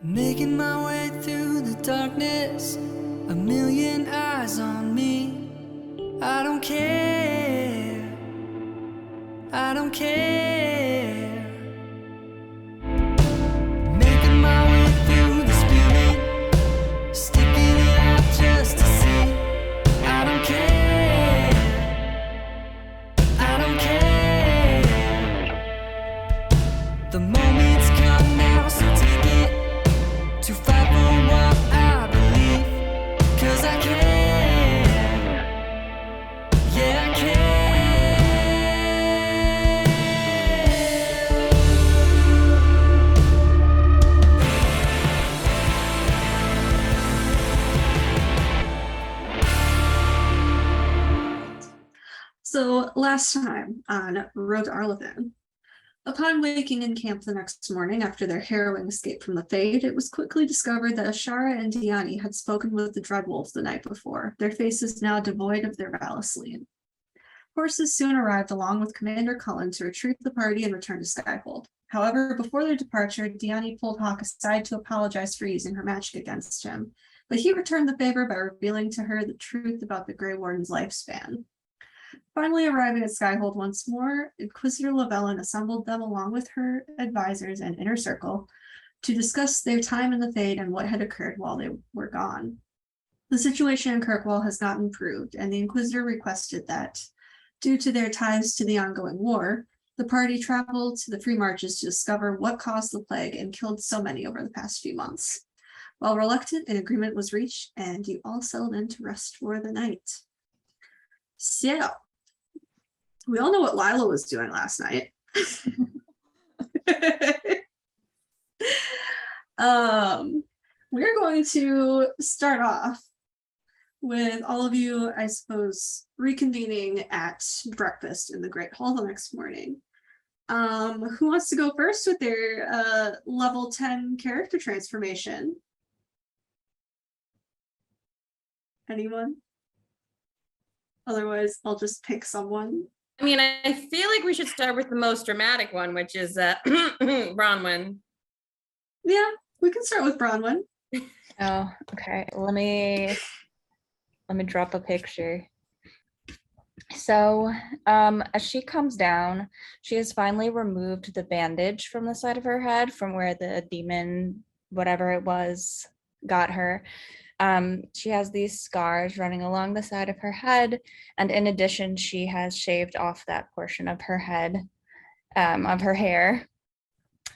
Making my way through the darkness, a million eyes on me. I don't care, I don't care. Making my way through the spilling, sticking it out just to see. I don't care, I don't care. The moment's come now, so take it. To fight for what I believe, 'cause I can, yeah I can. So last time on Road to Arlathan, upon waking in camp the next morning after their harrowing escape from the Fade, it was quickly discovered that Ashara and Diani had spoken with the Dreadwolves the night before, their faces now devoid of their Valisleen. Horses soon arrived along with Commander Cullen to retrieve the party and return to Skyhold. However, before their departure, Diani pulled Hawk aside to apologize for using her magic against him, but he returned the favor by revealing to her the truth about the Grey Warden's lifespan. Finally arriving at Skyhold once more, Inquisitor Llewellyn assembled them along with her advisors and inner circle to discuss their time in the Fade and what had occurred while they were gone. The situation in Kirkwall has not improved, and the Inquisitor requested that, due to their ties to the ongoing war, the party travel to the Free Marches to discover what caused the plague and killed so many over the past few months. While reluctant, an agreement was reached, and you all settled in to rest for the night. So, we all know what Lila was doing last night. We're going to start off with all of you, I suppose, reconvening at breakfast in the Great Hall the next morning. Who wants to go first with their level 10 character transformation? Anyone? Otherwise, I'll just pick someone. I mean, I feel like we should start with the most dramatic one, which is Bronwyn. Yeah, we can start with Bronwyn. Oh, okay. Let me drop a picture. So, as she comes down, she has finally removed the bandage from the side of her head from where the demon, whatever it was, got her. She has these scars running along the side of her head, and in addition, she has shaved off that portion of her head, of her hair,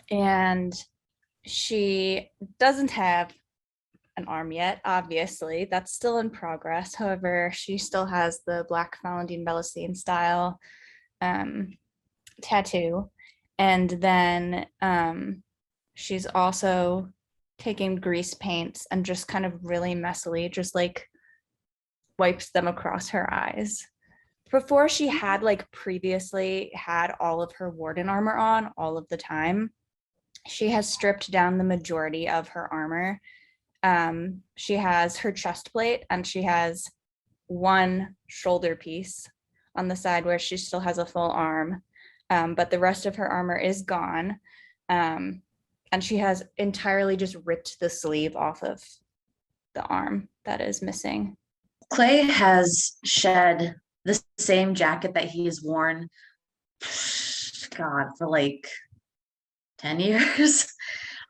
and she doesn't have an arm yet, obviously. That's still in progress. However, she still has the Black Falandine Bellicene style tattoo, and then she's also taking grease paints and just kind of really messily just like wipes them across her eyes. Before, she had previously had all of her warden armor on all of the time. She has stripped down the majority of her armor. She has her chest plate and she has one shoulder piece on the side where she still has a full arm, but the rest of her armor is gone. And she has entirely just ripped the sleeve off of the arm that is missing. Clay has shed the same jacket that he's worn, God, for 10 years.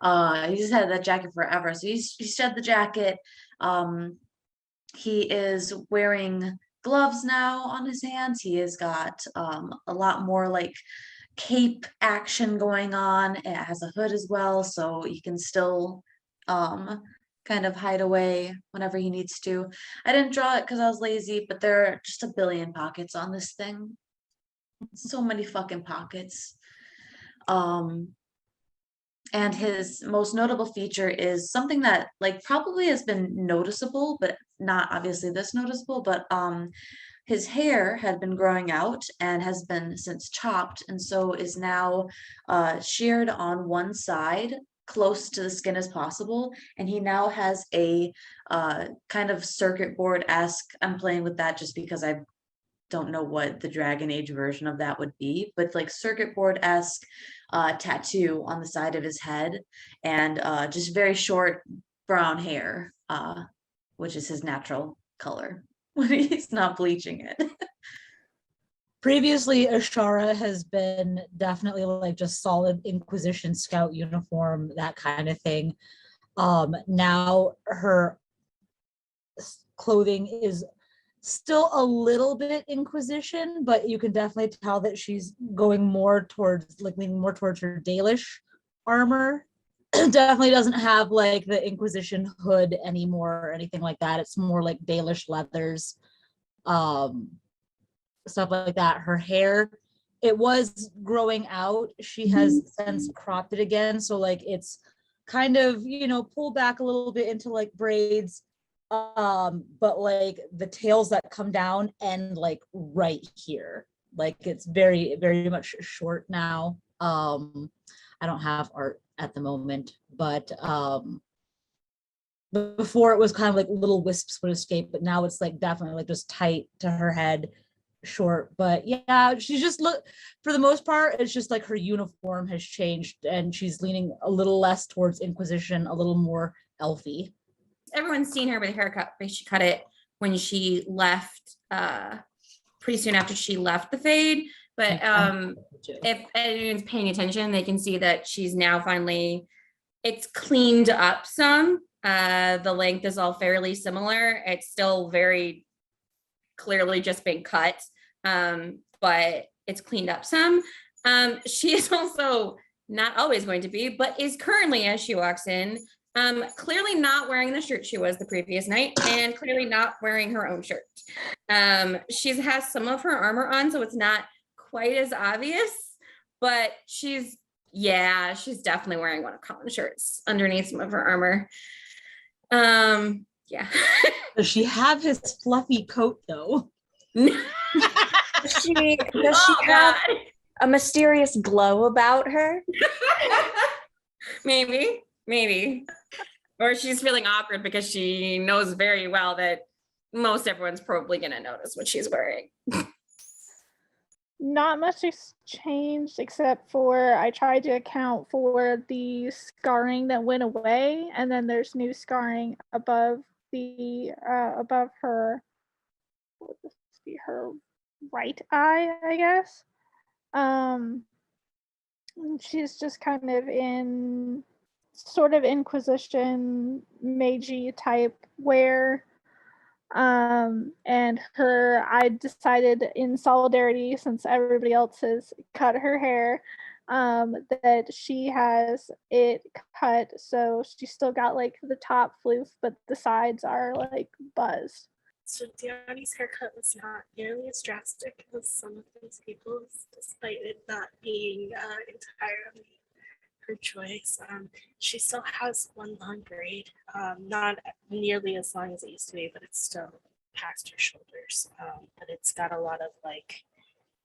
He just had that jacket forever. So he shed the jacket. He is wearing gloves now on his hands. He has got a lot more cape action going on. It has a hood as well, so he can still kind of hide away whenever he needs to. I didn't draw it because I was lazy, but there are just a billion pockets on this thing. So many fucking pockets. And his most notable feature is something that probably has been noticeable, but not obviously this noticeable, but his hair had been growing out and has been since chopped, and so is now sheared on one side close to the skin as possible, and he now has a kind of circuit board-esque, I'm playing with that just because I don't know what the Dragon Age version of that would be, but circuit board-esque tattoo on the side of his head, and just very short brown hair, which is his natural color when he's not bleaching it. Previously, Ashara has been definitely like just solid Inquisition scout uniform, that kind of thing. Now her clothing is still a little bit Inquisition, but you can definitely tell that she's going more towards, like, leaning more towards her Dalish armor. Definitely doesn't have like the Inquisition hood anymore or anything like that. It's more like Dalish leathers, stuff like that. Her hair, it was growing out. She has since cropped it again. So like it's kind of, pulled back a little bit into like braids. But like the tails that come down end like right here. Like it's very, very much short now. I don't have art at the moment, but before it was kind of like little wisps would escape, but now it's like definitely like just tight to her head, short. But yeah, she's just for the most part, it's just like her uniform has changed and she's leaning a little less towards Inquisition, a little more elfy. Everyone's seen her with a haircut, but she cut it when she left, pretty soon after she left the Fade. But if anyone's paying attention, they can see that she's now finally, it's cleaned up some. The length is all fairly similar. It's still very clearly just been cut, but it's cleaned up some. She is also not always going to be, but is currently, as she walks in, clearly not wearing the shirt she was the previous night and clearly not wearing her own shirt. She has some of her armor on, so it's not quite as obvious, but she's definitely wearing one of Colin's shirts underneath some of her armor. Yeah. Does she have his fluffy coat though? Does she have a mysterious glow about her? Maybe. Or she's feeling awkward because she knows very well that most everyone's probably going to notice what she's wearing. Not much has changed except for I tried to account for the scarring that went away, and then there's new scarring above her, what would this be, her right eye, I guess. She's just kind of in sort of Inquisition magey type wear. And I decided in solidarity, since everybody else has cut her hair, that she has it cut so she still got like the top floof, but the sides are like buzzed. So Diani's haircut was not nearly as drastic as some of these people's, despite it not being entirely her choice. She still has one long braid, not nearly as long as it used to be, but it's still past her shoulders. But it's got a lot of like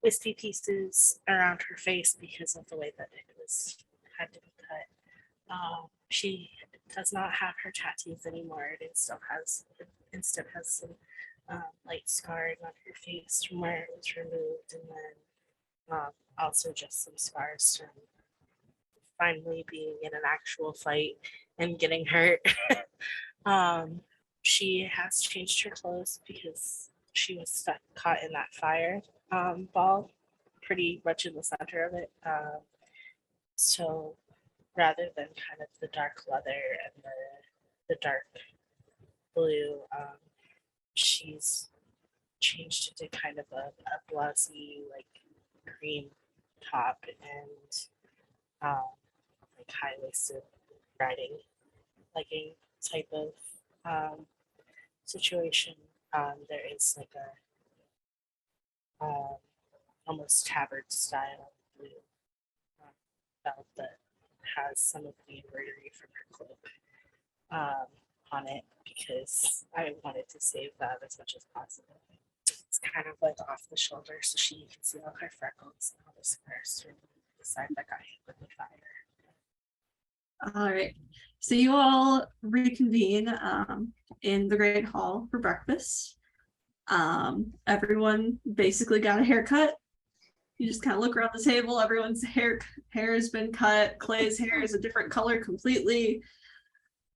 wispy pieces around her face because of the way that it had to be cut. She does not have her tattoos anymore. It instead has some light scarring on her face from where it was removed, and then also just some scars from finally being in an actual fight and getting hurt. She has changed her clothes because she was caught in that fire ball pretty much in the center of it. So rather than kind of the dark leather and the dark blue, she's changed it to kind of a blousy, like cream top and like high-waisted riding legging type of situation. There is like a almost tabard style blue belt that has some of the embroidery from her cloak on it, because I wanted to save that as much as possible. It's kind of like off the shoulder, so you can see all her freckles and all the scars from the side that got hit with the fire. All right, so you all reconvene in the Great Hall for breakfast. Everyone basically got a haircut. You just kind of look around the table. Everyone's hair has been cut. Clay's hair is a different color completely.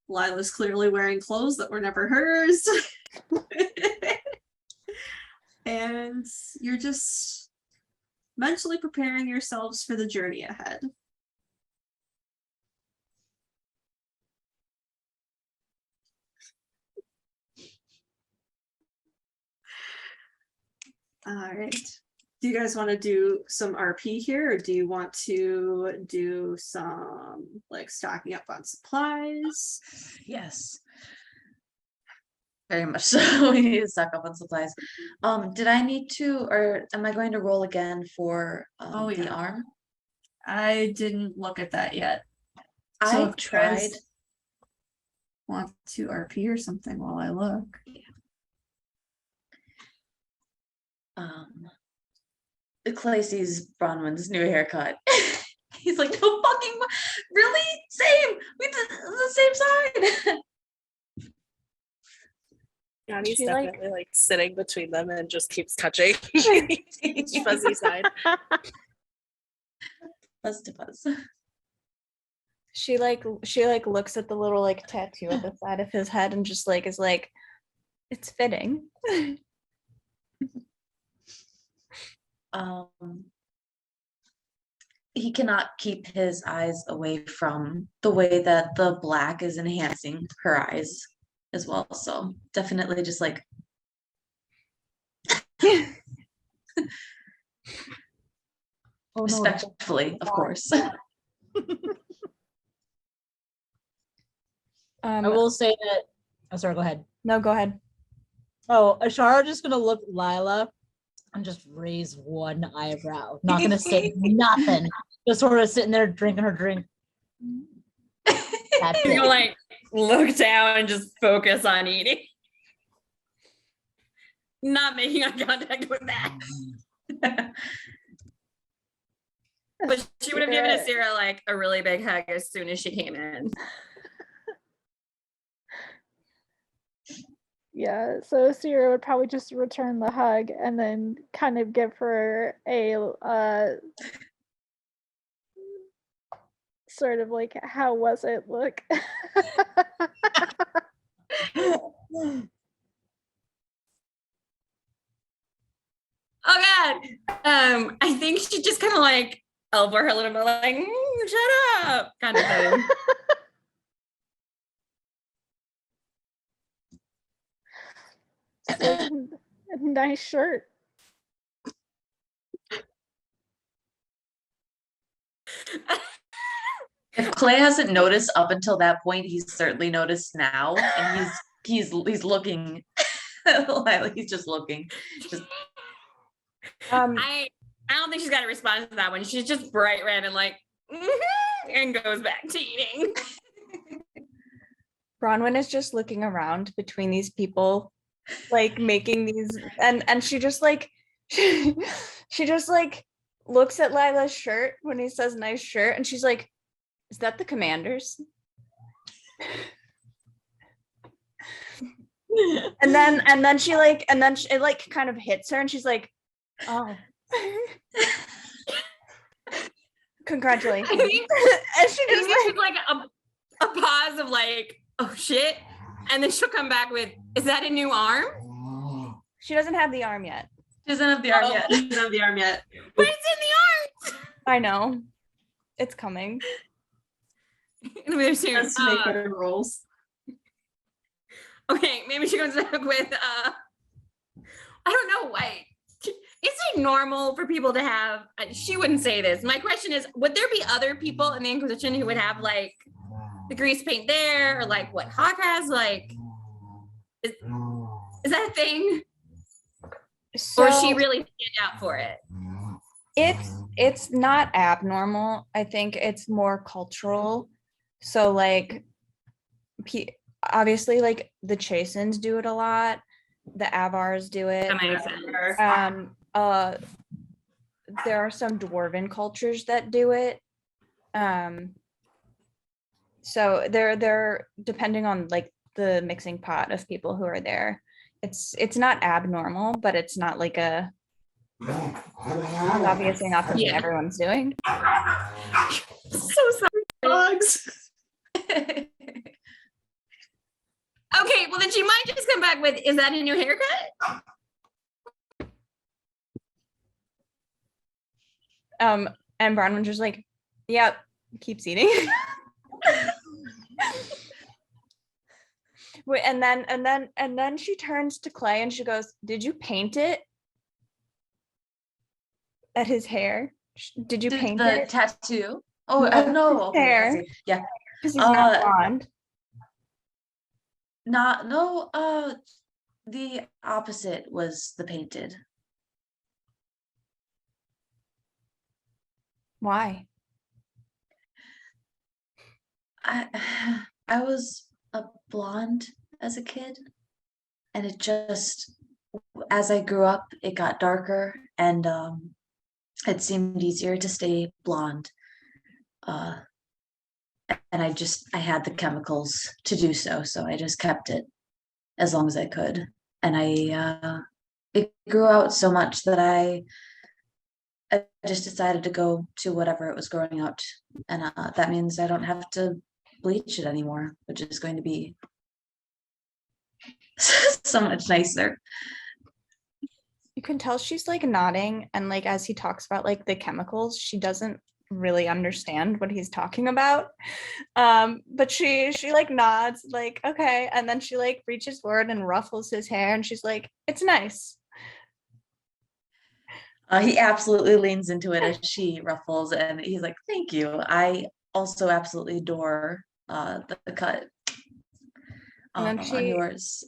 Lila's clearly wearing clothes that were never hers. And you're just mentally preparing yourselves for the journey ahead. All right. Do you guys want to do some RP here, or do you want to do some like stocking up on supplies? Yes. Very much so. We need to stock up on supplies. Did I need to, or am I going to roll again for Oh, the yeah. arm? I didn't look at that yet. So I if you tried. guys want to RP or something while I look. Clay sees Bronwyn's new haircut. He's like, no fucking, really? Same. We did the same side. Yanni's She, like- definitely like sitting between them and just keeps touching each fuzzy side. Buzz to buzz. She looks at the little like tattoo at the side of his head and just like is like, it's fitting. He cannot keep his eyes away from the way that the black is enhancing her eyes as well. So definitely just like Oh no, respectfully, of course. I will say that. Oh, sorry. Go ahead. No, go ahead. Oh, Ashara just gonna look Lila and just raise one eyebrow. Not gonna say nothing. Just sort of sitting there drinking her drink. That's She's it. gonna like look down and just focus on eating. Not making eye contact with that. But she would have given Asira like a really big hug as soon as she came in. Yeah, so Sierra would probably just return the hug and then kind of give her a sort of like, how was it look? Oh God. I think she just kind of like elbow her a little bit, like, shut up, kind of thing. So, nice shirt. If Clay hasn't noticed up until that point, he's certainly noticed now, and he's looking. He's just looking. Just I don't think she's got a response to that one. She's just bright red and like, and goes back to eating. Bronwyn is just looking around between these people, like making these, and she just like she just like looks at Lila's shirt when he says nice shirt, and she's like, is that the commander's? and then it like kind of hits her and she's like, oh. Congratulations. I think, and she just there's like a pause of like, oh shit. And then she'll come back with, is that a new arm? she doesn't have the arm yet. She doesn't have the arm yet. She doesn't have the arm yet. But it's in the arm. I know. It's coming. And we're serious. Just to make better rolls. Okay, maybe she comes back with I don't know why. Is it normal for people to have, she wouldn't say this. My question is, would there be other people in the Inquisition who would have like the grease paint there, or like what Hawk has? Like, is that a thing? So Or is she really stand out for it? it's not abnormal. I think it's more cultural. So like obviously like the Chasins do it a lot. The Avars do it. That makes sense. There are some dwarven cultures that do it. So they're depending on like the mixing pot of people who are there. It's not abnormal, but it's not like a That's obviously not something Yeah. everyone's doing. So sorry. Dogs. Okay, well then she might just come back with, is that a new haircut? And Bronwyn's just like, yep, keeps eating. Wait, and then she turns to Clay and she goes, did you paint it? At his hair? Did you paint The it? tattoo? Oh, No, no. his Okay, I hair. see. Yeah. Because he's not Uh, blonde. The opposite was the painted. Why? I was a blonde as a kid, and it just, as I grew up, it got darker, and it seemed easier to stay blonde. And I had the chemicals to do so, so I just kept it as long as I could. And it grew out so much that I just decided to go to whatever it was growing out. And that means I don't have to bleach it anymore, which is going to be so much nicer. You can tell she's like nodding, and like as he talks about like the chemicals, she doesn't really understand what he's talking about. But she like nods like, okay, and then she like reaches forward and ruffles his hair and she's like, it's nice. He absolutely leans into it as she ruffles, and he's like, thank you. I also absolutely adore the cut And then on yours.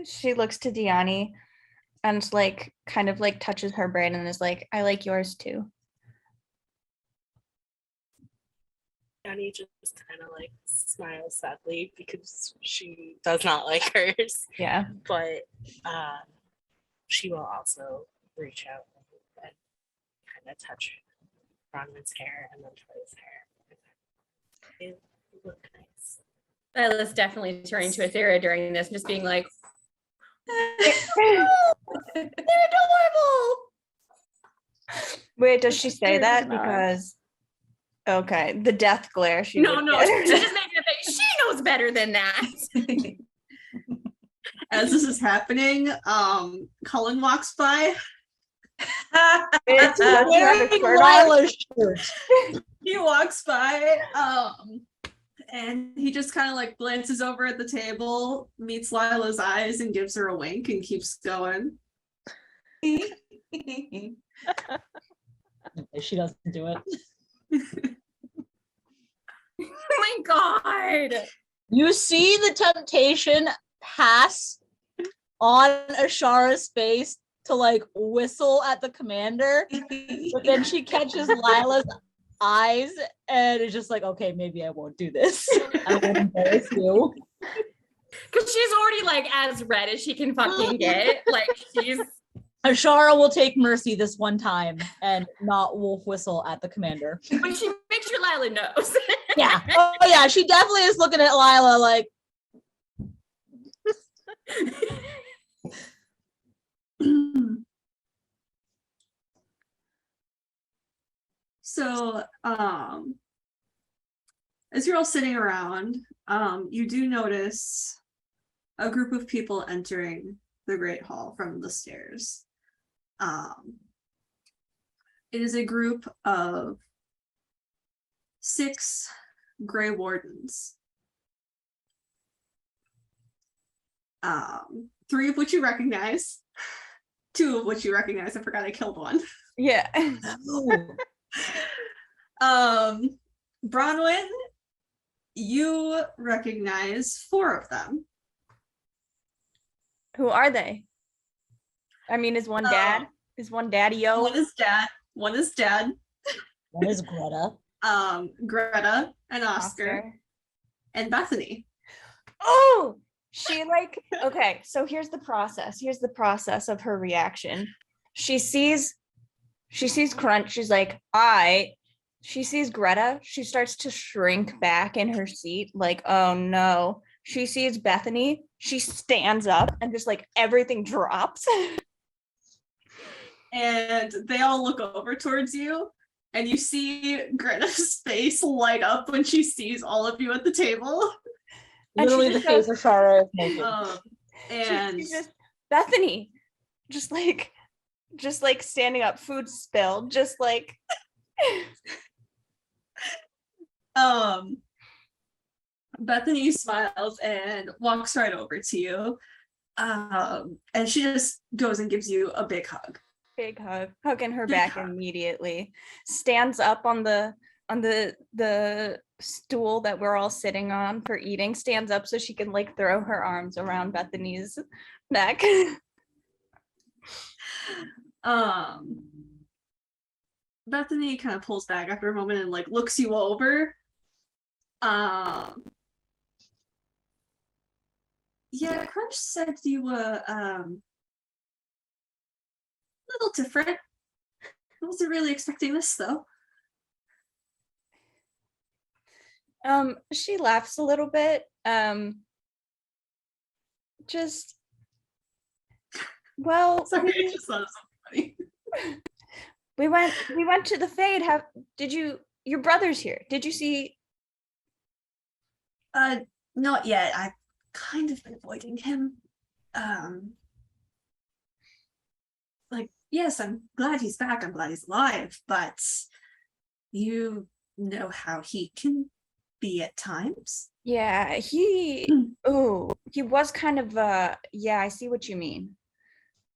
she looks to Diani and like kind of like touches her brain and is like, I like yours too. Annie just kind of like smiles sadly because she does not like hers. Yeah. But she will also reach out and kind of touch Bronwyn's hair and then Troy's hair. It look nice. Lila's definitely turning to Athera during this, just being like, They're adorable. Wait, does she say that? Because okay, the death glare. She no, would no, get. she's just making a face. She knows better than that. As this is happening, Cullen walks by. It's Wearing Lila's shirt. He walks by, and he just kind of like glances over at the table, meets Lila's eyes, and gives her a wink and keeps going. She doesn't do it. Oh my god. You see the temptation pass on Ashara's face to like whistle at the commander, but then she catches Lila's eyes and is just like, okay, maybe I won't do this. I won't embarrass you. Because she's already like as red as she can fucking get. Like she's Ashara will take mercy this one time and not wolf whistle at the commander. but she makes sure Lila knows. Yeah. Oh yeah, she definitely is looking at Lila like So, as you're all sitting around, you do notice a group of people entering the Great Hall from the stairs. It is a group of 6 Grey Wardens. 3 of which you recognize, 2 of which you recognize. I forgot I killed one. Yeah. Bronwyn, you recognize 4 of them. Who are they? I mean, is one dad? Is one daddy-o? One is dad. One is dad. What is Greta? Greta and Oscar and Bethany. Oh, she like, okay, so here's the process. Here's the process of her reaction. She sees Crunch. She's like, she sees Greta. She starts to shrink back in her seat like, oh no. She sees Bethany. She stands up and just like everything drops. and they all look over towards you, and you see Greta's face light up when she sees all of you at the table. And she Literally the just face goes- of Shara is naked. And she just Bethany, just like standing up, food spilled, just like Bethany smiles and walks right over to you. And she just goes and gives you a big hug. big hug, hugging her back immediately, stands up on the stool that we're all sitting on for eating, stands up so she can like throw her arms around Bethany's neck. Bethany kind of pulls back after a moment and like looks you over. Yeah, Crunch said you were little different. I wasn't really expecting this though. She laughs a little bit. Just well, Sorry, I just thought of something funny. we went to the Fade. Your brother's here? Did you see? Not yet. I've kind of been avoiding him. Like, yes, I'm glad he's back. I'm glad he's alive, but you know how he can be at times. Yeah, he was kind of yeah, I see what you mean.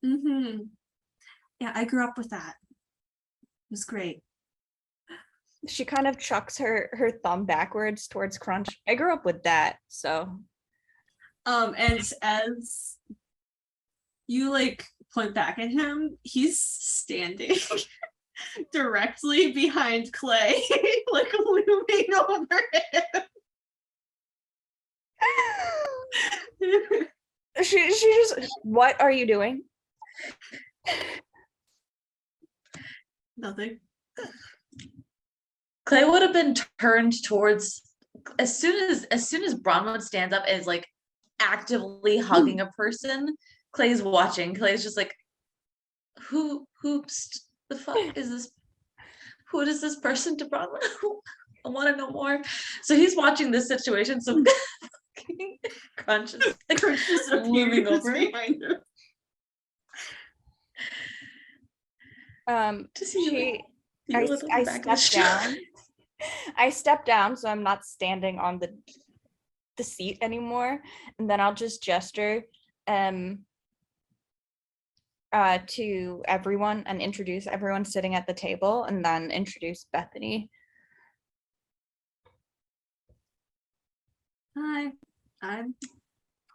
Mm-hmm. Yeah, I grew up with that. It was great. She kind of chucks her thumb backwards towards Crunch. I grew up with that, so And as you like point back at him, he's standing directly behind Clay, like looming over him. she just, what are you doing? Nothing. Clay would have been turned towards as soon as Bronwyn stands up and is like actively hugging a person. Clay's watching. Clay's just like, whoops, the fuck is this? Who is this person to Bronwyn? I want to know more. So he's watching this situation. So Crunch is looming over behind him. I step down so I'm not standing on the seat anymore, and then I'll just gesture to everyone and introduce everyone sitting at the table, and then introduce Bethany. Hi, I'm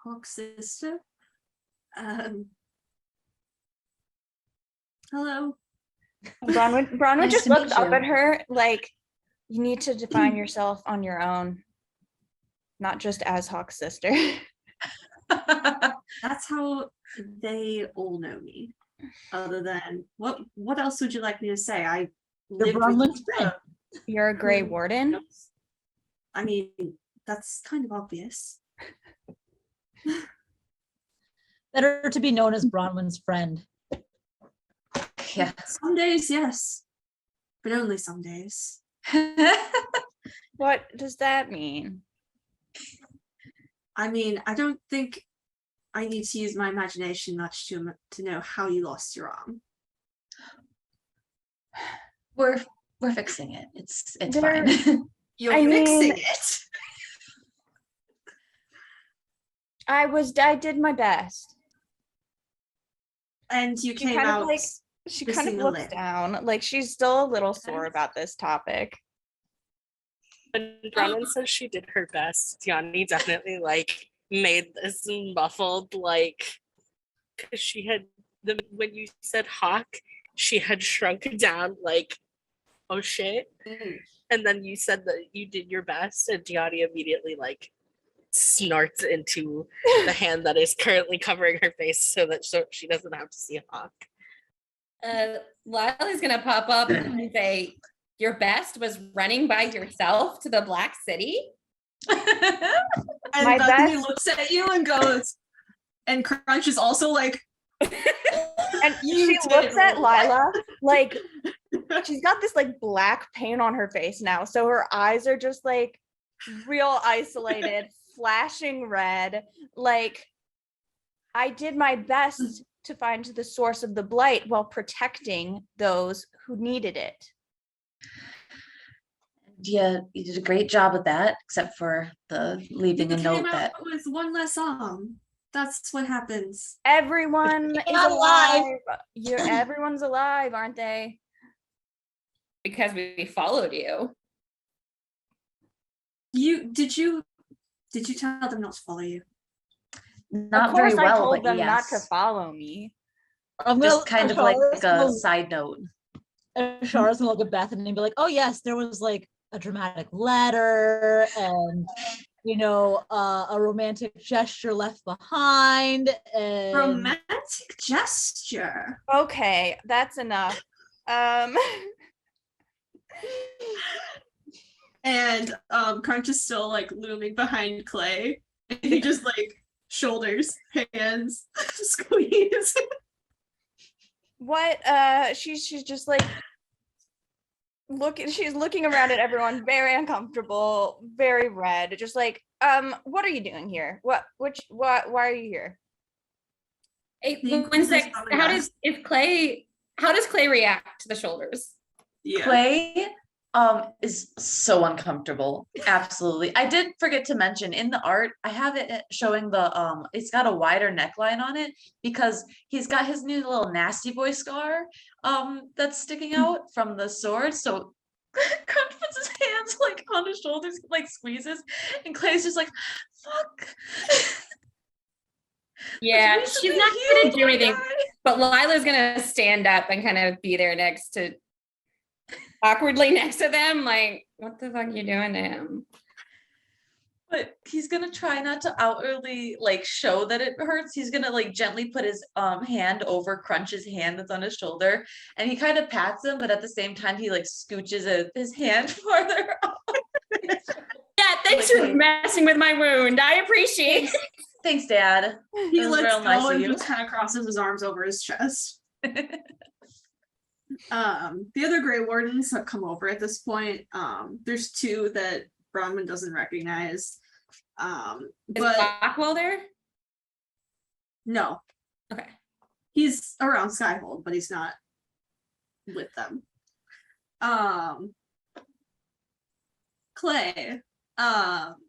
Hawk's sister. Hello. Bronwyn Nice just to meet looked up you. at her like, you need to define yourself on your own, not just as Hawk's sister. That's how they all know me. Other than what else would you like me to say? I lived with Bronwyn's you friend. You're a Grey for- Warden. I mean, that's kind of obvious. Better to be known as Bronwyn's friend. Yeah. Some days, yes, but only some days. What does that mean? I mean, I don't think I need to use my imagination much to know how you lost your arm. We're fixing it. It's There- fine. You're I fixing mean- it. I did my best. And you She came kind of out. like, she kind of missing a looks limb. down, like she's still a little sore about this topic. When Bronwyn says she did her best, Tiani definitely like made this muffled like, because she had when you said Hawk, she had shrunk down like, oh shit, and then you said that you did your best, and Tiani immediately like snorts into the hand that is currently covering her face so that she doesn't have to see Hawk. Lily's gonna pop up and say, your best was running by yourself to the Black City? And My Bethany best- looks at you and goes, and Crunch is also like, And You she did looks at what? Lila like she's got this like black paint on her face now. So her eyes are just like real isolated, flashing red. Like, I did my best to find the source of the blight while protecting those who needed it. Yeah, you did a great job of that, except for the leaving You a came note that out with one less song. That's what happens. Everyone is not alive. alive. Everyone's alive, aren't they? Because we followed you. Did you tell them not to follow you? not Of course, very well, I told but them not to yes. follow me. I'm Just gonna- kind of like Ashara's a gonna- side note. Ashara's gonna look at Bethany and be like, "Oh yes, there was like a dramatic letter and you know a romantic gesture left behind." And Romantic gesture. Okay, that's enough. And Crunch is still like looming behind Clay. And he just like shoulders, hands, squeeze. What she's just like she's looking around at everyone, very uncomfortable, very red, just like what are you doing here? Why are you here? Hey, The one sec. Inquisition How on does Clay react to the shoulders? Yeah. Clay is so uncomfortable. Absolutely. I did forget to mention in the art, I have it showing the it's got a wider neckline on it because he's got his new little nasty boy scar that's sticking out from the sword. So Crunch puts his hands like on his shoulders, like squeezes, and Clay's just like, fuck. Yeah, It's she's recently not healed, gonna do my anything, guy. but Lila's gonna stand up and kind of be there next to awkwardly next to them, like, what the fuck are you doing to him? But he's gonna try not to outwardly like show that it hurts. He's gonna like gently put his hand over Crunch's hand that's on his shoulder, and he kind of pats him, but at the same time he like scooches his hand farther up. Yeah, thanks for messing with my wound. I appreciate it. Thanks, Dad. He That was lets real nice go of and you. just kind of crosses his arms over his chest. The other Grey Wardens have come over at this point. There's two that Bronwyn doesn't recognize. Is But Blackwell there? no, Okay. he's around Skyhold, but he's not with them. Clay,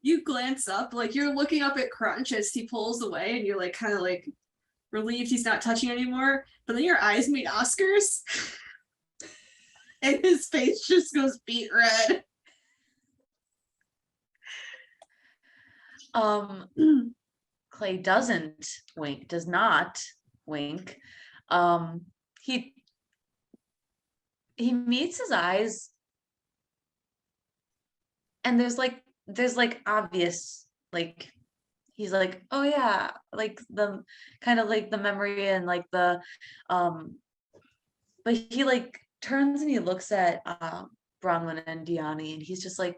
you glance up, like you're looking up at Crunch as he pulls away, and you're like kind of like relieved he's not touching anymore. But then your eyes meet Oscar's, and his face just goes beet red. Clay does not wink. He meets his eyes, and there's like obvious, like he's like, oh yeah, like the kind of like the memory and like the but he like turns and he looks at Bronwyn and Diani, and he's just like,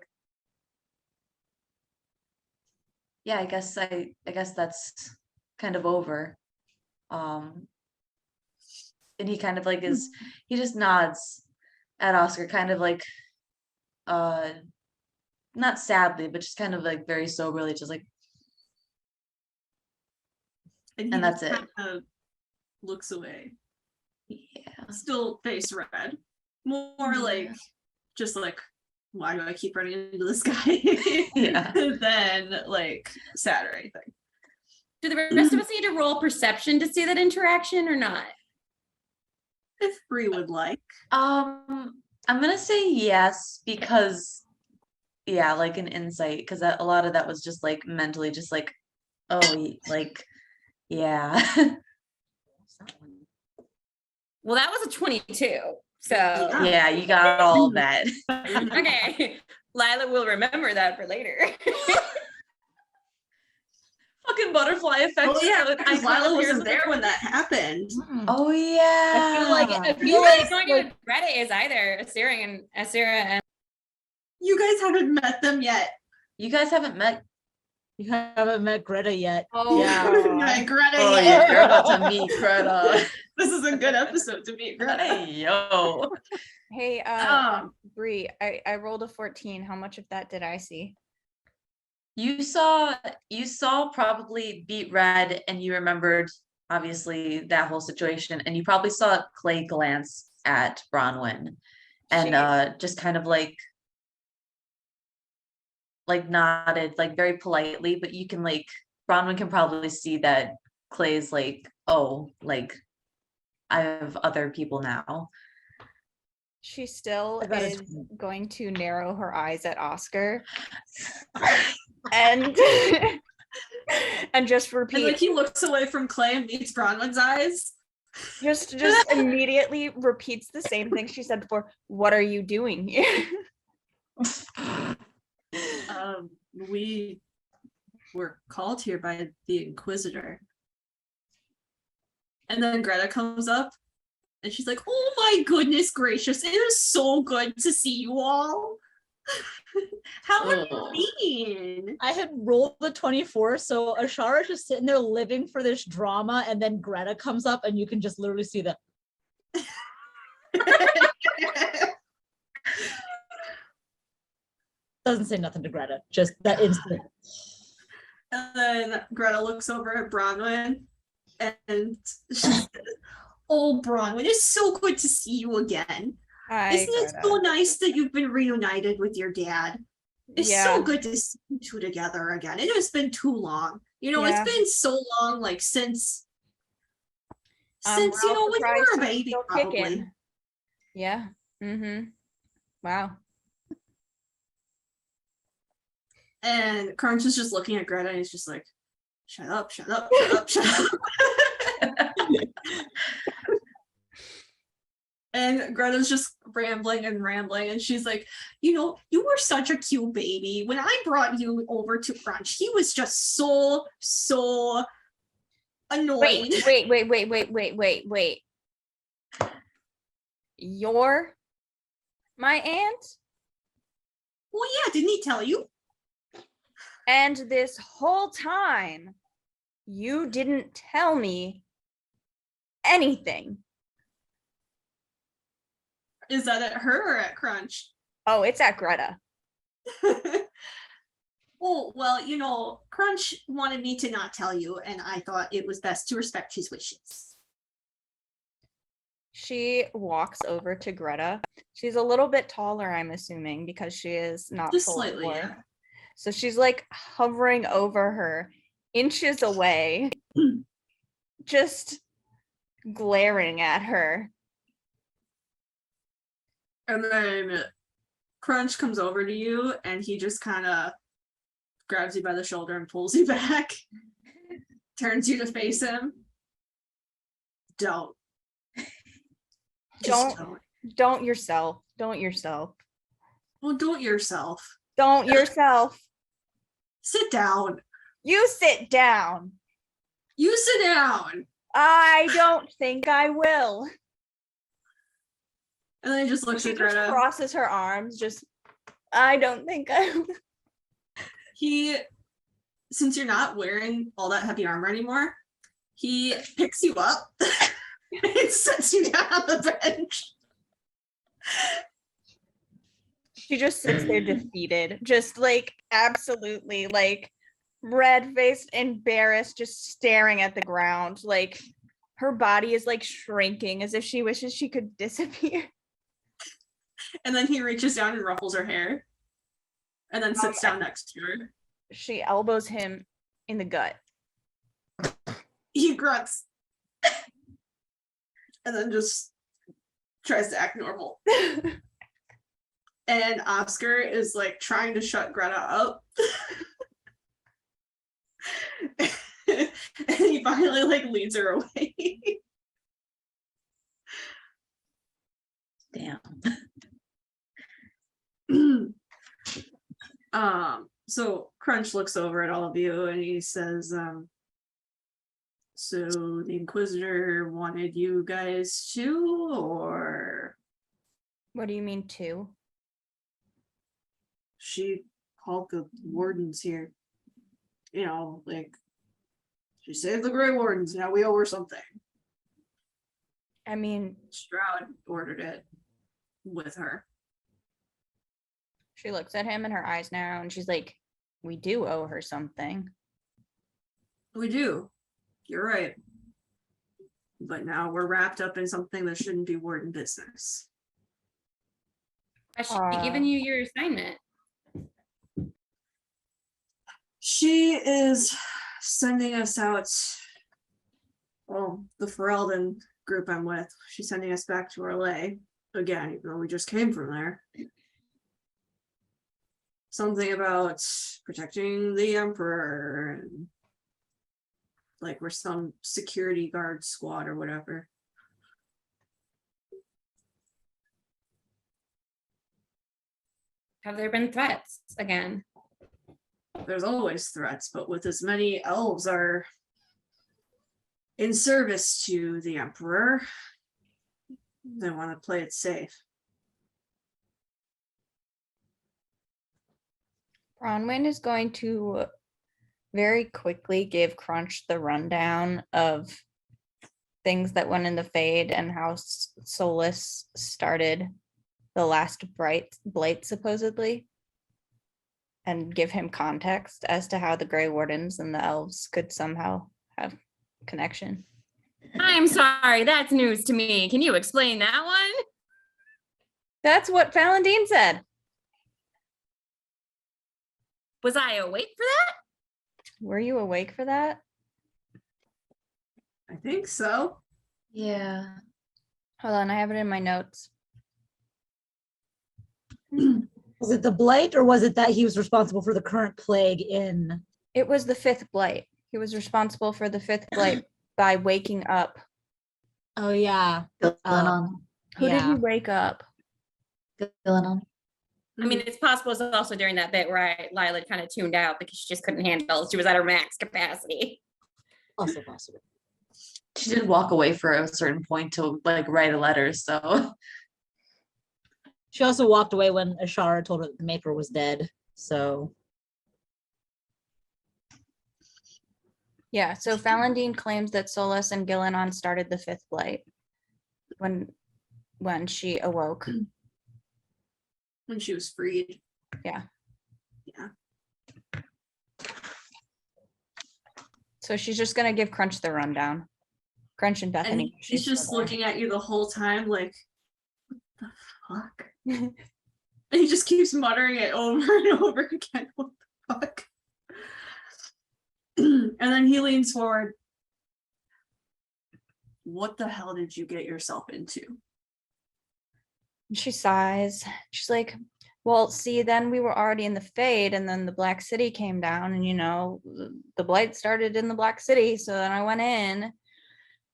yeah, I guess that's kind of over. And he kind of like he just nods at Oscar, kind of like not sadly, but just kind of like very soberly, just like, And and that's it. kind of looks away, Yeah. still face red, more like just like, why do I keep running into this guy? Yeah. Than like sad or anything. Do the rest of us need to roll perception to see that interaction or not? If Bree would like. I'm gonna say yes, because yeah, like an insight, because a lot of that was just like mentally just like, oh, like yeah. Well, that was a 22. So Yeah, you got all of that. okay. Lila will remember that for later. Fucking butterfly effect. Oh yeah, I because Lila wasn't there when that happened. Oh yeah. I feel You like guys don't even Reddit is either. Asira and You guys haven't met them yet. You guys haven't met You haven't met Greta yet. Oh, Yeah. Right, Greta, Oh yeah, you're about to meet Greta. This is a good episode to meet Greta. Hey yo. Hey, Um, Bree, I rolled a 14. How much of that did I see? You saw probably Beat Red, and you remembered obviously that whole situation, and you probably saw Clay glance at Bronwyn and just kind of like nodded like very politely, but you can like Bronwyn can probably see that Clay's like, oh, like I have other people now. She still I bet it's is going to narrow her eyes at Oscar and and just and repeat, like he looks away from Clay and meets Bronwyn's eyes. just immediately repeats the same thing she said before. What are you doing here? We were called here by the Inquisitor. And then Greta comes up and she's like, oh my goodness gracious, it is so good to see you all. How have you been? I had rolled the 24, so Ashara's just sitting there living for this drama, and then Greta comes up and you can just literally see that. Doesn't say nothing to Greta, just that instant. And then Greta looks over at Bronwyn and she says, oh Bronwyn, it's so good to see you again. Hi, Isn't it Greta. so nice that you've been reunited with your dad? It's so good to see you two together again. It has been too long. You know, Yeah. it's been so long, like since We're you all know, when you surprised were a you're baby, still probably. kicking. Yeah. Mm-hmm. Wow. And Crunch is just looking at Greta and he's just like, shut up, shut up, shut up, shut up. And Greta's just rambling and she's like, you know, you were such a cute baby. When I brought you over to Crunch, he was just so annoying. Wait. You're my aunt? Well, yeah, didn't he tell you? And this whole time, you didn't tell me anything. Is that at her or at Crunch? Oh, it's at Greta. Oh, well, you know, Crunch wanted me to not tell you, and I thought it was best to respect his wishes. She walks over to Greta. She's a little bit taller, I'm assuming, because she is not Just full slightly, four. yeah. So she's like hovering over her, inches away, just glaring at her. And then Crunch comes over to you and he just kind of grabs you by the shoulder and pulls you back, turns you to face him. Don't. Just Don't yourself. Don't yourself. Well, don't yourself. Don't yourself. Sit down. You sit down. You sit down. I don't think I will. And then he just looks She at just Greta. crosses her arms, just, I don't think I will. He, since you're not wearing all that heavy armor anymore, he picks you up and sets you down on the bench. She just sits there defeated, just like absolutely like red-faced, embarrassed, just staring at the ground. Like her body is like shrinking as if she wishes she could disappear. And then he reaches down and ruffles her hair and then sits down next to her. She elbows him in the gut. He grunts and then just tries to act normal. And Oscar is like trying to shut Greta up. And he finally like leads her away. Damn. So Crunch looks over at all of you and he says, so the Inquisitor wanted you guys to, or What do you mean two? she called the wardens here you know, like, she saved the Grey Wardens, now we owe her something. I mean, Stroud ordered it with her. she looks at him in her eyes now and she's like, we do owe her something. We do. You're right. But now we're wrapped up in something that shouldn't be warden business. Has she given you your assignment? She is sending us out. Well, the Ferelden group I'm with, she's sending us back to Arlay again, even though we just came from there. Something about protecting the Emperor, and like we're some security guard squad or whatever. Have there been threats again? There's always threats, but with as many elves are in service to the Emperor, they want to play it safe. Bronwyn is going to very quickly give Crunch the rundown of things that went in the Fade and how Solas started the last blight supposedly, and give him context as to how the Grey Wardens and the elves could somehow have connection. I'm sorry, that's news to me. Can you explain that one? That's what Valentin said. Was I awake for that? Were you awake for that? I think so. Yeah. Hold on, I have it in my notes. Was it the blight, or was it that he was responsible for the current plague in? It was the 5th blight. He was responsible for the 5th blight by waking up. Oh yeah. Gillenon. Who did he wake up? Gillenon. I mean, it's possible it's also during that bit where Lila kind of tuned out because she just couldn't handle it. She was at her max capacity. Also possible. She did walk away for a certain point to like write a letter, so She also walked away when Ashara told her that the Maker was dead. So Yeah, so Valentin claims that Solas and Gillenon started the 5th blight when she awoke. When she was freed. Yeah. Yeah. So she's just gonna give Crunch the rundown. Crunch and And Bethany. he's just looking at you the whole time like, what the fuck? And he just keeps muttering it over and over again. What the fuck? And then he leans forward. What the hell did you get yourself into? She sighs. She's like, well, see, then we were already in the Fade, and then the Black City came down, and the blight started in the Black City, so then I went in,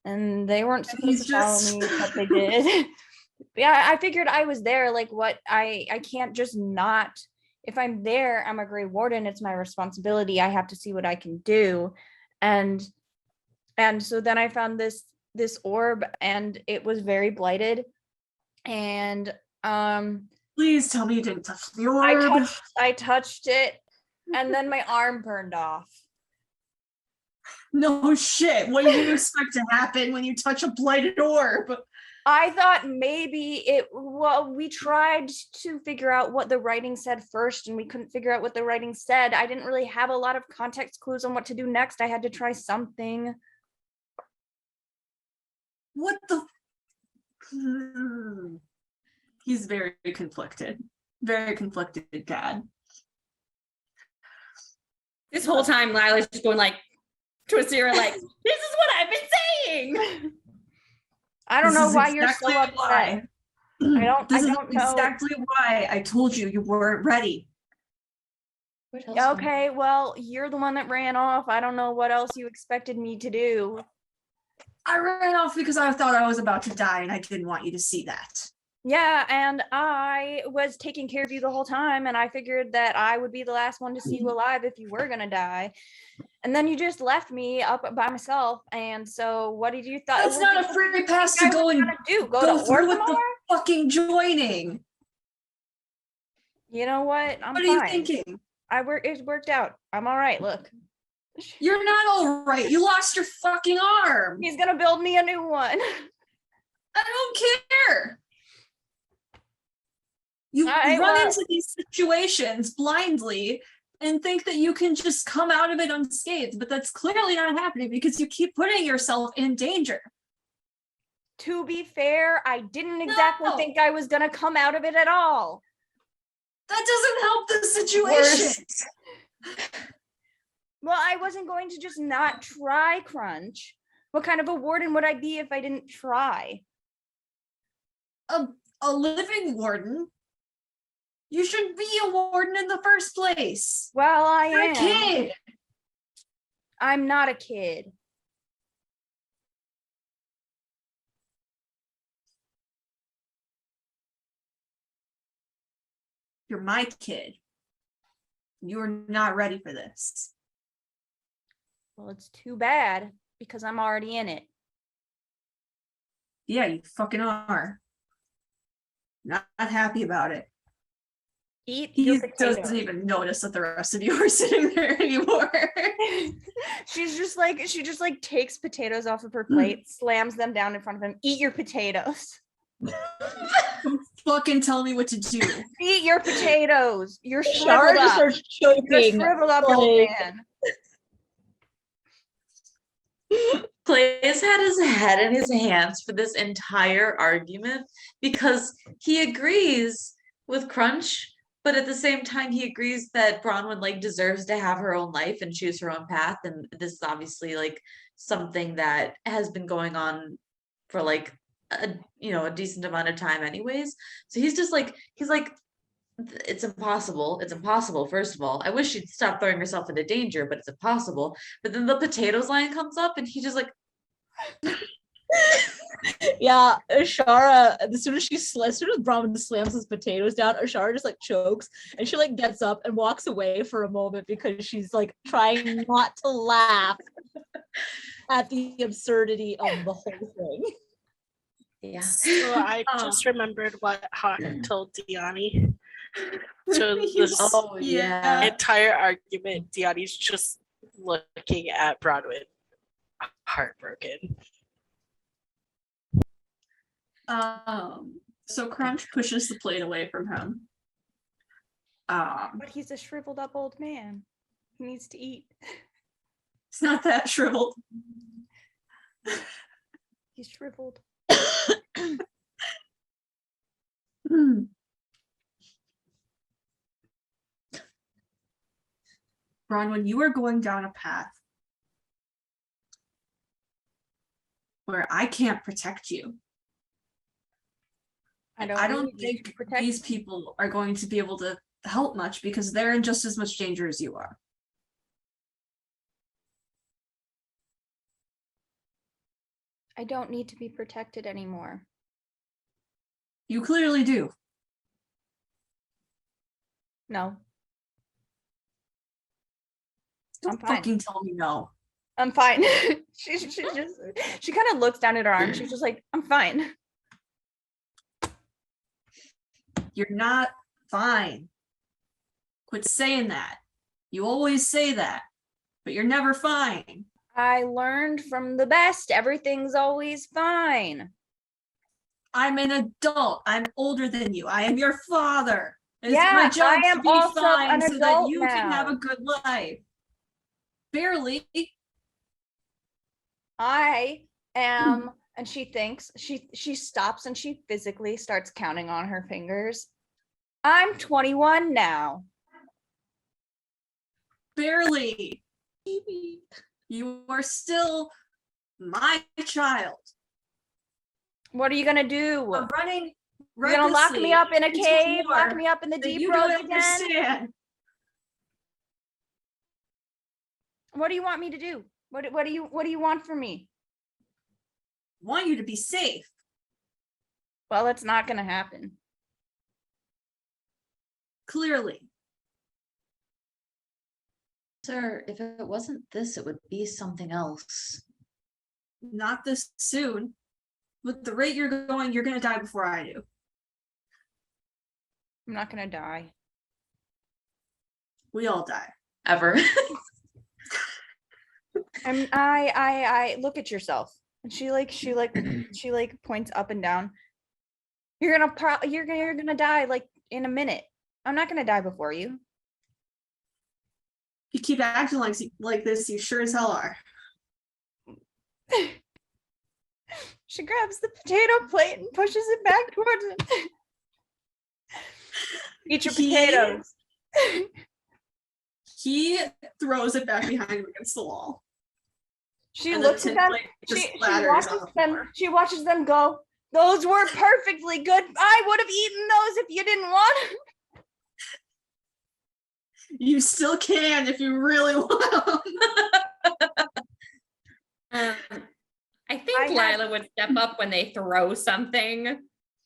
and they weren't supposed to follow me, but they did. Yeah, I figured I was there. Like, what? I can't just not. If I'm there, I'm a Grey Warden. It's my responsibility. I have to see what I can do, and so then I found this orb, and it was very blighted. And Please tell me you didn't touch the orb. I touched it, and then my arm burned off. No shit. What do you expect to happen when you touch a blighted orb? I thought maybe we tried to figure out what the writing said first, and we couldn't figure out what the writing said. I didn't really have a lot of context clues on what to do next. I had to try something. What the? He's very conflicted. Very conflicted, Dad. This whole time, Lila's just going like to Asira, like, this is what I've been saying. I don't This know is why you're exactly so upset. why. I don't know. Exactly why I told you you weren't ready. Okay, well, you're the one that ran off. I don't know what else you expected me to do. I ran off because I thought I was about to die and I didn't want you to see that. Yeah, and I was taking care of you the whole time, and I figured that I would be the last one to see you alive if you were gonna die. And then you just left me up by myself, and so what did you thought? That's not a free pass to go and Go through with Orthamar? the fucking joining. You know what? I'm What are fine. you thinking? It worked out. I'm all right. Look, You're not all right. You lost your fucking arm. He's gonna build me a new one. I don't care. You I run wa- into these situations blindly and think that you can just come out of it unscathed, but that's clearly not happening because you keep putting yourself in danger. To be fair, I didn't exactly No. think I was gonna come out of it at all. That doesn't help the situation. Well, I wasn't going to just not try, Crunch. What kind of a warden would I be if I didn't try? A living warden? You shouldn't be a warden in the first place. Well, I You're am. a kid. I'm not a kid. You're my kid. You're not ready for this. Well, it's too bad because I'm already in it. Yeah, you fucking are. Not happy about it. Eat He your doesn't potatoes. even notice that the rest of you are sitting there anymore. she just like takes potatoes off of her plate, slams them down in front of him. Eat your potatoes. Don't fucking tell me what to do. Eat your potatoes. You're shriveled Shara just up. starts You're choking. shriveled up, old like- man. Clay has had his head in his hands for this entire argument because he agrees with Crunch, but at the same time he agrees that Bronwyn like deserves to have her own life and choose her own path. And this is obviously like something that has been going on for like a decent amount of time anyways. So he's like it's impossible. It's impossible. First of all, I wish she'd stop throwing herself into danger, but it's impossible. But then the potatoes line comes up and he just like Yeah, Ashara, as soon as Brahman slams his potatoes down, Ashara just like chokes and she like gets up and walks away for a moment because she's like trying not to laugh at the absurdity of the whole thing. yeah. So I just remembered what Hawk told Diani. So this Oh yeah. entire argument, Diani's just looking at Bronwyn, heartbroken. So Crunch pushes the plate away from him. But he's a shriveled up old man. He needs to eat. It's not that shriveled. He's shriveled. Bronwyn, you are going down a path where I can't protect you. I don't need you to think protect these me. people are going to be able to help much because they're in just as much danger as you are. I don't need to be protected anymore. You clearly do. No. Don't I'm fine. fucking tell me no. I'm fine. she kind of looks down at her arm. She's just like, I'm fine. You're not fine. Quit saying that. You always say that, but you're never fine. I learned from the best. Everything's always fine. I'm an adult. I'm older than you. I am your father. It's Yeah, my job I am to be also fine an so that adult you can have now. a good life. Barely. I am, and she thinks, she stops and she physically starts counting on her fingers. I'm 21 now. Barely. You are still my child. What are you gonna do? You're running. You're gonna lock me up in a into cave, war lock me up in the that deep you road don't again? understand. What do you want me to do? What do you want from me? Want you to be safe. Well, it's not gonna happen. Clearly. Sir, if it wasn't this, it would be something else. Not this soon. With the rate you're going, you're gonna die before I do. I'm not gonna die. We all die. Ever. I look at yourself. And she points up and down. You're gonna die like in a minute. I'm not gonna die before you. You keep acting like this, you sure as hell are. She grabs the potato plate and pushes it back towards him. Eat your potatoes. He throws it back behind him against the wall. She And looks the at tin them. plate just splatters on the floor. She watches them go. Those were perfectly good. I would have eaten those if you didn't want them. You still can if you really want them. I think Lila would step up when they throw something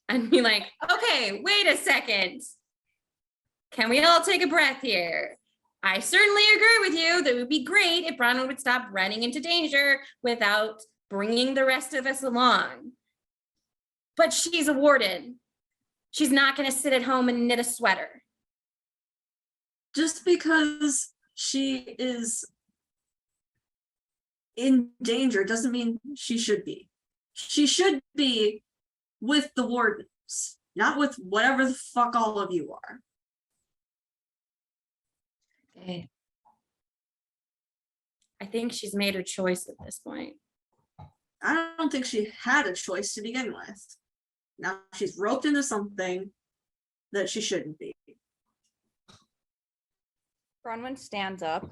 and be like, okay, wait a second. Can we all take a breath here? I certainly agree with you that it would be great if Bronwyn would stop running into danger without bringing the rest of us along. But she's a warden. She's not going to sit at home and knit a sweater. Just because she is in danger doesn't mean she should be. She should be with the wardens, not with whatever the fuck all of you are. Okay. I think she's made her choice at this point. I don't think she had a choice to begin with. Now she's roped into something that she shouldn't be. Bronwyn stands up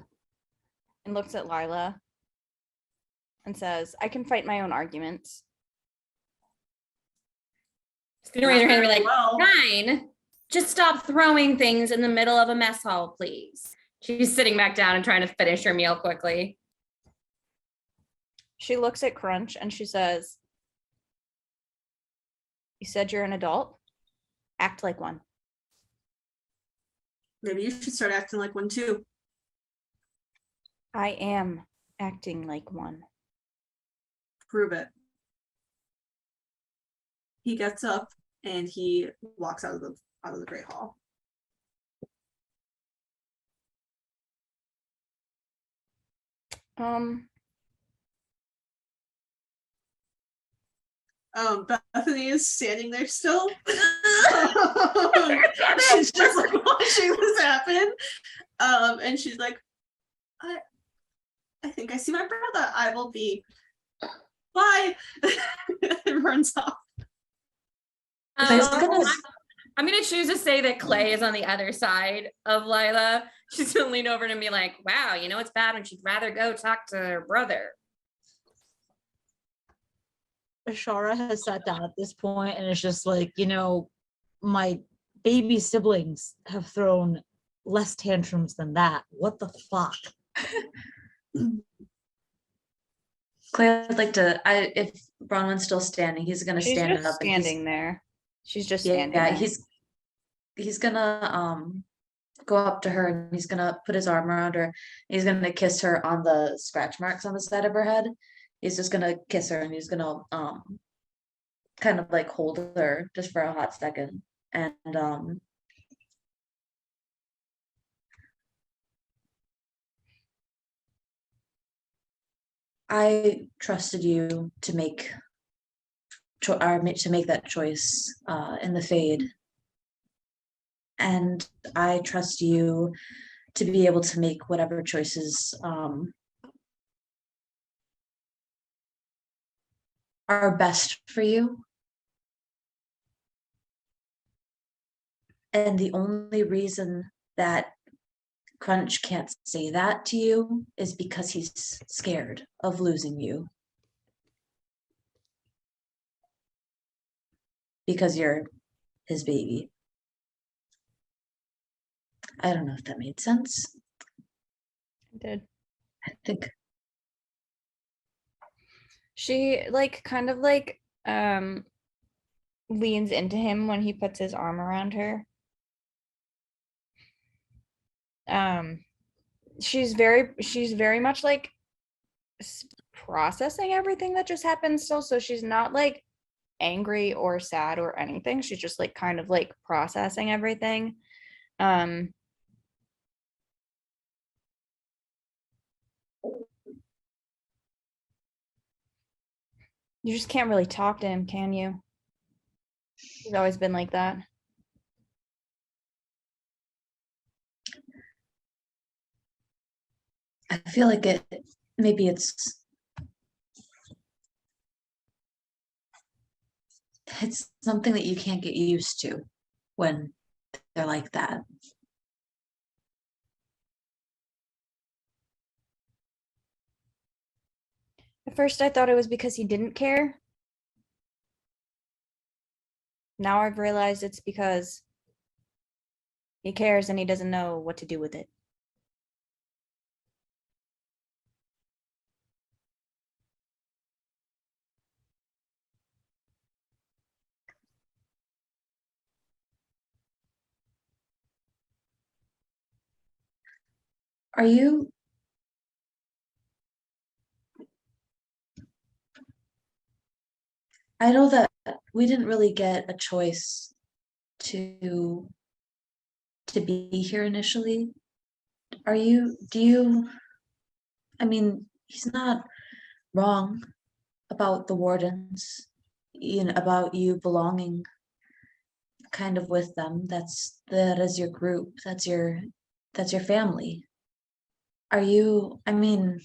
and looks at Lila and says, I can fight my own arguments. She's gonna raise her hand and be like, Well. fine, just stop throwing things in the middle of a mess hall, please. She's sitting back down and trying to finish her meal quickly. She looks at Crunch and she says, you said you're an adult? Act like one. Maybe you should start acting like one too. I am acting like one. Prove it. He gets up and he walks out of the Great Hall. Bethany is standing there still. She's just like watching this happen. And she's like, I think I see my brother. I will be. Bye. And runs off. I'm gonna choose to say that Clay is on the other side of Lila. She's gonna lean over and be like, wow, you know it's bad when she'd rather go talk to her brother. Ashara has sat down at this point and it's just like, my baby siblings have thrown less tantrums than that. What the fuck? Clay would like to, if Bronwyn's still standing, he's gonna She's stand just up. standing there. She's just Yeah, standing there. he's gonna go up to her and he's gonna put his arm around her. He's gonna kiss her on the scratch marks on the side of her head. He's just gonna kiss her and he's gonna kind of like hold her just for a hot second. And I trusted you to make that choice in the Fade. And I trust you to be able to make whatever choices are best for you. And the only reason that Crunch can't say that to you is because he's scared of losing you. Because you're his baby. I don't know if that made sense. It did. I think She leans into him when he puts his arm around her. She's very much like processing everything that just happened still, so she's not like angry or sad or anything. She's just like kind of like processing everything. You just can't really talk to him, can you? He's always been like that. I feel like maybe it's something that you can't get used to when they're like that. At first I thought it was because he didn't care. Now I've realized it's because he cares and he doesn't know what to do with it. Are you? I know that we didn't really get a choice to be here initially. I mean, he's not wrong about the wardens, about you belonging kind of with them. That is your group. That's your family. Are you, I mean,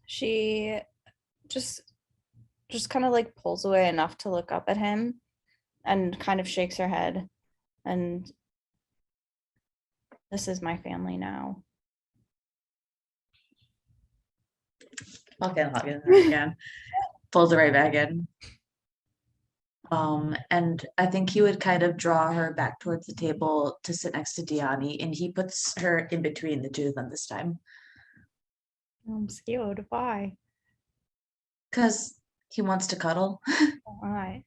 She just kind of like pulls away enough to look up at him and kind of shakes her head. And this is my family now. fucking hugging her again. Pulls her right back in. And I think he would kind of draw her back towards the table to sit next to Diani, and he puts her in between the two of them this time. I'm scared. Why? Because he wants to cuddle. Why?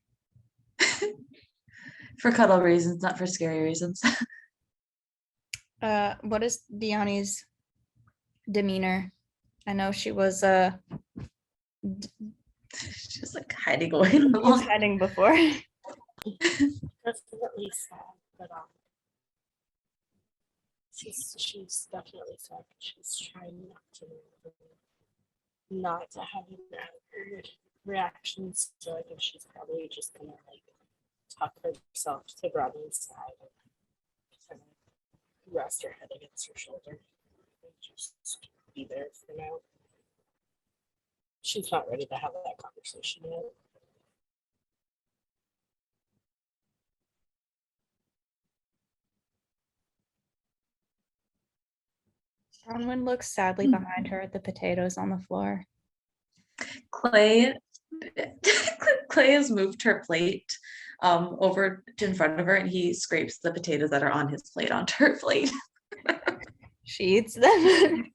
For cuddle reasons, not for scary reasons. What is Diani's demeanor? I know she was She's like hiding away. was hiding before. Definitely sad, but she's definitely sad. She's trying not to have an outward reactions. So I think she's probably just gonna like tuck herself to Robin's side and kind of rest her head against her shoulder and just be there for now. She's not ready to have that conversation yet. Bronwyn looks sadly behind her at the potatoes on the floor. Clay has moved her plate over in front of her, and he scrapes the potatoes that are on his plate onto her plate. She eats them.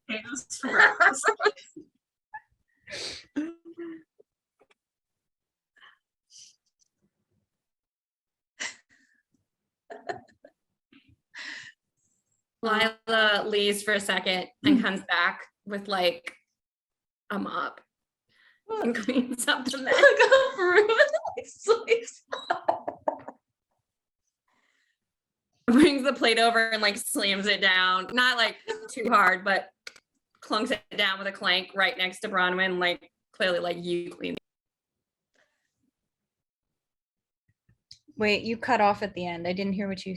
Lila leaves for a second and comes back with like a mop and cleans up the mess. Brings the plate over and like slams it down, not like too hard, but clunks it down with a clank right next to Bronwyn, like clearly like you clean. Wait, you cut off at the end. I didn't hear what you.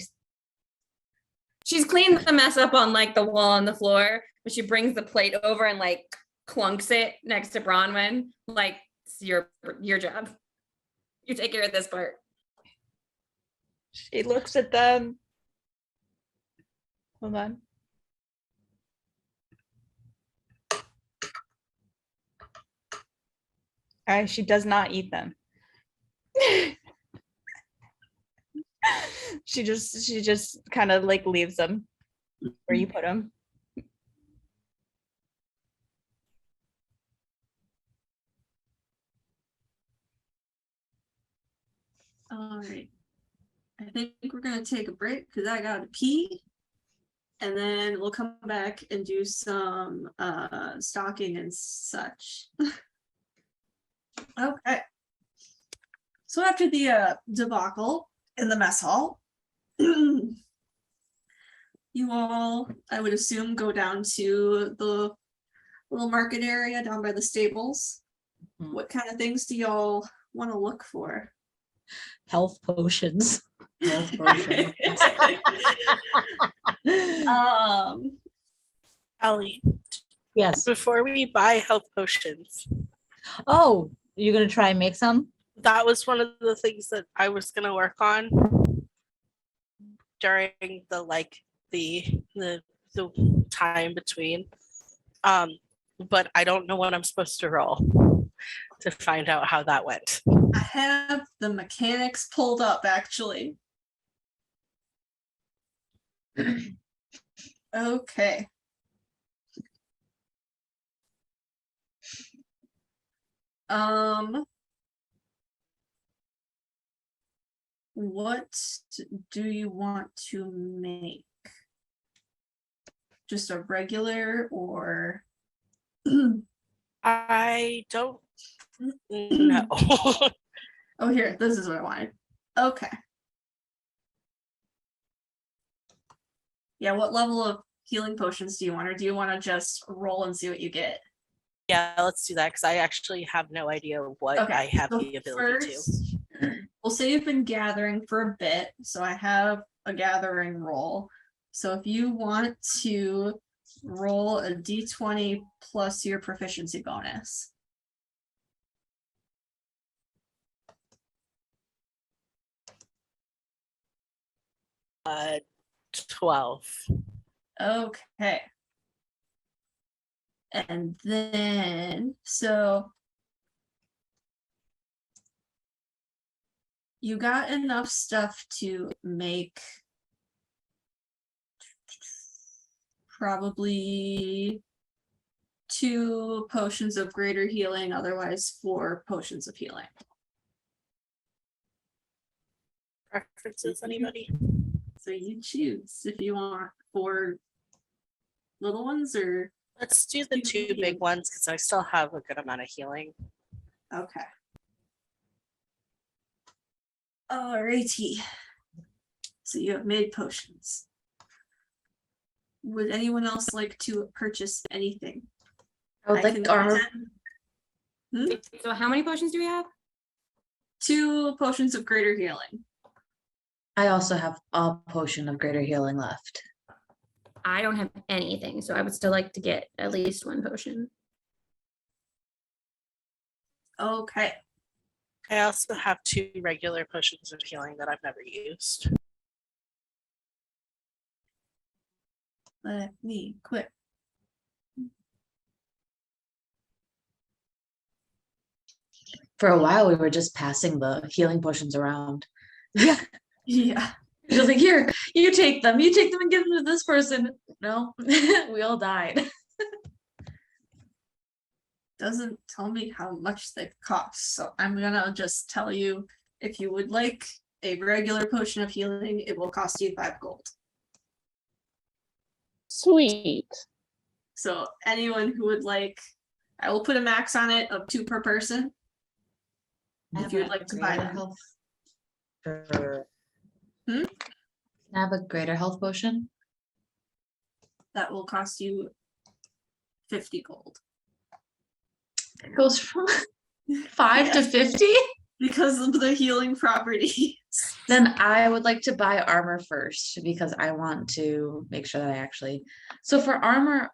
She's cleaned the mess up on like the wall and the floor, but she brings the plate over and like clunks it next to Bronwyn. Like, it's your job. You take care of this part. She looks at them. Hold on. All right, she does not eat them. She just kind of like leaves them where you put them. All right. I think we're gonna take a break because I gotta pee. And then we'll come back and do some stalking and such. Okay. So after the debacle in the mess hall, you all, I would assume, go down to the little market area down by the stables. Mhm. What kind of things do y'all want to look for? Health potions. Health potion. Ellie, Yes. before we buy health potions, Oh, you're gonna try and make some? that was one of the things that I was gonna work on during the time between. But I don't know what I'm supposed to roll to find out how that went. I have the mechanics pulled up actually. Okay. What do you want to make? Just a regular or I don't know. oh here, this is what I wanted. Okay. Yeah, what level of healing potions do you want, or do you want to just roll and see what you get? Yeah, let's do that because I actually have no idea what Okay, I have so the ability to. first, we'll say you've been gathering for a bit, so I have a gathering roll. So if you want to roll a d20 plus your proficiency bonus. 12. Okay. And then, so you got enough stuff to make probably 2 potions of greater healing, otherwise 4 potions of healing. Preferences, anybody? So you choose if you want 4 little ones or Let's do the 2 big ones because I still have a good amount of healing. okay. Alrighty. So you have made potions. Would anyone else like to purchase anything? I would can like armor. pretend- So how many potions do we have? 2 potions of greater healing. I also have a potion of greater healing left. I don't have anything, so I would still like to get at least 1 potion. Okay. I also have 2 regular potions of healing that I've never used. Let me quit. For a while, we were just passing the healing potions around. Yeah. Yeah. Just like, here, you take them and give them to this person. No, we all died. Doesn't tell me how much they cost, so I'm gonna just tell you if you would like a regular potion of healing, it will cost you 5 gold. Sweet. So anyone who would like, I will put a max on it of 2 per person. If you would like to buy Greater them. health. Sure. Hmm? Can I have a greater health potion? That will cost you 50 gold. It goes from 5 to 50? Because of the healing properties. Then I would like to buy armor first because I want to make sure that I actually. So for armor,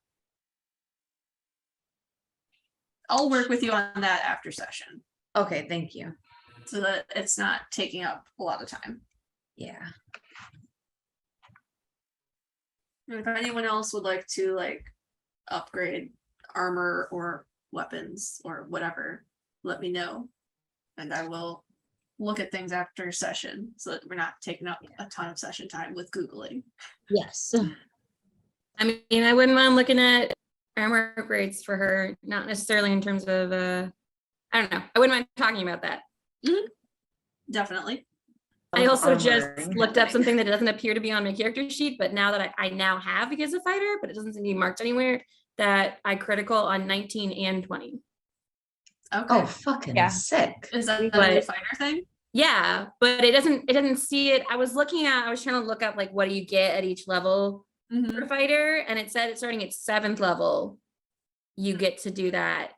I'll work with you on that after session, okay, thank you. so that it's not taking up a lot of time. Yeah. And if anyone else would like to upgrade armor or weapons or whatever, let me know. And I will look at things after session so that we're not taking up a ton of session time with Googling. Yes. I mean, I wouldn't mind looking at armor upgrades for her, not necessarily in terms of, I don't know. I wouldn't mind talking about that. Definitely. I also just Armoring looked up happening. something that doesn't appear to be on my character sheet, but now that I now have because of fighter, but it doesn't seem to be marked anywhere, that I critical on 19 and 20. Okay. Oh, fucking Yeah. sick. Is that a but- new fighter thing? Yeah, but it doesn't see it. I was trying to look up what do you get at each level Mhm. for fighter, and it said it's starting at 7th level. you get to do that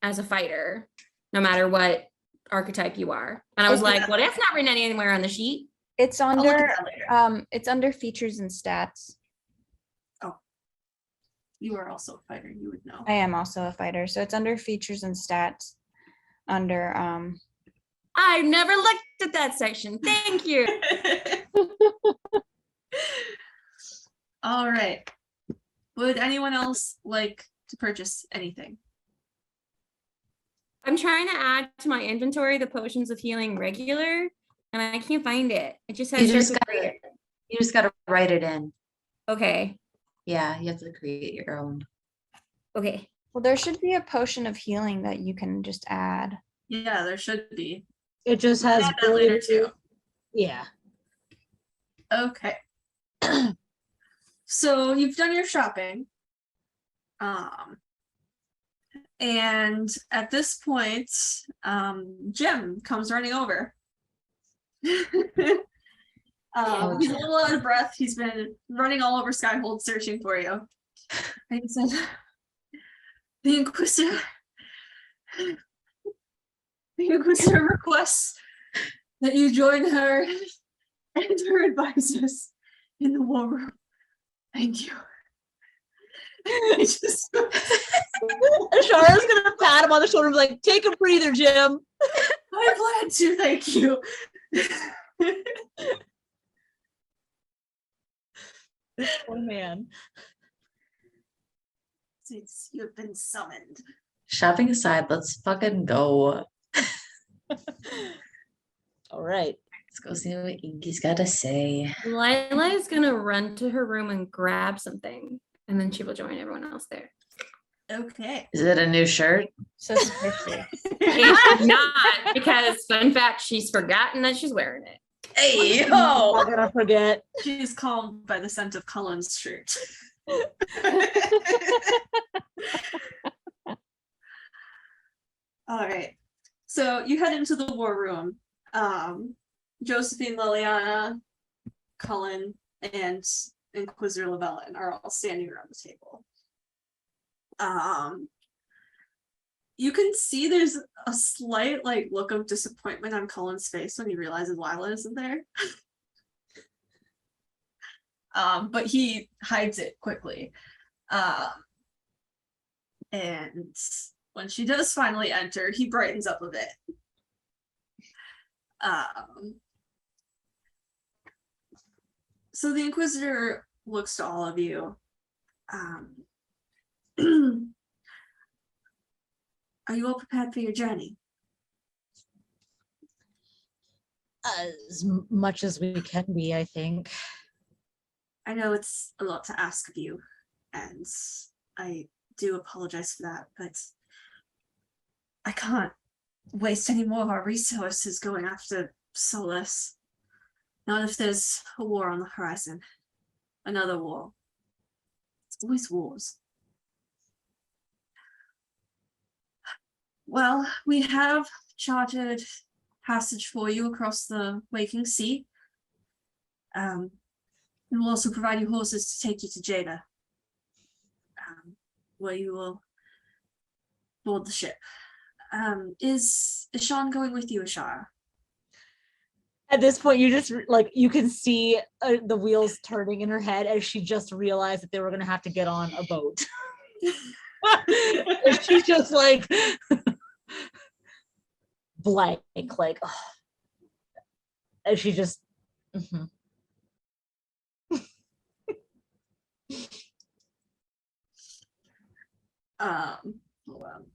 as a fighter, no matter what archetype you are. And I was like, well, that's not written anywhere on the sheet. It's I'll look under at that later. it's under features and stats. You are also a fighter, you would know. I am also a fighter, so it's under features and stats. Under I never looked at that section. Thank you. All right. Would anyone else like to purchase anything? I'm trying to add to my inventory the potions of healing regular, and I can't find it. It just You has just circle gotta, grid. you just gotta write it in. Okay. Yeah, you have to create your own. Okay. well, there should be a potion of healing that you can just add. Yeah, there should be. It just We'll has add that later too. Yeah. Okay. So you've done your shopping. And at this point, Jim comes running over. He's a little out of breath. He's been running all over Skyhold searching for you. And he says, the Inquisitor requests that you join her and her advisors in the war room. Thank you. Ashara's gonna pat him on the shoulder and be like, take a breather, Jim. I plan to, thank you. This poor man. Since you've been summoned. Shopping aside, let's fucking go. All right. Let's go see what Inky's got to say. Lila is gonna run to her room and grab something, and then she will join everyone else there. Okay. Is it a new shirt? So squishy. It's not, because fun fact, she's forgotten that she's wearing it. Hey, I'm not gonna forget. She is calmed by the scent of Cullen's shirt. All right. So you head into the war room. Josephine, Liliana, Cullen, and Inquisitor Llewellyn are all standing around the table. You can see there's a slight look of disappointment on Cullen's face when he realizes Lila isn't there. But he hides it quickly. And when she does finally enter, he brightens up a bit. So the Inquisitor looks to all of you. Are you all prepared for your journey? As much as we can be, I think. I know it's a lot to ask of you, and I do apologize for that, but I can't waste any more of our resources going after Solas. Not if there's a war on the horizon. Another war. It's always wars. Well, we have chartered passage for you across the Waking Sea. And we'll also provide you horses to take you to Jada, where you will board the ship. Is Ishan going with you, Ashara? At this point, you just you can see the wheels turning in her head as she just realized that they were going to have to get on a boat. And she's just blank, oh. And she just. Hold on.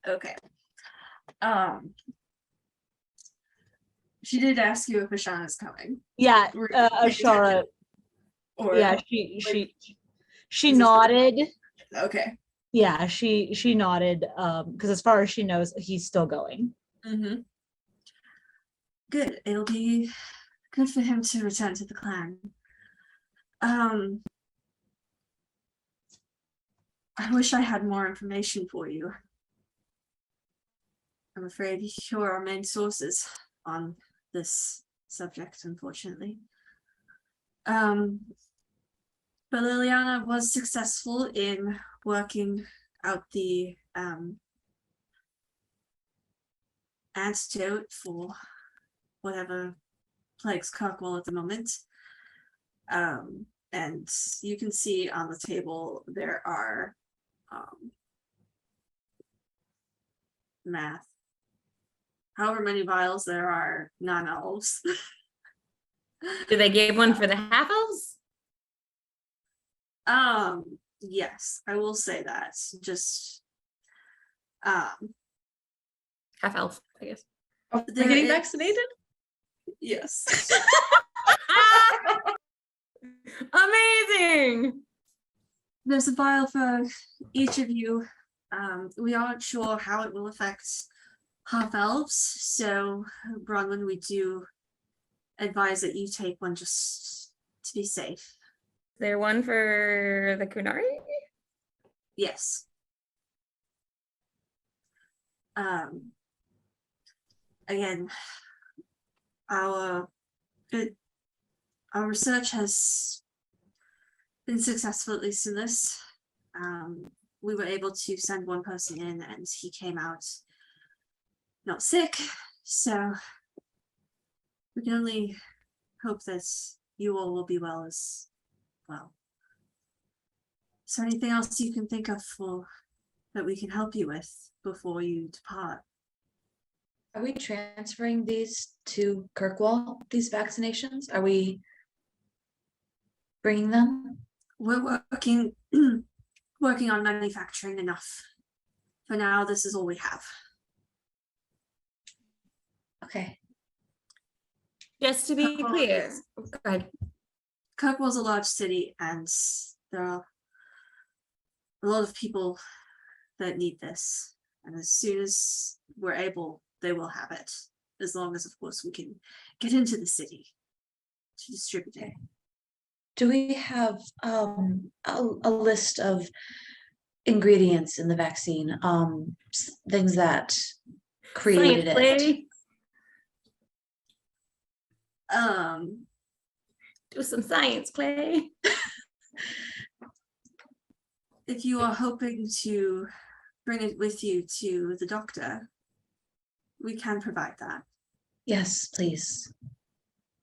Okay. She did ask you if Ishan is coming. Yeah, Ashara. Or Yeah, she nodded. Okay. Yeah, she nodded. Because as far as she knows, he's still going. Mm-hmm. Good. It'll be good for him to return to the clan. I wish I had more information for you. I'm afraid you're our main sources on this subject, unfortunately. But Liliana was successful in working out the antidote for whatever plagues Kirkwall at the moment. And you can see on the table there are math. However many vials there are non-elves. Did they give one for the half elves? Yes, I will say that. Just Half elf, I guess. Are we there getting is- vaccinated? Yes. Amazing. There's a vial for each of you. We aren't sure how it will affect half elves, so Bronwyn, we do advise that you take one just to be safe. Is there one for the Kunari? Yes. Again, our research has been successful, at least in this. We were able to send one person in and he came out not sick, so we can only hope that you all will be well as well. Is there anything else you can think of that we can help you with before you depart? Are we transferring these to Kirkwall, these vaccinations? Are we bringing them? We're working working on manufacturing enough. For now, this is all we have. Okay. Just to be Oh, clear. yes. Go ahead. Kirkwall's a large city and there are a lot of people that need this. And as soon as we're able, they will have it. As long as, of course, we can get into the city to distribute it. Do we have a list of ingredients in the vaccine? Things that created Science, it. lady. Um, Do some science, Clay. if you are hoping to bring it with you to the doctor, we can provide that. Yes, please.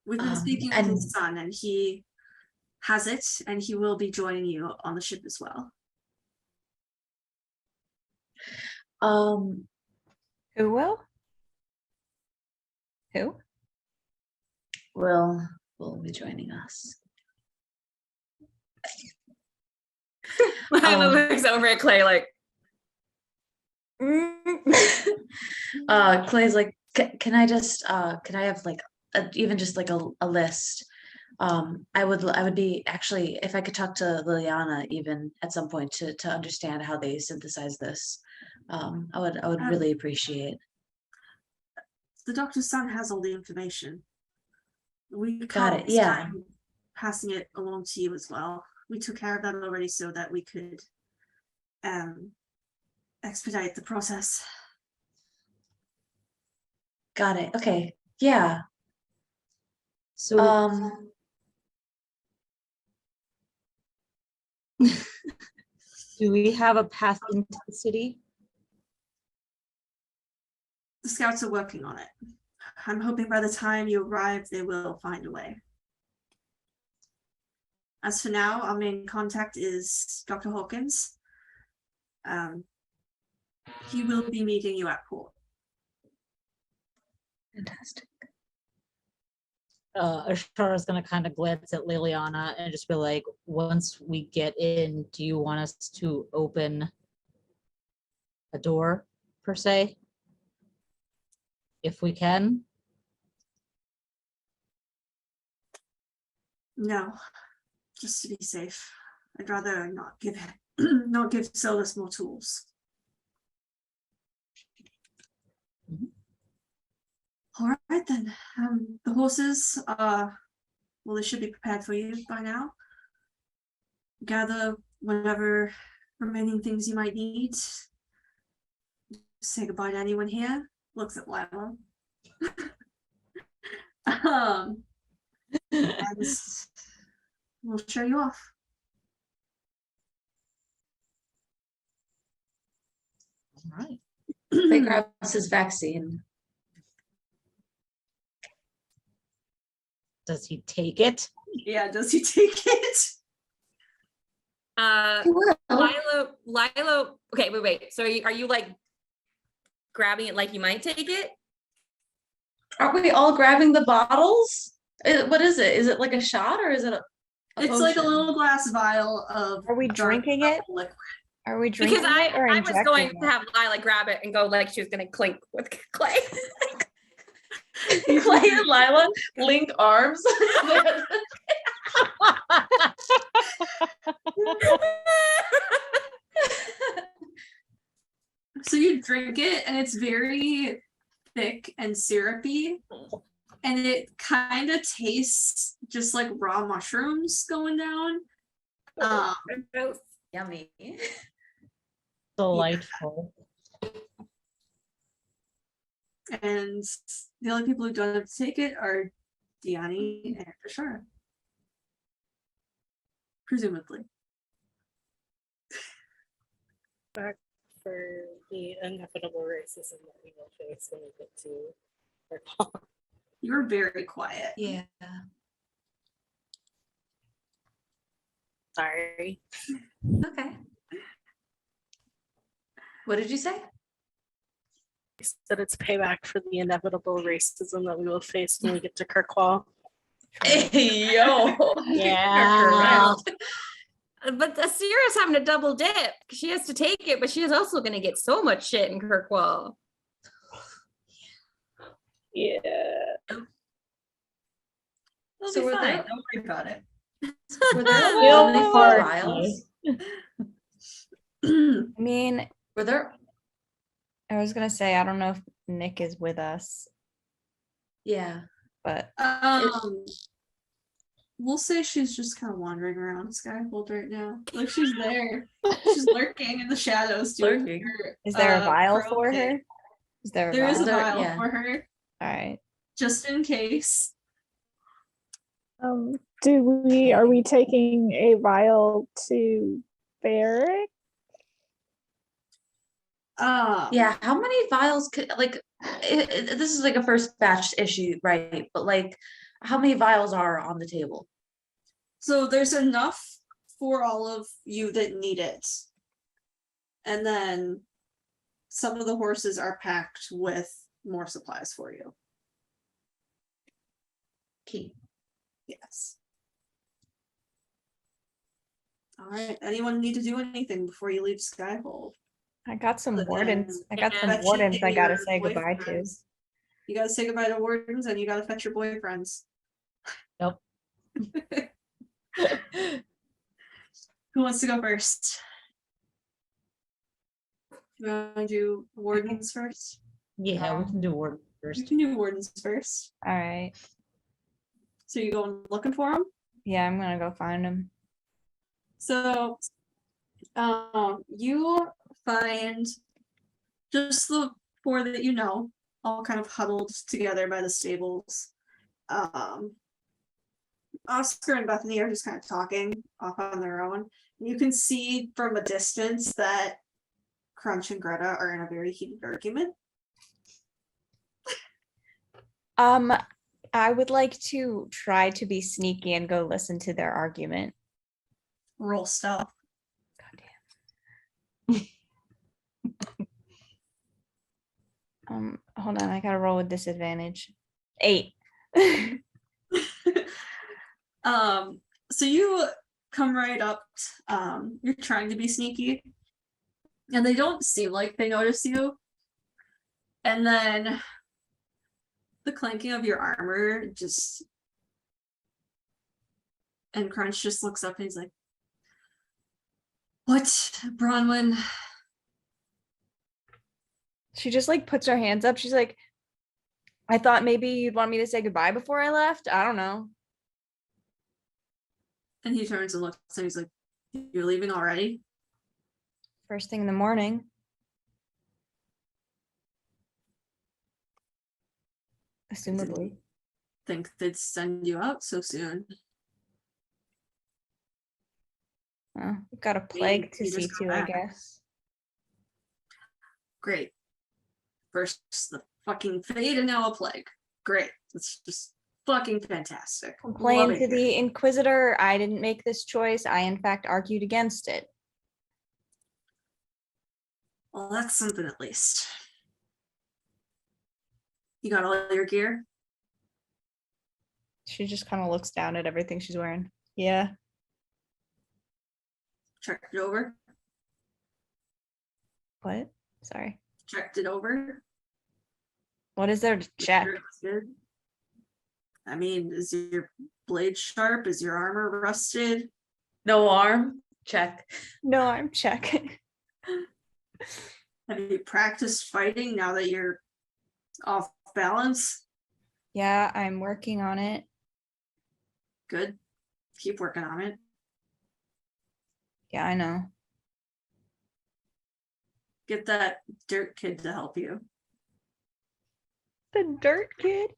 We've been speaking with and- his son and he has it and he will be joining you on the ship as well. Who will? Who? Will be joining us. Lila looks over at Clay like. Clay's like, can I just can I have like even just like a list? I would be actually, if I could talk to Liliana even at some point to understand how they synthesize this. I would really appreciate. The doctor's son has all the information. We Got can't it, waste yeah. time passing it along to you as well. We took care of that already so that we could expedite the process. Got it. Okay. Yeah. So do we have a path into the city? The scouts are working on it. I'm hoping by the time you arrive, they will find a way. As for now, our main contact is Dr. Hawkins. He will be meeting you at port. Fantastic. Ashara's gonna kind of glance at Liliana and just be like, once we get in, do you want us to open a door per se? If we can? No, just to be safe. I'd rather not give not give Solas more tools. All right then. The horses are, well, they should be prepared for you by now. Gather whatever remaining things you might need. Say goodbye to anyone here. Looks at Lila. And we'll show you off. Right. Faye grabs his vaccine. Does he take it? Yeah, does he take it? Lilo. Okay, wait. So are you like grabbing it like you might take it? Are we all grabbing the bottles? What is it? Is it like a shot or is it a It's like a potion? little glass vial of. Are we drinking it? Liquid. Are we drinking Because it or I was injecting going it? to have Lila grab it and go like she was gonna clink with Clay. Clay and Lila link arms. So you drink it, and it's very thick and syrupy, and it kind of tastes just like raw mushrooms going down. Yummy. Delightful. And the only people who don't have to take it are Diani and Ashara. Presumably. Back for the inevitable racism that we will face when we get to our call. You were very quiet. Yeah. Sorry. Okay. What did you say? I said it's payback for the inevitable racism that we will face when we get to Kirkwall. Hey, yo. Yeah. But Asira's having a double dip. She has to take it, but she is also going to get so much shit in Kirkwall. Yeah. It'll So be we're fine. there. Don't worry about it. Were there Real only 4 party. vials? I mean, Were there? I was gonna say I don't know if Nick is with us, Yeah. but We'll say she's just kind of wandering around Skyhold right now. Like she's there. She's lurking in the shadows. Lurking. is there a vial pro for thing. her? Is there a There is a vial? vial yeah. for her, All right. just in case. Are we taking a vial to Barrick? Yeah. How many vials could this is like a first batch issue, right? But like, how many vials are on the table? So there's enough for all of you that need it. And then some of the horses are packed with more supplies for you. Key. Yes. All right. Anyone need to do anything before you leave Skyhold? I got some Other wardens. I than got some fetching wardens I gotta your say goodbye to. boyfriends. You gotta say goodbye to wardens, and you gotta fetch your boyfriends. Nope. Who wants to go first? You want to do wardens first? Yeah, we can do word You first. can do wardens first. All right. So you going looking for them? Yeah, I'm gonna go find him. So, you find just the 4 that you know, all kind of huddled together by the stables. Oscar and Bethany are just kind of talking off on their own. You can see from a distance that Crunch and Greta are in a very heated argument. I would like to try to be sneaky and go listen to their argument. Roll stealth. Hold on, I gotta roll with disadvantage. 8. So you come right up. You're trying to be sneaky, and they don't seem like they notice you. And then the clanking of your armor just, and Crunch just looks up and he's like, "What, Bronwyn?" She just like puts her hands up. She's like, I thought maybe you'd want me to say goodbye before I left. I don't know. And he turns and looks and he's like, "You're leaving already?" First thing in the morning. Assumably. Think they'd send you out so soon. We've got a plague to you see just got to, I back. guess. Great. First the fucking fate and now a plague. Great. It's just fucking fantastic. Complain Love to it the here. Inquisitor. I didn't make this choice. I, in fact, argued against it. Well, that's something at least. You got all your gear? She just kind of looks down at everything she's wearing. Yeah. Checked it over? What? Sorry. Checked it over? What is there to Make check? sure it's good? I mean, is your blade sharp? Is your armor rusted? No arm, check. No, I'm checking. Have you practiced fighting now that you're off balance? Yeah, I'm working on it. Good. Keep working on it. Yeah, I know. Get that dirt kid to help you. The dirt kid?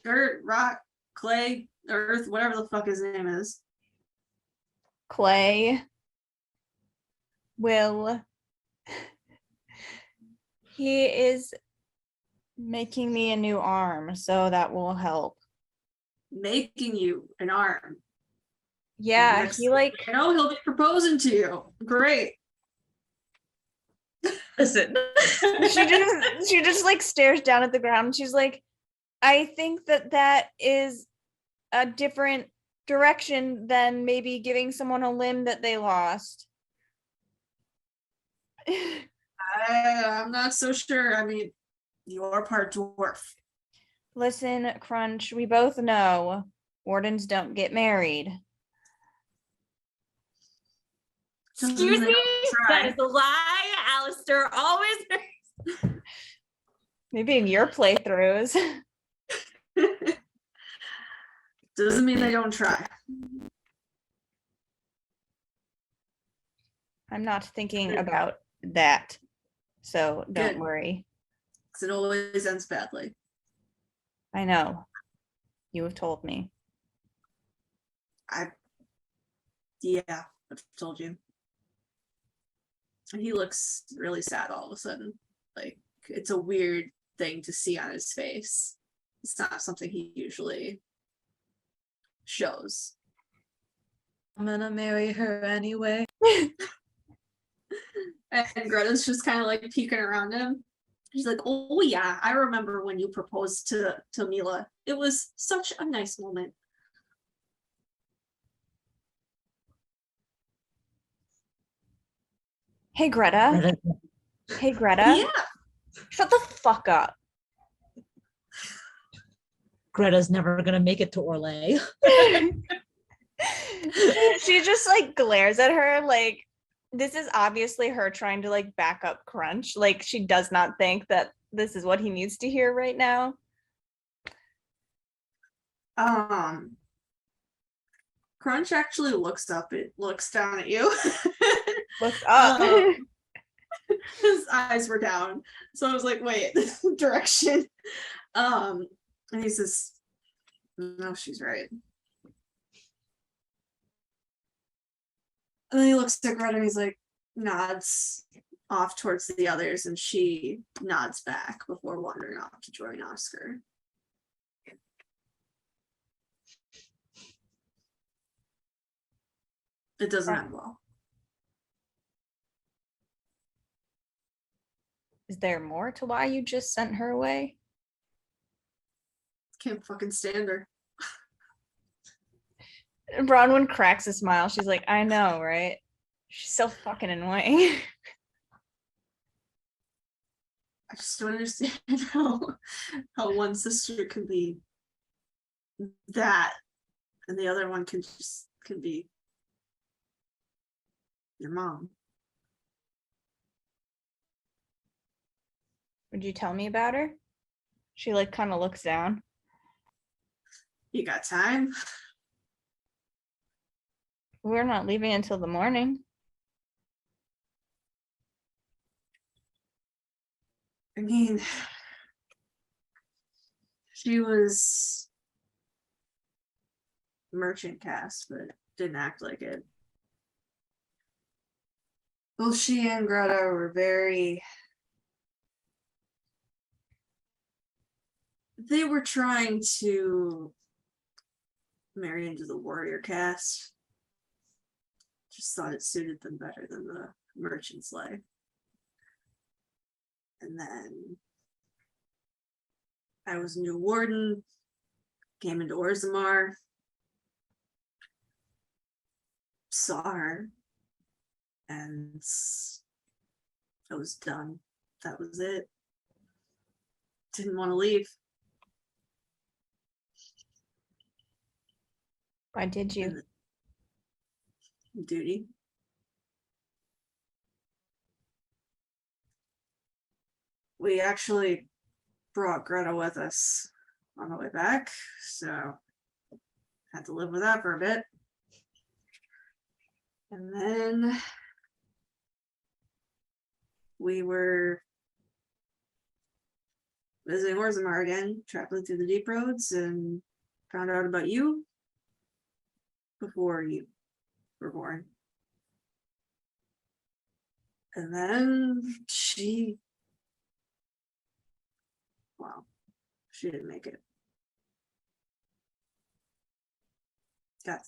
Dirt, rock, clay, earth, whatever the fuck his name is. Clay will. He is making me a new arm, so that will help. Making you an arm. Yeah, Next he like thing you know, he'll be proposing to you. Great. Listen. she just like stares down at the ground. She's like, I think that is a different direction than maybe giving someone a limb that they lost. I'm not so sure. I mean, you're part dwarf. Listen, Crunch, we both know wardens don't get married. Excuse me? That Try. is a lie. Alistair always. Maybe in your playthroughs. Doesn't mean they don't try. I'm not thinking about that, so don't Good. worry. Because it always ends badly. I know. You have told me. Yeah, I've told you. And he looks really sad all of a sudden. Like, it's a weird thing to see on his face. It's not something he usually shows. I'm gonna marry her anyway. And Greta's just kind of like peeking around him. She's like, oh yeah, I remember when you proposed to Mila. It was such a nice moment. Hey, Greta. Hey, Greta. Yeah. Shut the fuck up. Greta's never gonna make it to Orlais. She just like glares at her like this is obviously her trying to like back up Crunch. Like she does not think that this is what he needs to hear right now. Crunch actually looks up. It looks down at you. Looks up. His eyes were down, so I was like, "Wait, this direction." And he says, "No, she's right." And then he looks at Greta and he's like, nods off towards the others, and she nods back before wandering off to join Oscar. It doesn't end well. Is there more to why you just sent her away? Can't fucking stand her. Bronwyn cracks a smile. She's like, I know, right? She's so fucking annoying. I just don't understand how one sister can be that and the other one can be your mom. Would you tell me about her? She like kind of looks down. You got time? We're not leaving until the morning. I mean, she was merchant caste, but didn't act like it. Both she and Greta were they were trying to marry into the warrior caste. Just thought it suited them better than the merchant's life. And then I was new warden, came into Orzammar, saw her, and I was done. That was it. Didn't want to leave. Why did you? Duty. We actually brought Greta with us on the way back, so had to live with that for a bit. And then we were visiting Orzammar again, traveling through the deep roads, and found out about you before you were born. And then she didn't make it. Got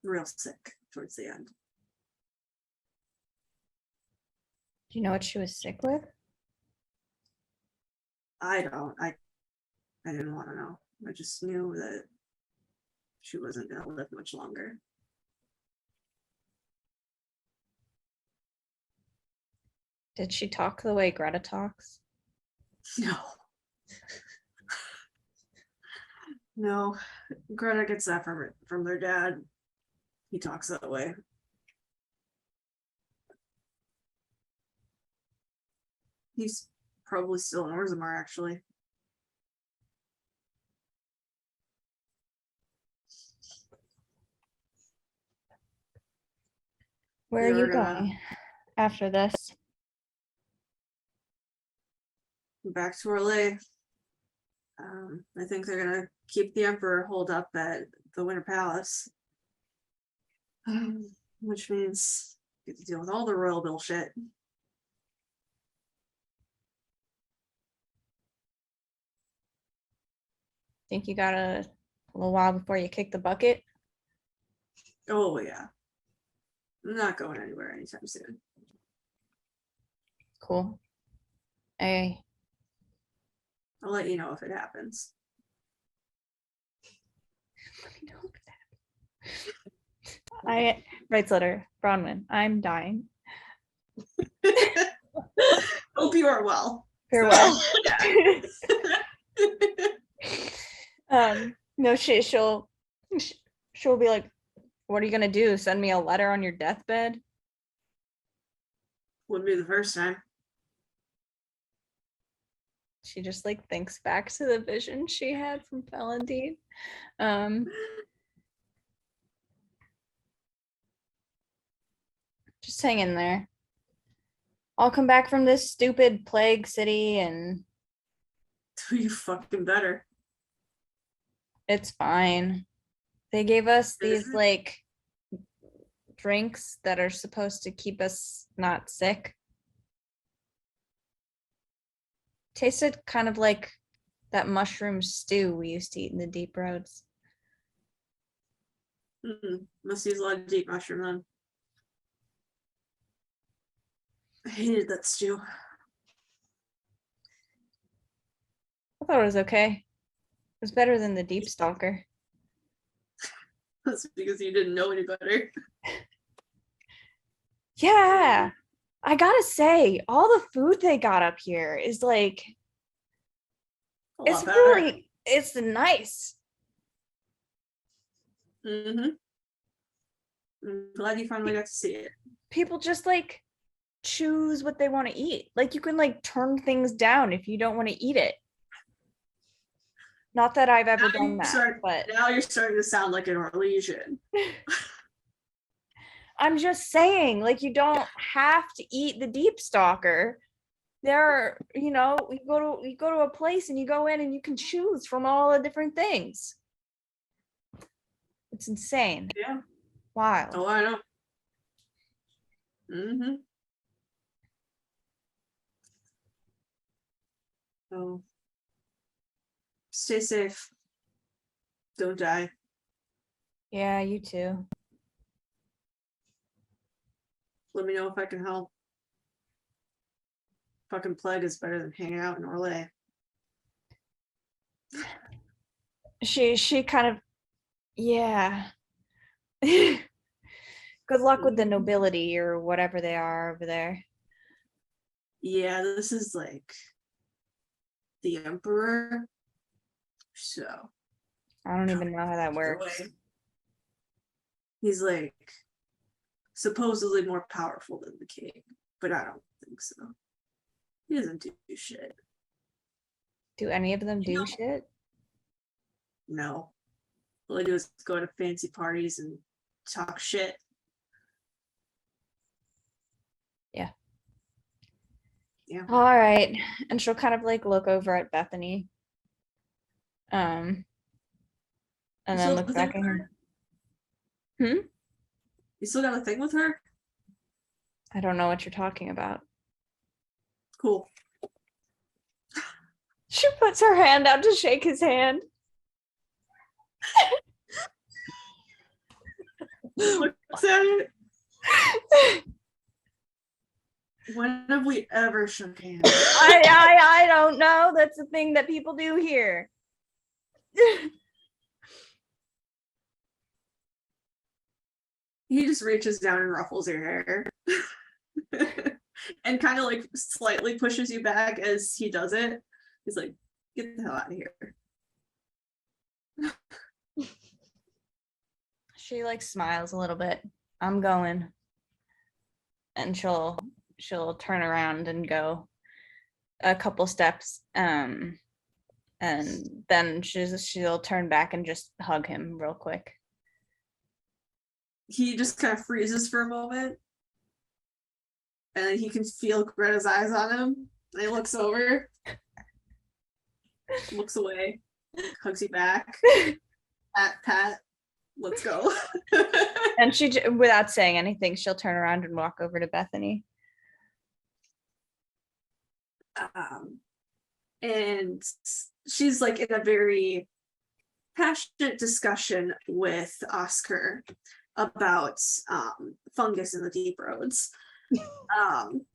real sick towards the end. Do you know what she was sick with? I don't. I didn't want to know. I just knew that she wasn't going to live much longer. Did she talk the way Greta talks? No. No. Greta gets that from their dad. He talks that way. He's probably still in Orzammar, actually. Where are you going after this? Back to Orlais. I think they're gonna keep the Emperor holed up at the Winter Palace. Which means get to deal with all the royal bullshit. Think you got a little while before you kick the bucket? Oh yeah. I'm not going anywhere anytime soon. Cool. Hey, I'll let you know if it happens. I writes letter, Bronwyn, I'm dying. Hope you are well. Farewell. So, No, she'll be like, what are you gonna do? Send me a letter on your deathbed? wouldn't be the first time. She just like thinks back to the vision she had from Valentine. Just hang in there. I'll come back from this stupid plague city and Do you fucking better. it's fine. They gave us these it? like drinks that are supposed to keep us not sick. Tasted kind of like that mushroom stew we used to eat in the deep roads. Must use a lot of deep mushroom then. I hated that stew. I thought it was okay. It was better than the deep stalker. That's because you didn't know any better. Yeah, I gotta say, all the food they got up here is like, it's really, it's nice. I'm glad you finally got to see it. People just like choose what they want to eat. Like you can like turn things down if you don't want to eat it. Not that I've ever done that, but now you're starting to sound like an Orlesian. I'm just saying, like, you don't have to eat the deep stalker. There are, you go to a place and you go in and you can choose from all the different things. It's insane. Yeah. Wild. Oh, I know. Oh. Stay safe. Don't die. Yeah, you too. Let me know if I can help. Fucking plague is better than hanging out in Orlais. She kind of, yeah. Good luck with the nobility or whatever they are over there. Yeah, this is like the Emperor. So I don't even know how that either works. way, he's like supposedly more powerful than the king, but I don't think so. He doesn't do shit. Do any of them do shit? No. All they do is go to fancy parties and talk shit. Yeah. Yeah. All right. And she'll kind of like look over at Bethany. And You then still look have a thing back at with her. her? You still got a thing with her? I don't know what you're talking about. Cool. She puts her hand out to shake his hand. Looks at it. When have we ever shook hands? I don't know. That's the thing that people do here. He just reaches down and ruffles your hair. And kind of like slightly pushes you back as he does it. He's like, get the hell out of here. She like smiles a little bit. I'm going. And she'll turn around and go a couple steps. And then she'll turn back and just hug him real quick. He just kind of freezes for a moment. And then he can feel Greta's eyes on him. And he looks over. Looks away. Hugs you back. Pat. Let's go. And she, without saying anything, she'll turn around and walk over to Bethany. And she's like in a very passionate discussion with Oscar about fungus in the deep roads.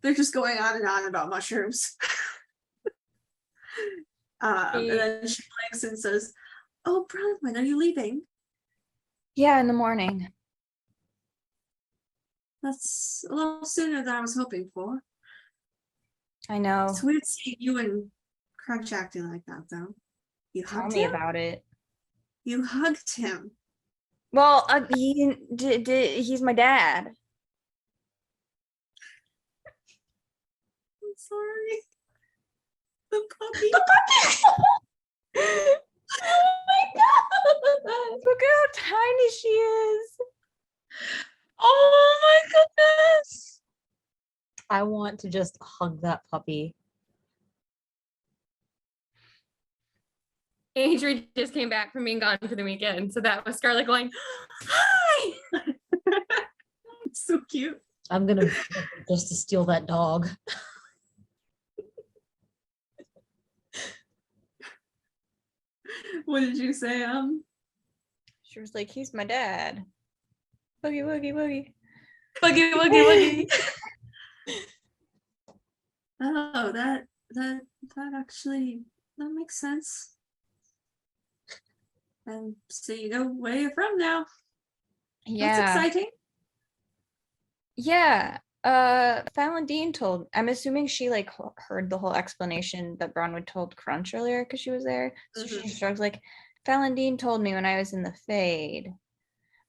They're just going on and on about mushrooms. And then she blinks and says, "Oh, Bronwyn, are you leaving?" Yeah, in the morning. That's a little sooner than I was hoping for. I know. It's weird seeing you and Crunch acting like that, though. You Tell hugged me him? about it. You hugged him. Well, he's my dad. I'm sorry. The puppy. Oh my god! Look how tiny she is. Oh my goodness. I want to just hug that puppy. Adri just came back from being gone for the weekend, so that was Scarlett going, "Hi." It's so cute. I'm gonna just to steal that dog. What did you say? She was like, he's my dad. Boogie, woogie, woogie. Boogie, woogie, woogie. Oh, that actually that makes sense. And so you know where you're from now. Yeah. That's exciting. Yeah. Fallon Dean told, I'm assuming she like heard the whole explanation that Bronwyn told Crunch earlier because she was there. So she shrugs like, Fallon Dean told me when I was in the Fade.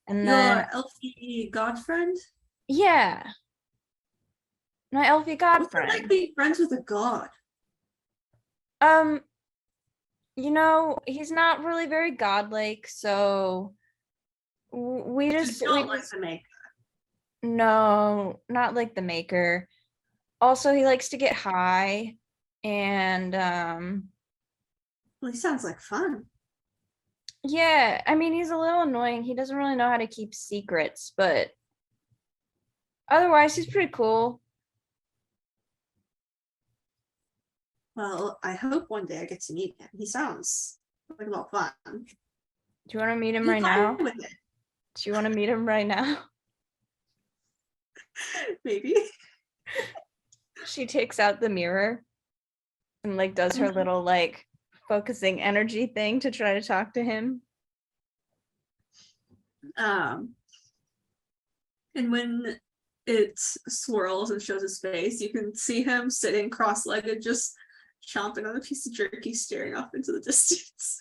And then Your elfie godfriend? yeah. My elfie What's it like godfriend. being friends with a god? You know, he's not really very godlike, so we just like to make. no, not like the maker. Also, he likes to get high, and Well, he sounds like fun. yeah, I mean, he's a little annoying. He doesn't really know how to keep secrets, but otherwise, he's pretty cool. Well, I hope one day I get to meet him. He sounds like a lot of fun. Do you want to meet him Be right fine now? with it, Do you want to meet him right now? maybe. She takes out the mirror and like does her little like focusing energy thing to try to talk to him. And when it swirls and shows his face, you can see him sitting cross-legged, just chomping on a piece of jerky, staring off into the distance.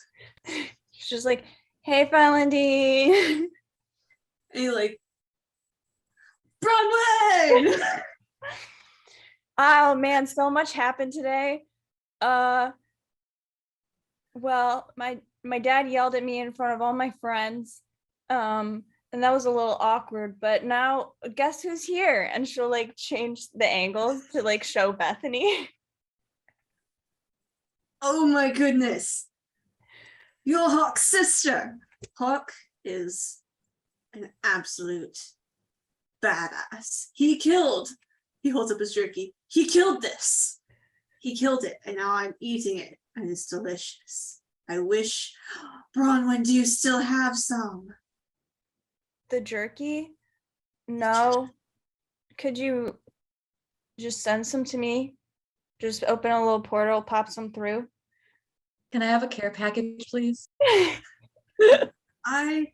She's just like, hey, Valentin. And he like, Bronwyn! Oh man, so much happened today. Well, my dad yelled at me in front of all my friends. And that was a little awkward, but now guess who's here? And she'll like change the angles to like show Bethany. Oh my goodness. You're Hawk's sister. Hawk is an absolute badass. He holds up his jerky. He killed this. He killed it, and now I'm eating it, and it's delicious. I wish, Bronwyn, do you still have some? The jerky? No. Could you just send some to me? Just open a little portal, pop some through. Can I have a care package, please? I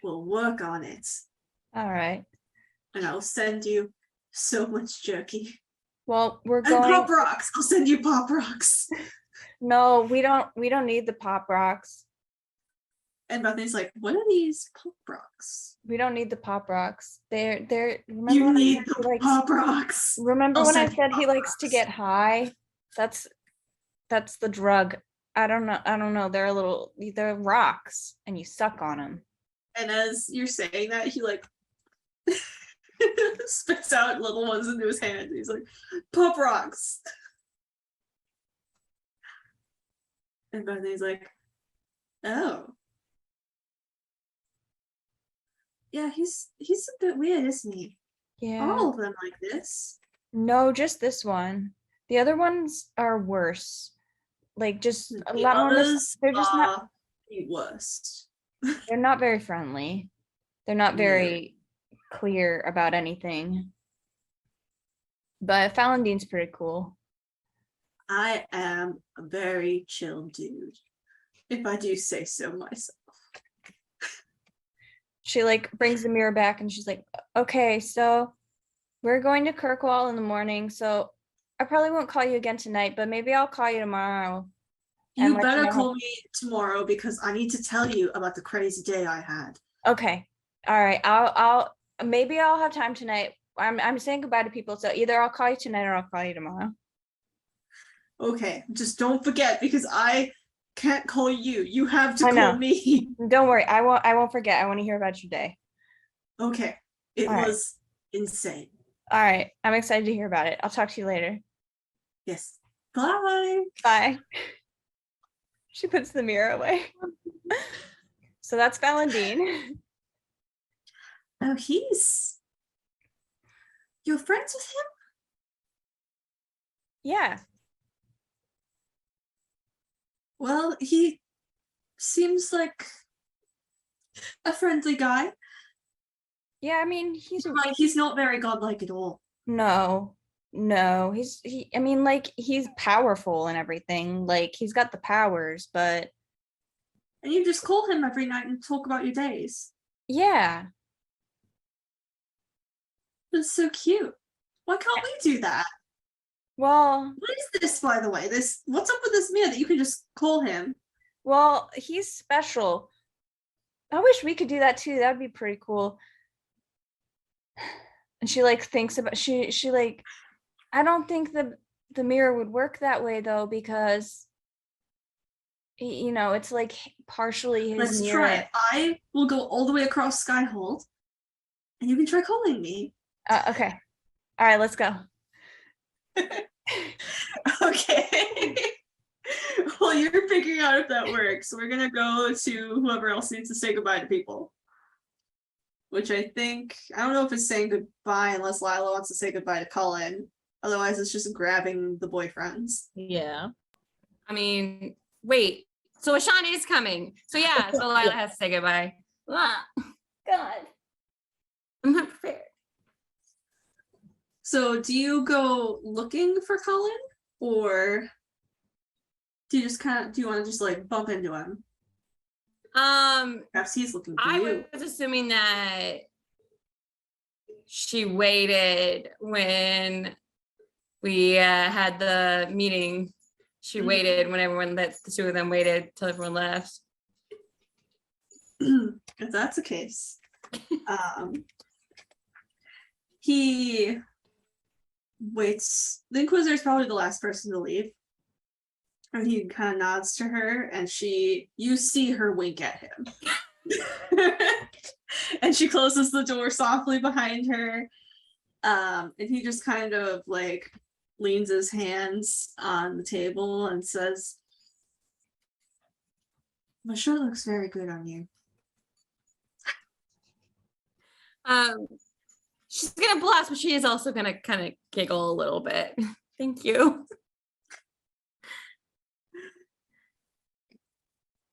will work on it, All right. and I'll send you so much jerky. Well, we're And going. Pop Rocks. I'll send you Pop Rocks. No, we don't need the pop rocks. And Bethany's like, what are these Pop Rocks? We don't need the pop rocks. They're remember You when I need said the he likes, Pop Rocks. remember I'll when I send you said he Pop likes to Rocks. get high? That's the drug. I don't know. They're rocks and you suck on them. And as you're saying that, he like spits out little ones into his hand. He's like, Pop Rocks. And Bethany's like, oh. Yeah, he's a bit weird, isn't he? Yeah. All of them like this. No, just this one. The other ones are worse. Like just a The lot more. others They're just not. are the worst. They're not very friendly. They're not very clear about anything. But Falandin's pretty cool. I am a very chill dude, if I do say so myself. She like brings the mirror back and she's like, okay, so we're going to Kirkwall in the morning. So I probably won't call you again tonight, but maybe I'll call you tomorrow. and You let better know. call me tomorrow because I need to tell you about the crazy day I had. Okay. All right. I'll maybe I'll have time tonight. I'm saying goodbye to people. So either I'll call you tonight or I'll call you tomorrow. Okay, just don't forget because I can't call you. You have to I know. call me. Don't worry. I won't forget. I want to hear about your day. Okay, it All right. was insane. All right. I'm excited to hear about it. I'll talk to you later. Yes. Bye. Bye. She puts the mirror away. So that's Valentin. Oh, you're friends with him? Yeah. Well, he seems like a friendly guy. Yeah, I mean, Like he's not very godlike at all. no, I mean, like, he's powerful and everything. Like, he's got the powers, but And you just call him every night and talk about your days. yeah. That's so cute. Why can't we do that? Well, What is this, by the way? What's up with this man that you can just call him? he's special. I wish we could do that too. That would be pretty cool. And she like thinks about she like I don't think the mirror would work that way though, because it's like partially his Let's mirror. try it. I will go all the way across Skyhold, and you can try calling me. Okay. All right, let's go. Okay. Well, you're figuring out if that works. We're gonna go to whoever else needs to say goodbye to people. Which I don't know if it's saying goodbye unless Lila wants to say goodbye to Cullen. Otherwise, it's just grabbing the boyfriends. Yeah. I mean, wait. So Ashan is coming. So yeah, so Lila has to say goodbye. Ah, God. I'm not prepared. So do you go looking for Cullen, or do you just do you want to just like bump into him? Perhaps he's looking for you. I was assuming that she waited when we had the meeting. She waited when the two of them waited till everyone left. If that's the case, he waits. The Inquisitor is probably the last person to leave, and he kind of nods to her, and you see her wink at him. And she closes the door softly behind her, and he just kind of like leans his hands on the table and says, "My shirt looks very good on you." She's gonna blush, but she is also gonna kind of giggle a little bit. Thank you.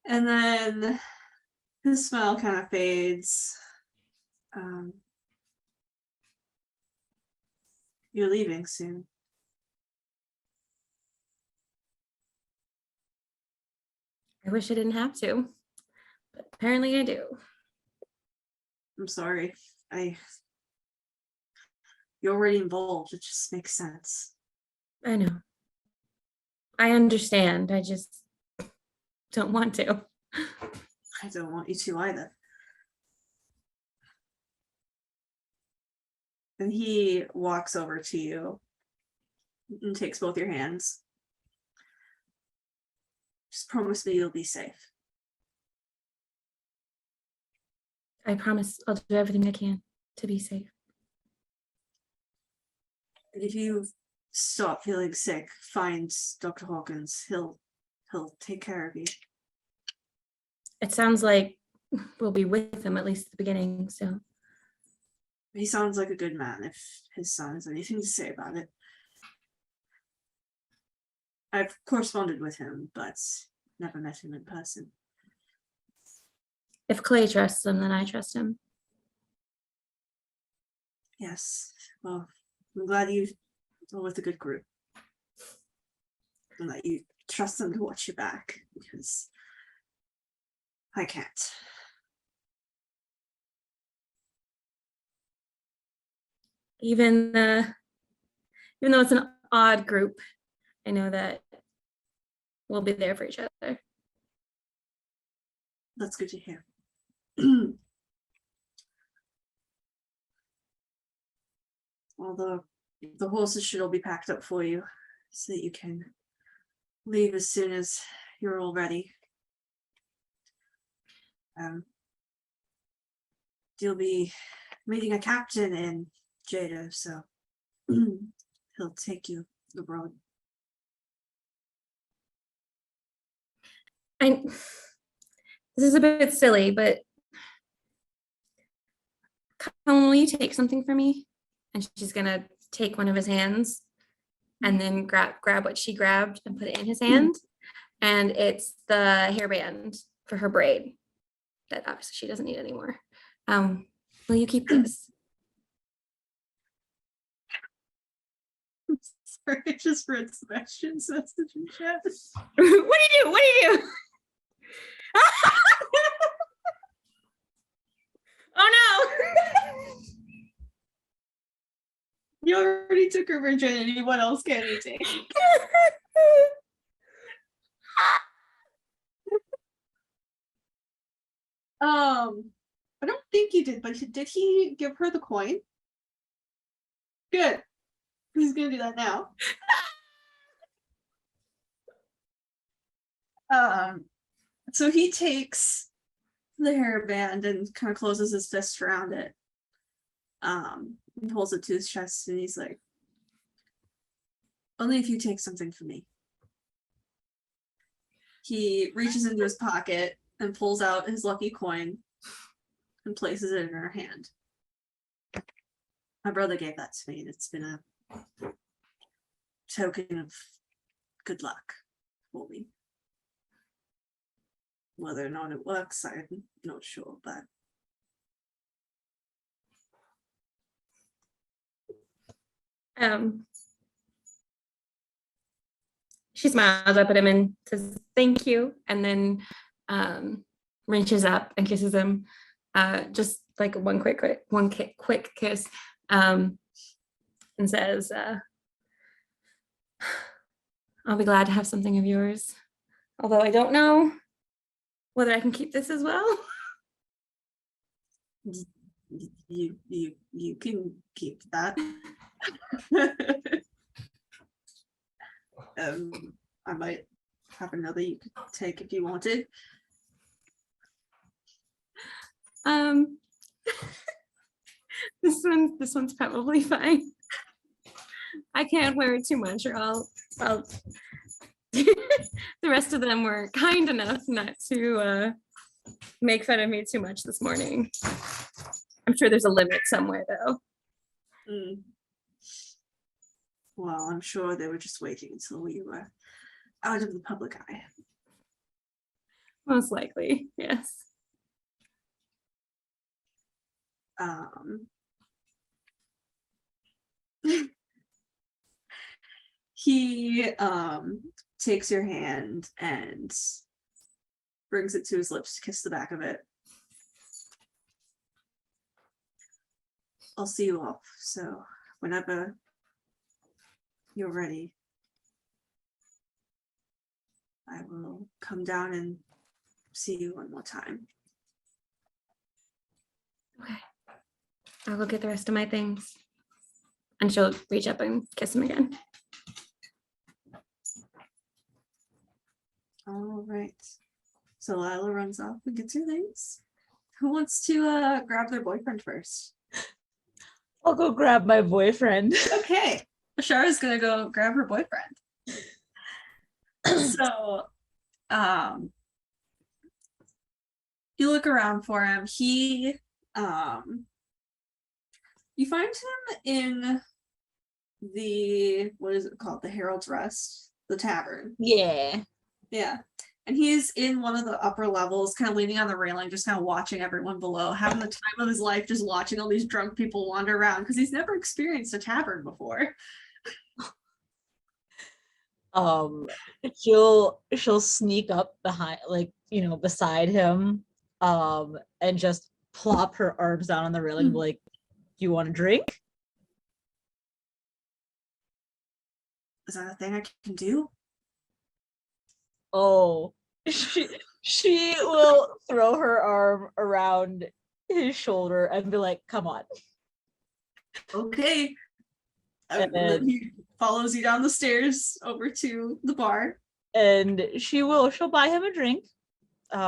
And then his smile kind of fades. You're leaving soon. I wish I didn't have to, but apparently I do. I'm sorry. You're already involved. It just makes sense. I know. I understand. I just don't want to. I don't want you to either. And he walks over to you and takes both your hands. Just promise me you'll be safe. I promise I'll do everything I can to be safe. And if you stop feeling sick, find Dr. Hawkins. He'll take care of you. It sounds like we'll be with him at least at the beginning, so. He sounds like a good man if his son has anything to say about it. I've corresponded with him, but never met him in person. If Clay trusts him, then I trust him. Yes. Well, I'm glad you are with a good group. And that you trust them to watch your back, because I can't. Even though it's an odd group, I know that we'll be there for each other. That's good to hear. Although the horses should all be packed up for you so that you can leave as soon as you're all ready. You'll be meeting a captain in Jada, so he'll take you abroad. This is a bit silly, but Colin, will you take something for me? And she's gonna take one of his hands and then grab what she grabbed and put it in his hand. And it's the hairband for her braid that obviously she doesn't need anymore. Will you keep this? Sorry, I just read Sebastian's message in chat. What do you do? What do you do? Oh no! You already took her virginity. What else can you take? I don't think you did, but did he give her the coin? Good. He's gonna do that now. So he takes the hairband and kind of closes his fist around it. And holds it to his chest, and he's like, "Only if you take something from me." He reaches into his pocket and pulls out his lucky coin and places it in her hand. My brother gave that to me, and it's been a token of good luck for me. Whether or not it works, I'm not sure, but she smiles up at him and says, "Thank you," and then reaches up and kisses him, just like one quick kiss, and says, "I'll be glad to have something of yours, although I don't know whether I can keep this as well." you can keep that. I might have another you could take if you wanted. This one's probably fine. I can't wear it too much, or I'll the rest of them were kind enough not to make fun of me too much this morning. I'm sure there's a limit somewhere, though. Well, I'm sure they were just waiting until we were out of the public eye. Most likely, yes. He takes your hand and brings it to his lips to kiss the back of it. I'll see you off, so whenever you're ready, I will come down and see you one more time. Okay. I'll go get the rest of my things. And she'll reach up and kiss him again. All right. So Lila runs off and gets her things. Who wants to grab their boyfriend first? I'll go grab my boyfriend. Okay. Ashara's gonna go grab her boyfriend. So you look around for him. He you find him in the, what is it called? The Herald's Rest, the tavern. Yeah. Yeah. And he's in one of the upper levels, kind of leaning on the railing, just kind of watching everyone below, having the time of his life, just watching all these drunk people wander around because he's never experienced a tavern before. She'll sneak up behind, like, beside him, and just plop her arms down on the railing, like, you want a drink? Is that a thing I can do? Oh, she will throw her arm around his shoulder and be like, come on. Okay. And And then he follows you down the stairs over to the bar. And she'll buy him a drink,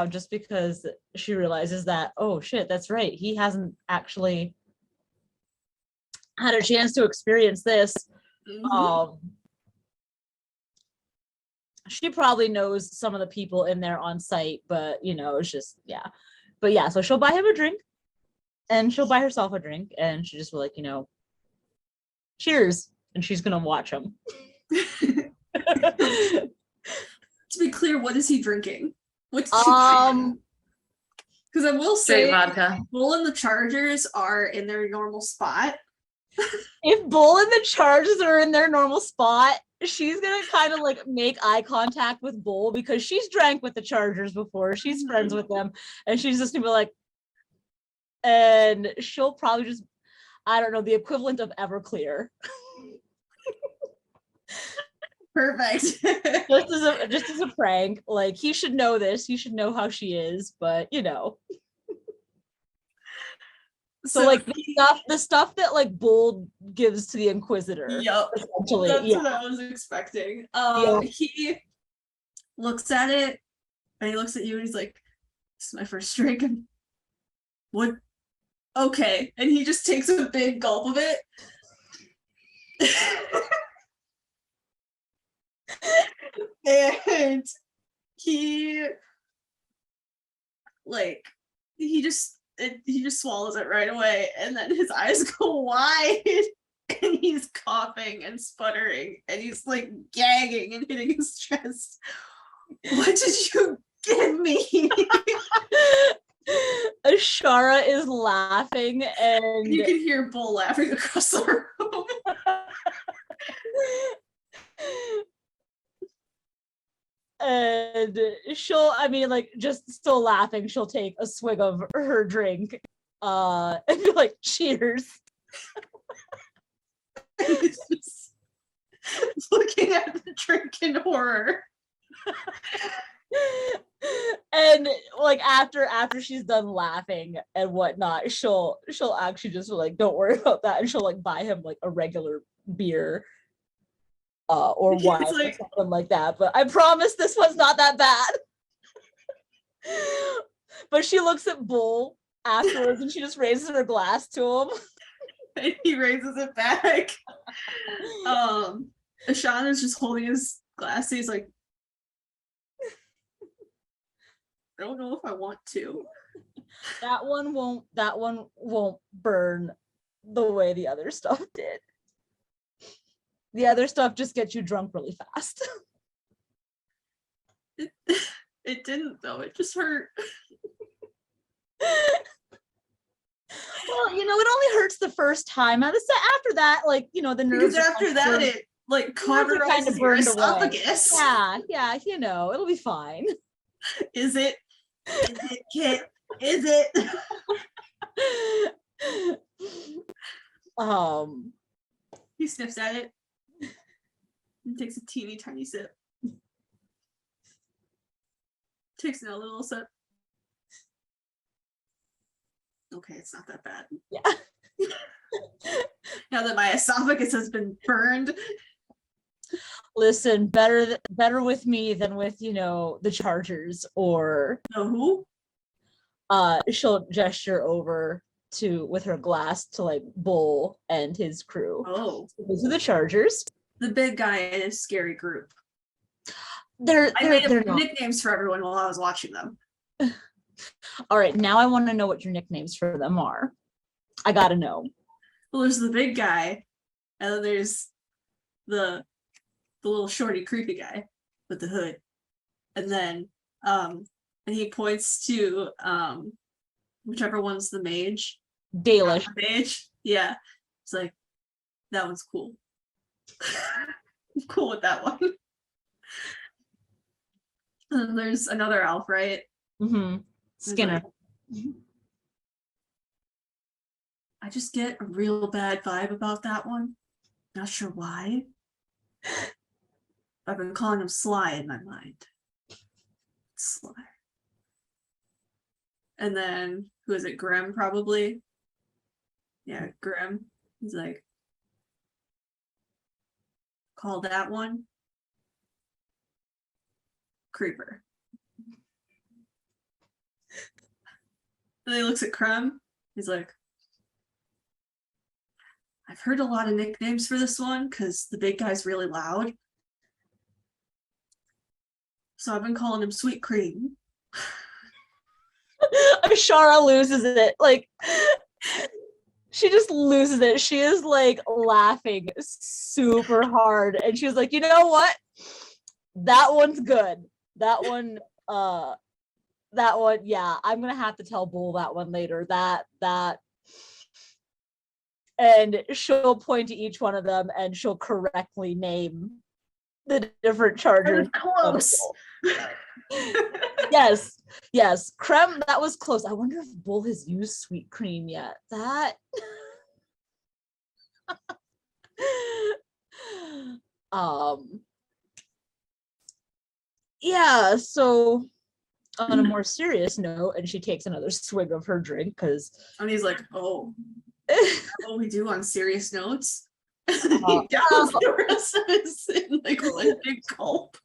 just because she realizes that, oh shit, that's right, he hasn't actually had a chance to experience this. She probably knows some of the people in there on site, but it's just, yeah. But yeah, so she'll buy him a drink, and she'll buy herself a drink, and she just will, like, cheers, and she's gonna watch him. To be clear, what is he drinking? What's because I will say, Straight vodka. Bull and the Chargers are in their normal spot. If Bull and the Chargers are in their normal spot, she's gonna kind of like make eye contact with Bull because she's drank with the Chargers before. She's friends with them, and she's just gonna be like, and she'll probably just, I don't know, the equivalent of Everclear. Perfect. just as a prank. Like, he should know this. He should know how she is, but So like the stuff that like Bull gives to the Inquisitor. Yep. Essentially. That's Yeah. what I was expecting. Yeah. He looks at it and he looks at you and he's like, "This is my first drink." And what? Okay. And he just takes a big gulp of it. And he just swallows it right away, and then his eyes go wide. and he's coughing and sputtering, and he's like gagging and hitting his chest. What did you give me? Ashara is laughing, and You can hear Bull laughing across the room. and she'll, I mean, like, just still laughing, she'll take a swig of her drink, and be like, cheers. It's just looking at the drink in horror. And like after she's done laughing and whatnot, she'll actually just like, don't worry about that, and she'll like buy him like a regular beer or He's wine or like- something like that. But I promise this one's not that bad. But she looks at Bull afterwards and she just raises her glass to him. And he raises it back. Ashan is just holding his glass. He's like, I don't know if I want to. That one won't burn the way the other stuff did. The other stuff just gets you drunk really fast. It didn't though. It just hurt. Well, it only hurts the first time. After that, like, the nerves. Because after that, it like cauterizes your esophagus. Yeah, it'll be fine. Is it? Is it, Kit? Is it? He sniffs at it and takes a teeny tiny sip. Takes another little sip. Okay, it's not that bad. Yeah. Now that my esophagus has been burned. Listen, better with me than with, the Chargers, or Who? she'll gesture over with her glass to like Bull and his crew. Oh. Those are the Chargers. The big guy in his scary group. They're I made up not. nicknames for everyone while I was watching them. All right, now I want to know what your nicknames for them are. I gotta know. Well, there's the big guy, and then there's the little shorty creepy guy with the hood. And then and he points to whichever one's the mage. Dalish. Mage. Yeah. It's like, that one's cool. I'm cool with that one. And then there's another elf, right? Mm-hmm. Skinner. I just get a real bad vibe about that one. Not sure why. I've been calling him Sly in my mind. Sly. And then, who is it? Grim, probably? Yeah, Grim. He's like, call that one Creeper. And then he looks at Crumb. He's like, I've heard a lot of nicknames for this one because the big guy's really loud. So I've been calling him Sweet Cream. Shara loses it. Like, she just loses it. She is like laughing super hard. And she was like, you know what? That one's good. That one, yeah, I'm gonna have to tell Bull that one later. That and she'll point to each one of them and she'll correctly name the different Chargers. Close. Yes. Creme, that was close. I wonder if Bull has used Sweet Cream yet. That yeah, so on a more serious note, and she takes another swig of her drink because And he's like, oh, that's what we do on serious notes. And he downs the rest of his in like one big gulp.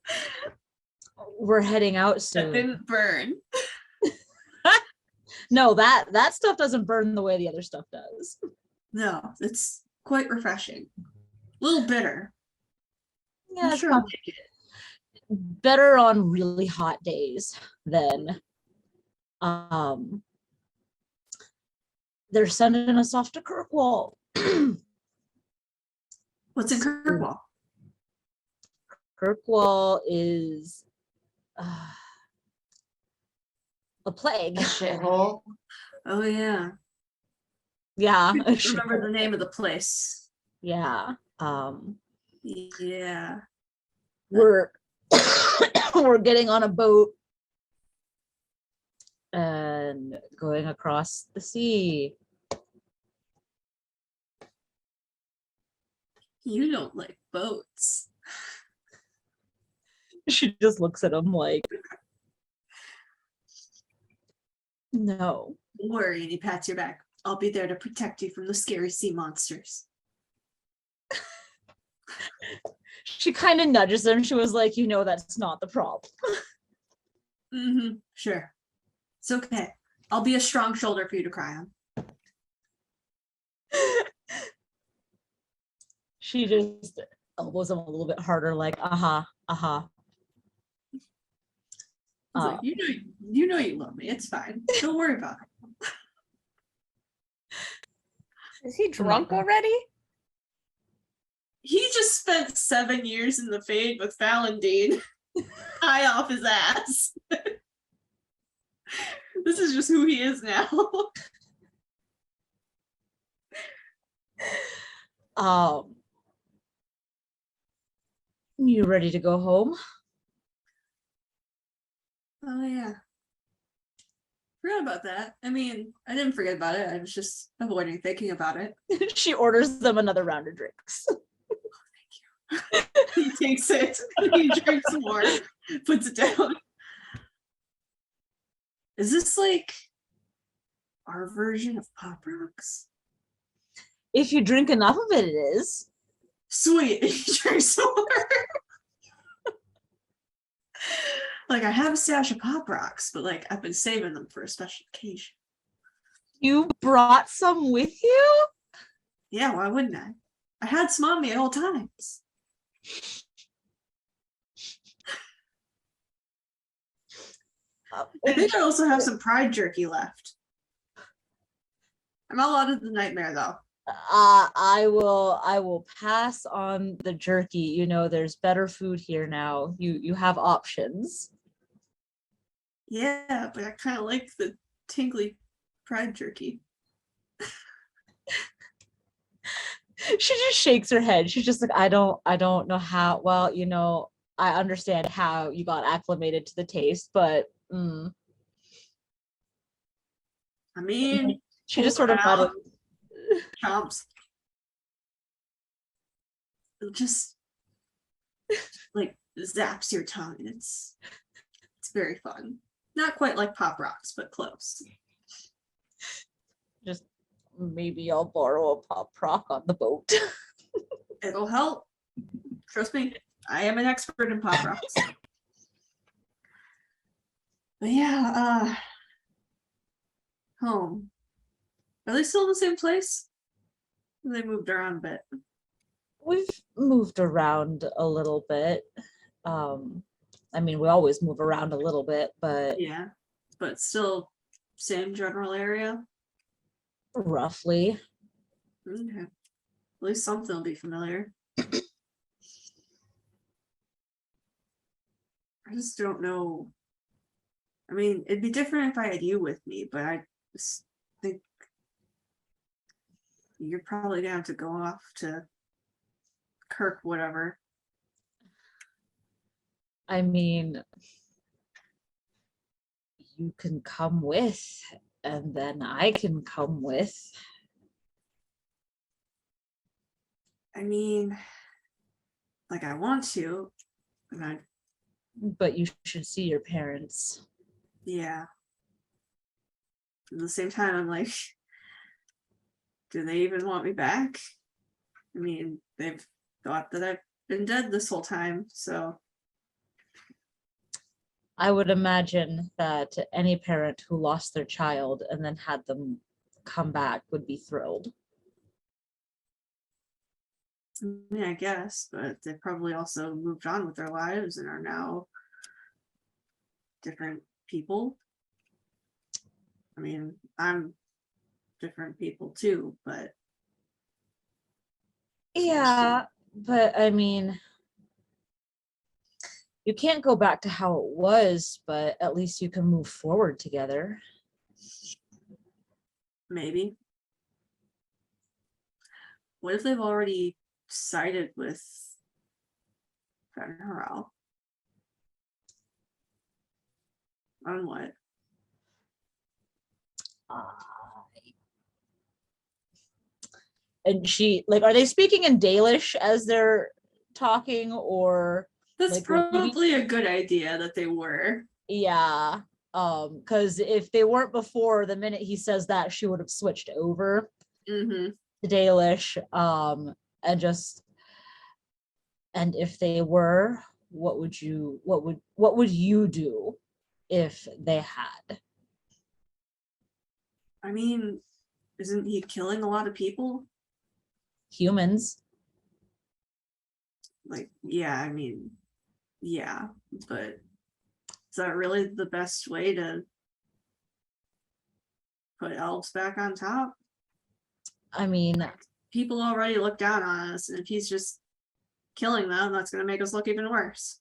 we're heading out That soon. didn't burn. No, that stuff doesn't burn the way the other stuff does. No, it's quite refreshing. A little bitter. Yeah, Not sure it's I'll not take it. better on really hot days than they're sending us off to Kirkwall. What's in Kirkwall? Kirkwall is a plague. A shithole. Oh yeah. Yeah. I remember the name of the place. Yeah. Yeah. We're we're getting on a boat and going across the sea. You don't like boats. She just looks at him like, no. Don't worry, and he pats your back. I'll be there to protect you from the scary sea monsters. She kind of nudges him. She was like, you know, that's not the problem. Mm-hmm. Sure. It's okay. I'll be a strong shoulder for you to cry on. She just elbows him a little bit harder, like, uh-huh. He's like, you know you love me. It's fine. Don't worry about it. Is he drunk already? He just spent 7 years in the Fade with Falendine. High off his ass. This is just who he is now. You ready to go home? Oh yeah. Forgot about that. I mean, I didn't forget about it. I was just avoiding thinking about it. She orders them another round of drinks. He takes it. He drinks more. Puts it down. Is this like our version of Pop Rocks? If you drink enough of it, it is. Sweet. He drinks more. Like, I have a stash of Pop Rocks, but like I've been saving them for a special occasion. You brought some with you? Yeah, why wouldn't I? I had some on me at all times. I think I also have some pride jerky left. I'm all out of the nightmare though. I will pass on the jerky. You know, there's better food here now. You have options. Yeah, but I kind of like the tingly pride jerky. She just shakes her head. She's just like, I don't know how. Well, you know, I understand how you got acclimated to the taste, but I mean, she just sort of out, chomps. It just like zaps your tongue. It's very fun. Not quite like Pop Rocks, but close. just maybe I'll borrow a pop rock on the boat. It'll help. Trust me, I am an expert in Pop Rocks. But yeah, home. Are they still in the same place? They moved around a bit. We've moved around a little bit. I mean, we always move around a little bit, but Yeah, but still same general area. roughly. Okay. At least something will be familiar. I just don't know. I mean, it'd be different if I had you with me, but I just think you're probably gonna have to go off to Kirk, whatever. I mean, you can come with, and then I can come with. I mean, like I want to, and I, But you should see your parents. yeah. At the same time, I'm like, do they even want me back? I mean, they've thought that I've been dead this whole time, so I would imagine that any parent who lost their child and then had them come back would be thrilled. I mean, I guess, but they probably also moved on with their lives and are now different people. I mean, I'm different people too, but Yeah, But I mean, you can't go back to how it was, but at least you can move forward together. Maybe. What if they've already sided with Fen'Harel? On what? And she, like, are they speaking in Dalish as they're talking, or That's like, probably a good idea that they were. yeah, because if they weren't before, the minute he says that, she would have switched over Mm-hmm. to Dalish, and if they were, what would you do if they had? I mean, isn't he killing a lot of people? Humans. Like, yeah, I mean, yeah, but is that really the best way to put elves back on top? I mean, People already look down on us, and if he's just killing them, that's going to make us look even worse.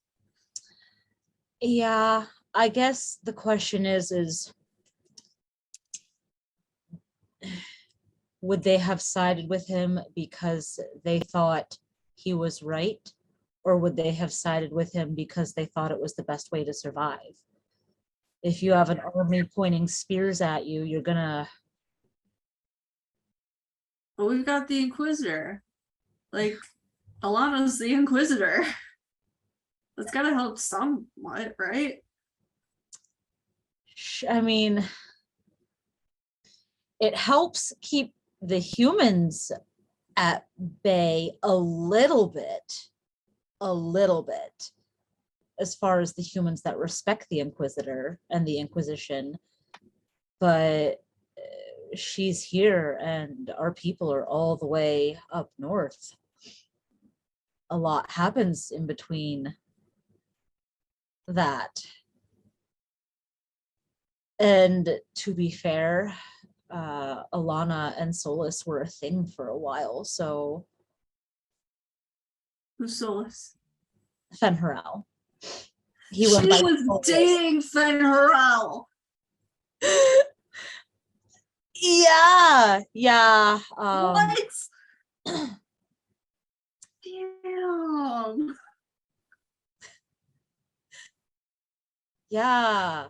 yeah, I guess the question is would they have sided with him because they thought he was right, or would they have sided with him because they thought it was the best way to survive? If you have an army pointing spears at you, you're gonna... But we've got the Inquisitor. Like, Alana's the Inquisitor. That's got to help somewhat, right? I mean, it helps keep the humans at bay a little bit, as far as the humans that respect the Inquisitor and the Inquisition. But she's here and our people are all the way up north. A lot happens in between that. And to be fair, Alana and Solas were a thing for a while, so... Who's Solas? Fen'Harel. She was dating Fen'Harel. Yeah. What? Damn. Yeah.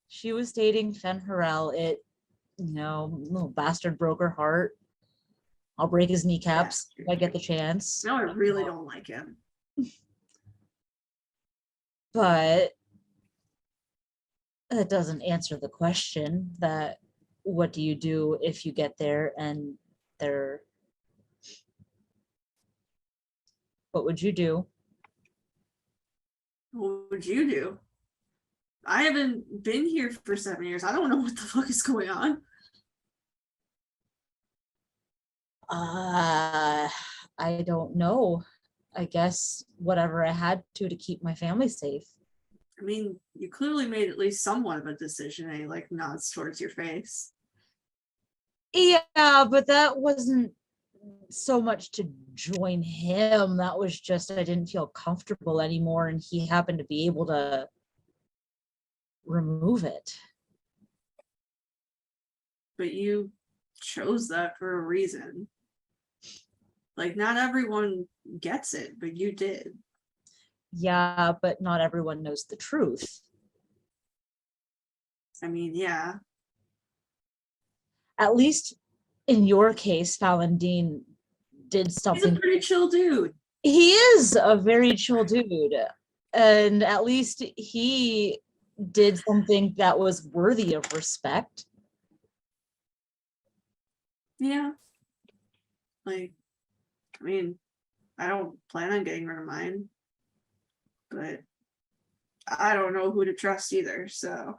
She was dating Fen'Harel. It, little bastard broke her heart. I'll break his kneecaps if I get the chance. Now I really don't like him. But that doesn't answer the question that what do you do if you get there and they're... What would you do? What would you do? I haven't been here for 7 years. I don't know what the fuck is going on. I don't know. I guess whatever I had to keep my family safe. I mean, you clearly made at least somewhat of a decision, and he like nods towards your face. Yeah, but that wasn't so much to join him. That was just I didn't feel comfortable anymore, and he happened to be able to remove it. But you chose that for a reason. Like, not everyone gets it, but you did. Yeah, but not everyone knows the truth. I mean, yeah. At least in your case, Falendine did something. He's a pretty chill dude. He is a very chill dude. And at least he did something that was worthy of respect. Yeah. Like, I mean, I don't plan on getting rid of mine. But I don't know who to trust either, so...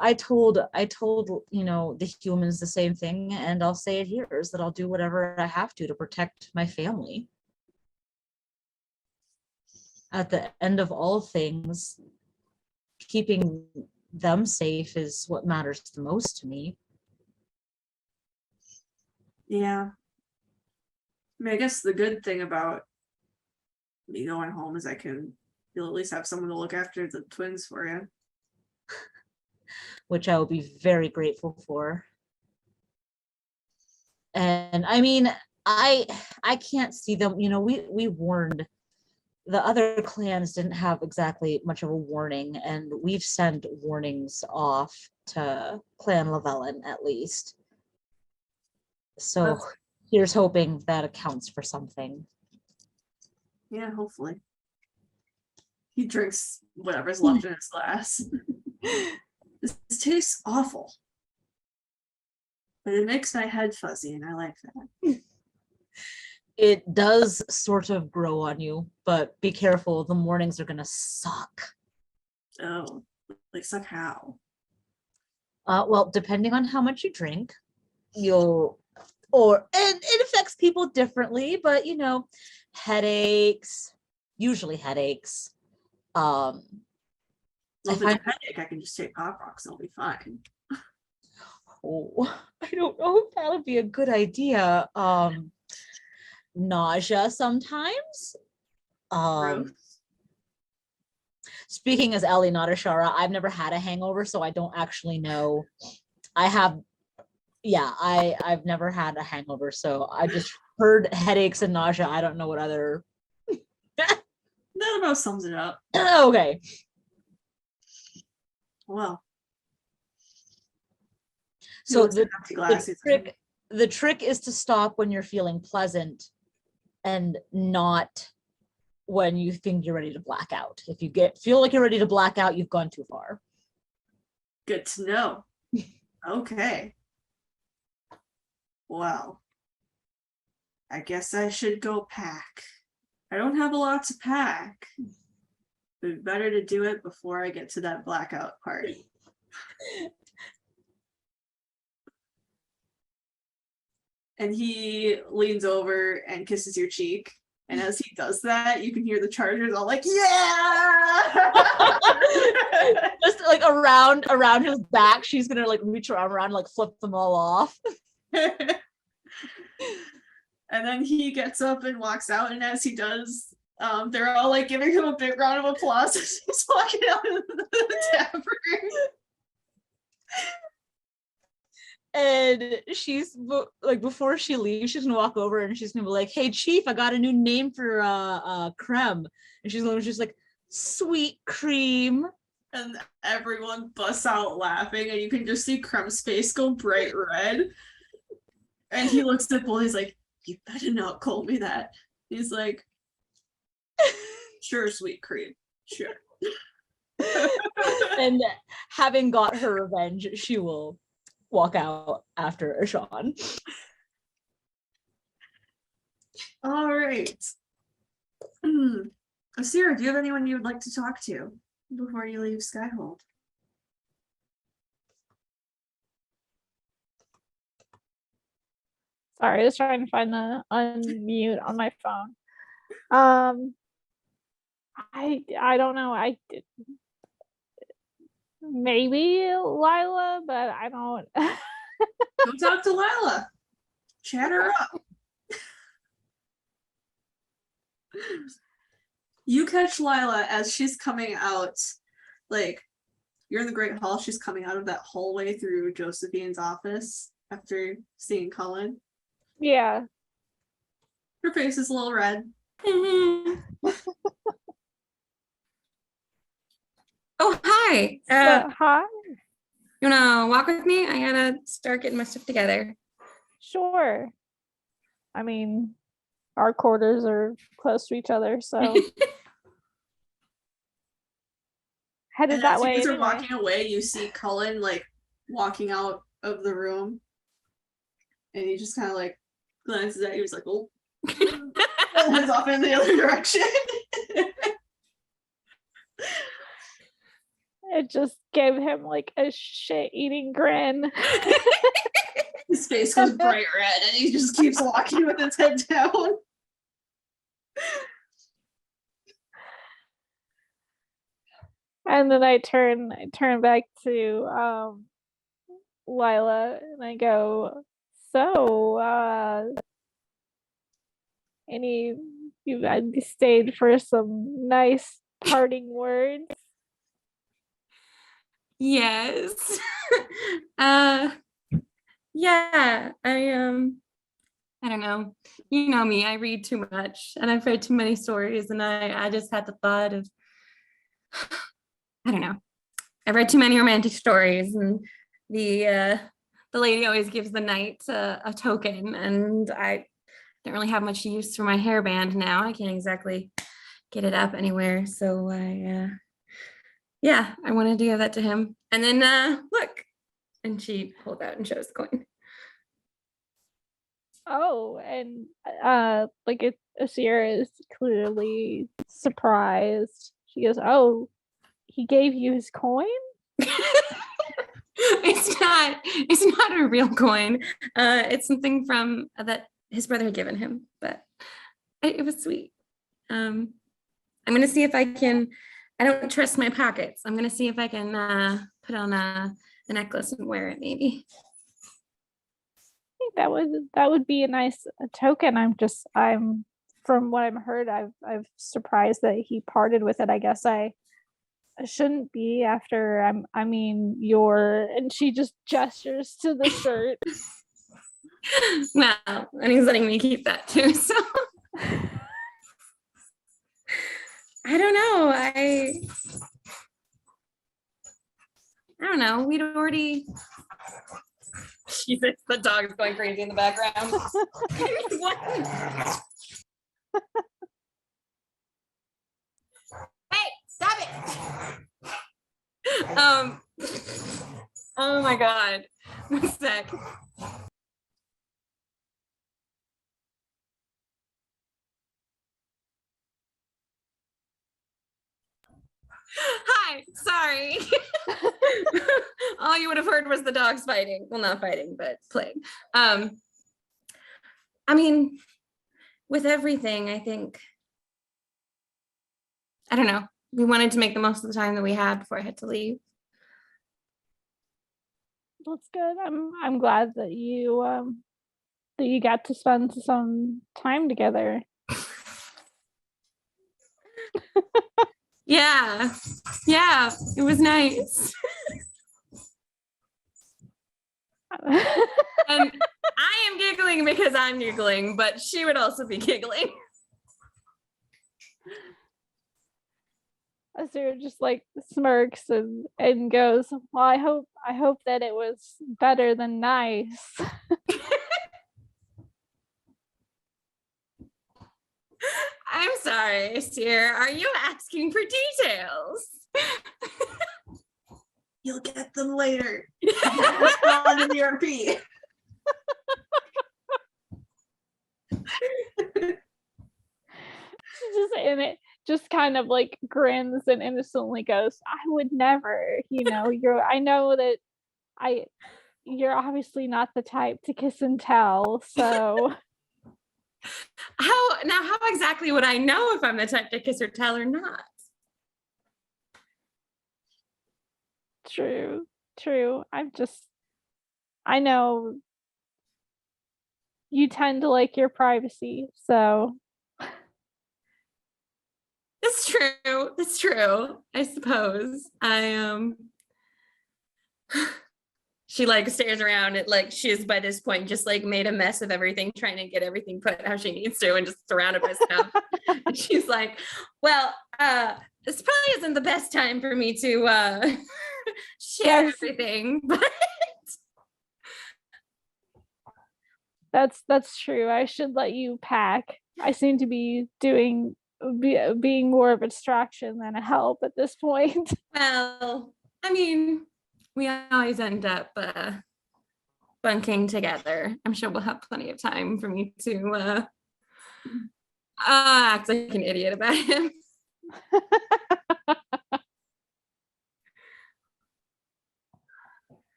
I told the humans the same thing, and I'll say it here, is that I'll do whatever I have to protect my family. At the end of all things, keeping them safe is what matters the most to me. Yeah. mean, I guess the good thing about me going home is you'll at least have someone to look after the twins for you. Which I will be very grateful for. And I mean, I can't see them, we warned the other clans didn't have exactly much of a warning, and we've sent warnings off to Clan Llewellyn at least. So here's hoping that accounts for something. Yeah, hopefully. He drinks whatever's left in his glass. This tastes awful. But it makes my head fuzzy, and I like that. It does sort of grow on you, but be careful. The mornings are gonna suck. Oh, like suck how? Well, depending on how much you drink, and it affects people differently, but headaches, usually headaches. Well, if it's a headache, I can just take Pop Rocks and I'll be fine. Oh, I don't know if that would be a good idea. Nausea sometimes. Gross. Speaking as Ellie, not Ashara, I've never had a hangover, so I don't actually know. I've never had a hangover, so I just heard headaches and nausea. I don't know what other. That about sums it up. Okay. Well. So the trick is to stop when you're feeling pleasant and not when you think you're ready to black out. If you feel like you're ready to black out, you've gone too far. Good to know. Okay. Well, I guess I should go pack. I don't have a lot to pack. But better to do it before I get to that blackout part. And he leans over and kisses your cheek. And as he does that, you can hear the chargers all like, yeah! Just like around his back, she's gonna like reach around and like flip them all off. And then he gets up and walks out, and as he does, they're all like giving him a big round of applause as he's walking out of the tavern. And she's like, before she leaves, she's gonna walk over and she's gonna be like, "Hey, Chief, I got a new name for Creme." And she's just like, "Sweet Cream." And everyone busts out laughing, and you can just see Creme's face go bright red. And he looks at Bull, he's like, "You better not call me that." He's like, "Sure, Sweet Cream, sure." And having got her revenge, she will walk out after Ashan. All right. Asira, do you have anyone you would like to talk to before you leave Skyhold? Sorry, I was trying to find the unmute on my phone. I don't know. Maybe Lila, but I don't. Go talk to Lila. Chat her up. You catch Lila as she's coming out, like, you're in the Great Hall, she's coming out of that hallway through Josephine's office after seeing Cullen. Yeah. Her face is a little red. Oh, hi. Hi. You wanna walk with me? I gotta start getting my stuff together. Sure. I mean, our quarters are close to each other, so headed And that as you way. guys are Anyway. walking away, you see Cullen like walking out of the room, and he just kind of like glances at you. He's like, "Oh," and heads off in the other direction. It just gave him like a shit-eating grin. His face goes bright red, and he just keeps walking with his head down. And then I turn back to Lila and I go, "So, you stayed for some nice parting words? Yes. Yeah, I don't know. You know me, I read too much and I've read too many stories, and I just had the thought of, I don't know. I've read too many romantic stories, and the lady always gives the knight a token, and I don't really have much use for my hairband now. I can't exactly get it up anywhere. So yeah, I wanted to give that to him. And then look, and she pulled out and shows the coin. Oh, and Asira is clearly surprised. She goes, "Oh, he gave you his coin?" It's not a real coin. It's something from that his brother had given him, but it was sweet. I'm gonna see if I can. I don't trust my pockets. I'm gonna see if I can put on a necklace and wear it, maybe. I think that would be a nice token. I'm from what I've heard, I've surprised that he parted with it. I guess I shouldn't be after and she just gestures to the shirt. Well, and he's letting me keep that too, so I don't know. I don't know. We'd already. Jesus, the dog is going crazy in the background. What? Hey, stop it! Oh my God. 1 sec. Hi, sorry. All you would have heard was the dogs fighting. Well, not fighting, but playing. I mean, with everything, I think, I don't know. We wanted to make the most of the time that we had before I had to leave. That's good. I'm glad that you got to spend some time together. Yeah, it was nice. And I am giggling because I'm giggling, but she would also be giggling. Asira just like smirks and goes, "Well, I hope that it was better than nice." I'm sorry, Seer. Are you asking for details? You'll get them later. On in the RP. Just in it, just kind of like grins and innocently goes, "I would never, I know that you're obviously not the type to kiss and tell, so." How exactly would I know if I'm the type to kiss or tell or not? True. I know you tend to like your privacy, so. It's true. I suppose. She like stares around at like she's by this point just like made a mess of everything, trying to get everything put how she needs to and just surrounded by stuff. And she's like, well, this probably isn't the best time for me to share everything, but That's true. I should let you pack. I seem to be being more of a distraction than a help at this point. Well, I mean, we always end up bunking together. I'm sure we'll have plenty of time for me to act like an idiot about him.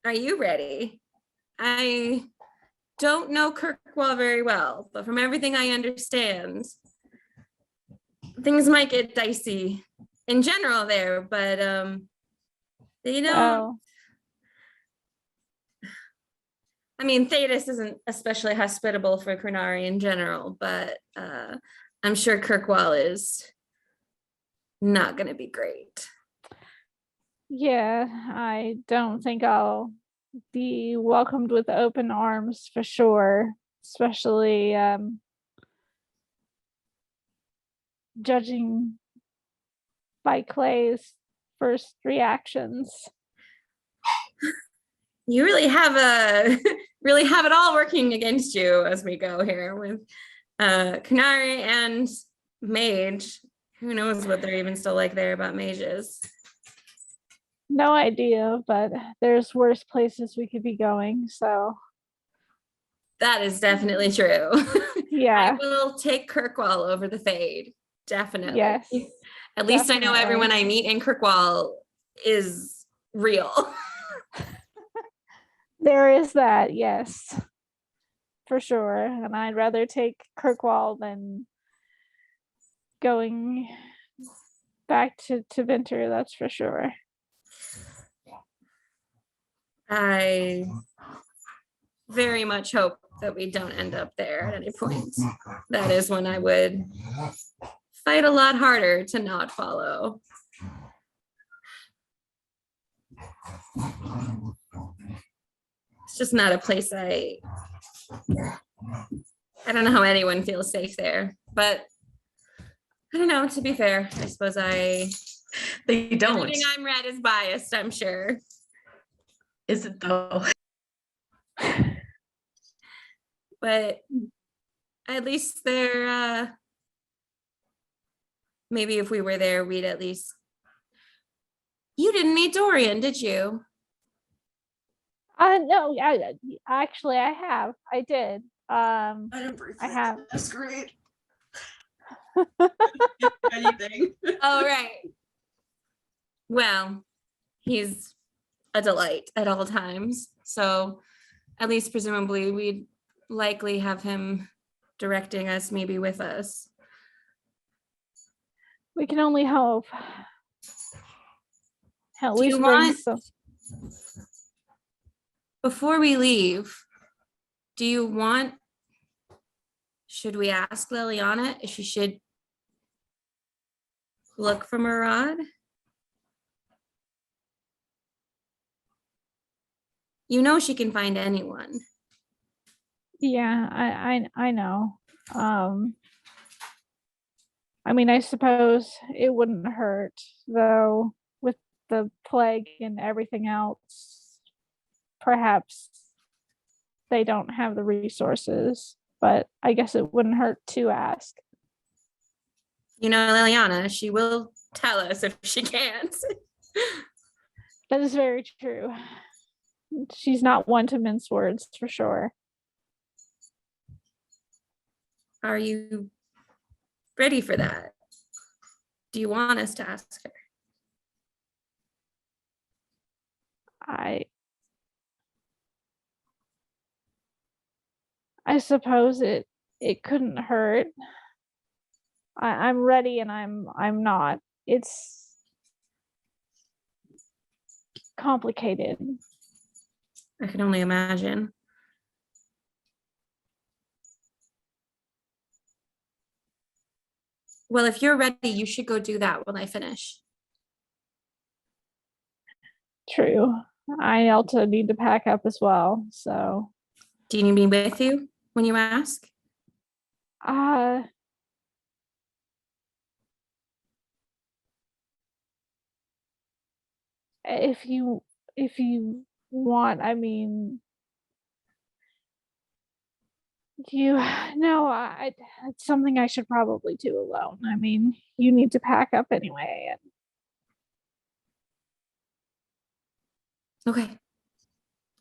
Are you ready? I don't know Kirkwall very well, but from everything I understand, things might get dicey in general there, but, . I mean, Thetis isn't especially hospitable for Crenari in general, but I'm sure Kirkwall is not going to be great. Yeah, I don't think I'll be welcomed with open arms for sure, especially judging by Clay's first reactions. You really have really have it all working against you as we go here with Crenari and Mage. Who knows what they're even still like there about mages. No idea, but there's worse places we could be going, so That is definitely true. yeah. I will take Kirkwall over the Fade. Definitely. Yes, At least I know definitely. everyone I meet in Kirkwall is real. There is that, yes, for sure. And I'd rather take Kirkwall than going back to Vinter, that's for sure. I very much hope that we don't end up there at any point. That is when I would fight a lot harder to not follow. It's just not a place I don't know how anyone feels safe there, but I don't know, to be fair, I suppose They don't. everything I'm read is biased, I'm sure. Is it though? But at least there, maybe if we were there, we'd at least. You didn't meet Dorian, did you? No, actually I have. I did. I didn't breathe. I have. That's great. Anything. Oh, right. Well, he's a delight at all times. So at least presumably we'd likely have him directing us, maybe with us. We can only hope. At Do least you bring want- some. Before we leave, should we ask Liliana if she should look for Murad? You know she can find anyone. Yeah, I know. I mean, I suppose it wouldn't hurt though, with the plague and everything else. Perhaps they don't have the resources, but I guess it wouldn't hurt to ask. You know, Liliana, she will tell us if she can't. That is very true. She's not one to mince words, for sure. Are you ready for that? Do you want us to ask her? I suppose it couldn't hurt. I'm ready and I'm not. It's complicated. I can only imagine. Well, if you're ready, you should go do that when I finish. True. I also need to pack up as well. So Do you need me with you when you ask? If you want, I mean, it's something I should probably do alone. I mean, you need to pack up anyway. Okay.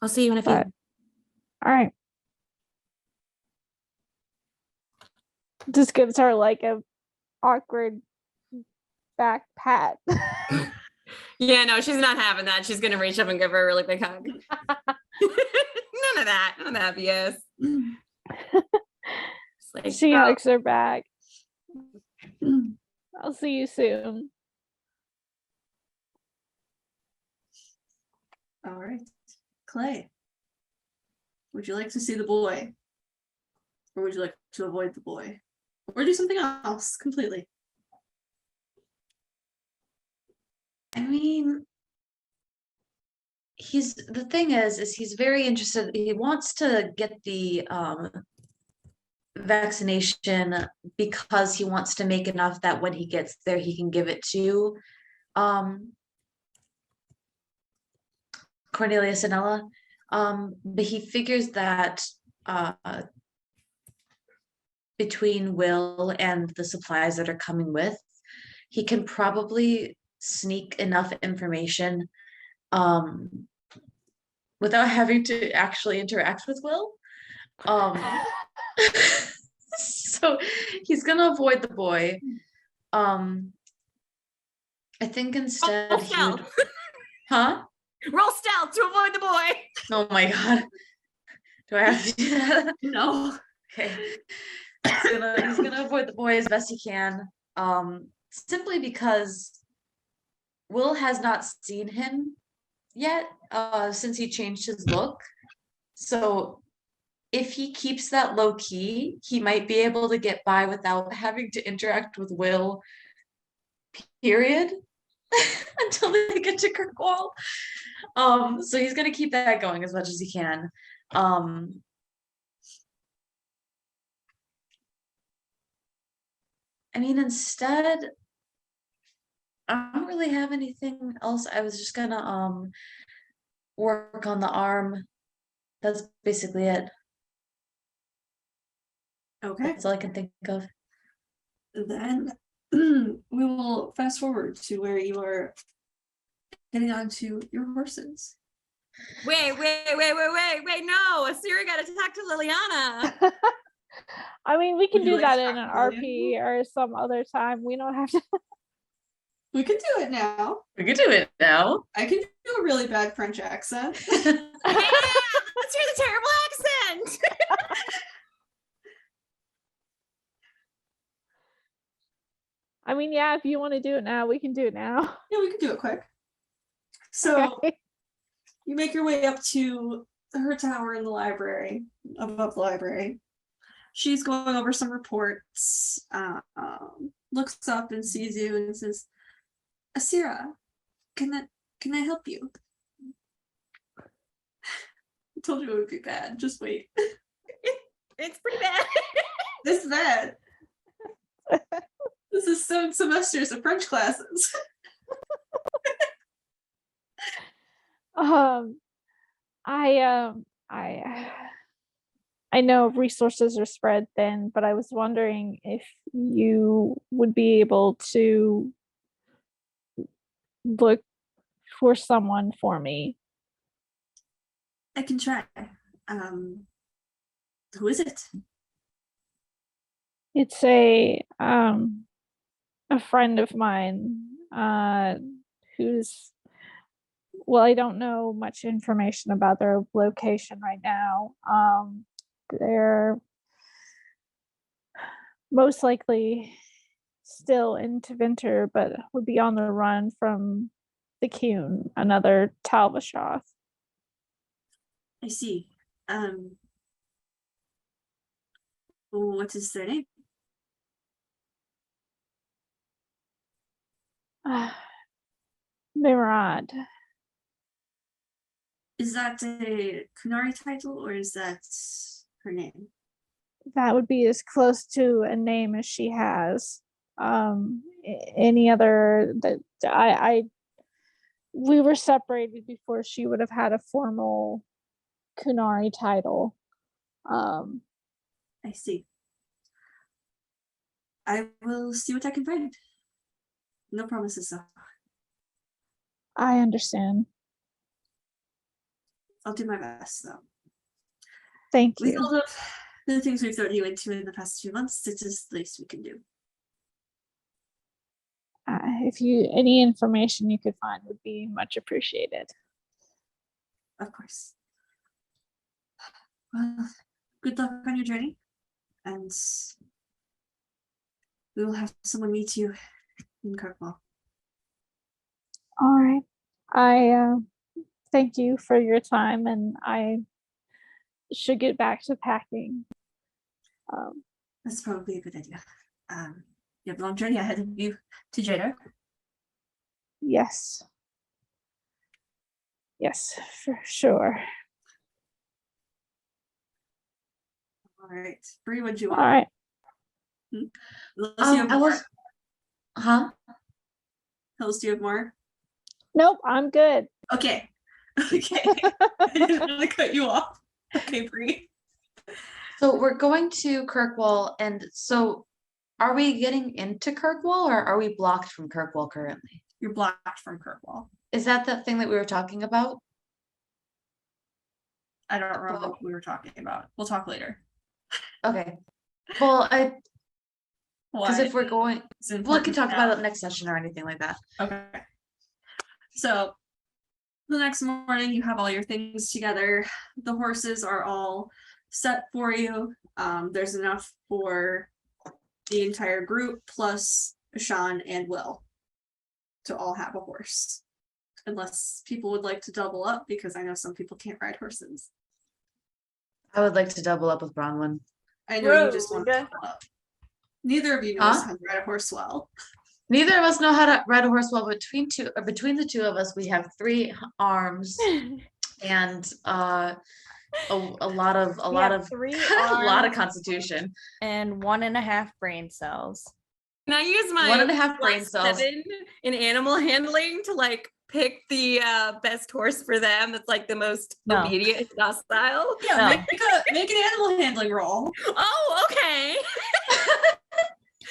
I'll see you in a few. But all right. Just gives her like a awkward back pat. Yeah, no, she's not having that. She's gonna reach up and give her a really big hug. None of that BS. Like, She hugs her back. I'll see you soon. All right. Clay. Would you like to see the boy? Or would you like to avoid the boy? Or do something else completely? I mean, the thing is he's very interested. He wants to get the vaccination because he wants to make enough that when he gets there, he can give it to Cornelius and Ella. But he figures that between Will and the supplies that are coming with, he can probably sneak enough information without having to actually interact with Will. So he's gonna avoid the boy. I think instead Roll he would, stealth. huh? Roll stealth to avoid the boy. Oh my god. Do I have to do that? No. Okay. He's gonna avoid the boy as best he can. Simply because Will has not seen him yet, since he changed his look. So if he keeps that low key, he might be able to get by without having to interact with Will, period, until they get to Kirkwall. So he's gonna keep that going as much as he can. I mean, instead, I don't really have anything else. I was just gonna work on the arm. That's basically it. Okay. That's all I can think of. Then we will fast forward to where you are getting onto your horses. Wait, no. Asiri got to talk to Liliana. I mean, we can Would you do like that to in an talk to RP or some other time. We don't have to. We can do it now. We could do it now. I can do a really bad French accent. Yeah, let's hear the terrible accent. I mean, yeah, if you want to do it now, we can do it now. Yeah, we can do it quick. So Okay. you make your way up to her tower in the library, above the library. She's going over some reports, looks up and sees you and says, Asira, can I help you? I told you it would be bad. Just wait. It's pretty bad. This bad. This is 7 semesters of French classes. I know resources are spread thin, but I was wondering if you would be able to look for someone for me. I can try. Who is it? It's a friend of mine who's, well, I don't know much information about their location right now. They're most likely still in Tevinter, but would be on the run from the Kuhn, another Talvashoth. I see. What is their name? Mirad. Is that a Kunari title or is that her name? That would be as close to a name as she has. Any other that we were separated before she would have had a formal Kunari title. I see. I will see what I can find. No promises, though. I understand. I'll do my best, though. Thank With you. all of the things we've thrown you into in the past 2 months, it is the least we can do. If you any information you could find would be much appreciated. Of course. Well, good luck on your journey, and we will have someone meet you in Kirkwall. All right. I thank you for your time, and should get back to packing. That's probably a good idea. You have a long journey ahead of you to Jada. Yes. Yes, for sure. All right. Bree, what'd you All want? right. Unless you have I more. was, huh? Hills, do you have more? Nope, I'm good. Okay. Okay. I didn't want to cut you off. Okay, Bree. So we're going to Kirkwall, and so are we getting into Kirkwall, or are we blocked from Kirkwall currently? You're blocked from Kirkwall. Is that the thing that we were talking about? I don't remember what we were talking about. We'll talk later. Okay. Well, because Why? if we're going, It's we can important talk now. about it next session or anything like that. Okay. So the next morning you have all your things together. The horses are all set for you. There's enough for the entire group plus Sean and Will to all have a horse. Unless people would like to double up, because I know some people can't ride horses. I would like to double up with Bronwyn. I know you just want to Rude. double up. Neither of you knows how to ride a horse well. Neither of us know how to ride a horse well. Between the two of us, we have 3 arms and a lot of We have 3 a lot of arms constitution. and 1.5 brain cells. Can I use my 1.5 brain plus cells. 7 in animal handling to like pick the best horse for them that's like the most No. obedient and docile? Yeah, No. make an animal handling roll. Oh, okay.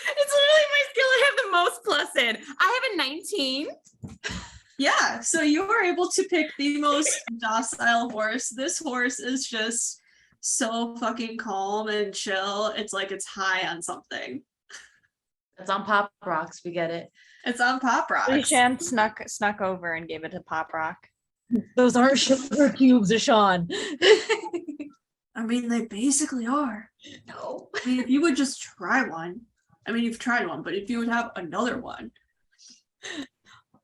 It's literally my skill I have the most plus in. I have a 19. Yeah, so you are able to pick the most docile horse. This horse is just so fucking calm and chill. It's like it's high on something. It's on Pop Rocks. We get it. It's on Pop Rocks. Lishan snuck over and gave it to Pop Rock. Those aren't sugar cubes, Ashawn. I mean, they basically are. No. I mean, if you would just try one. I mean, you've tried one, but if you would have another one.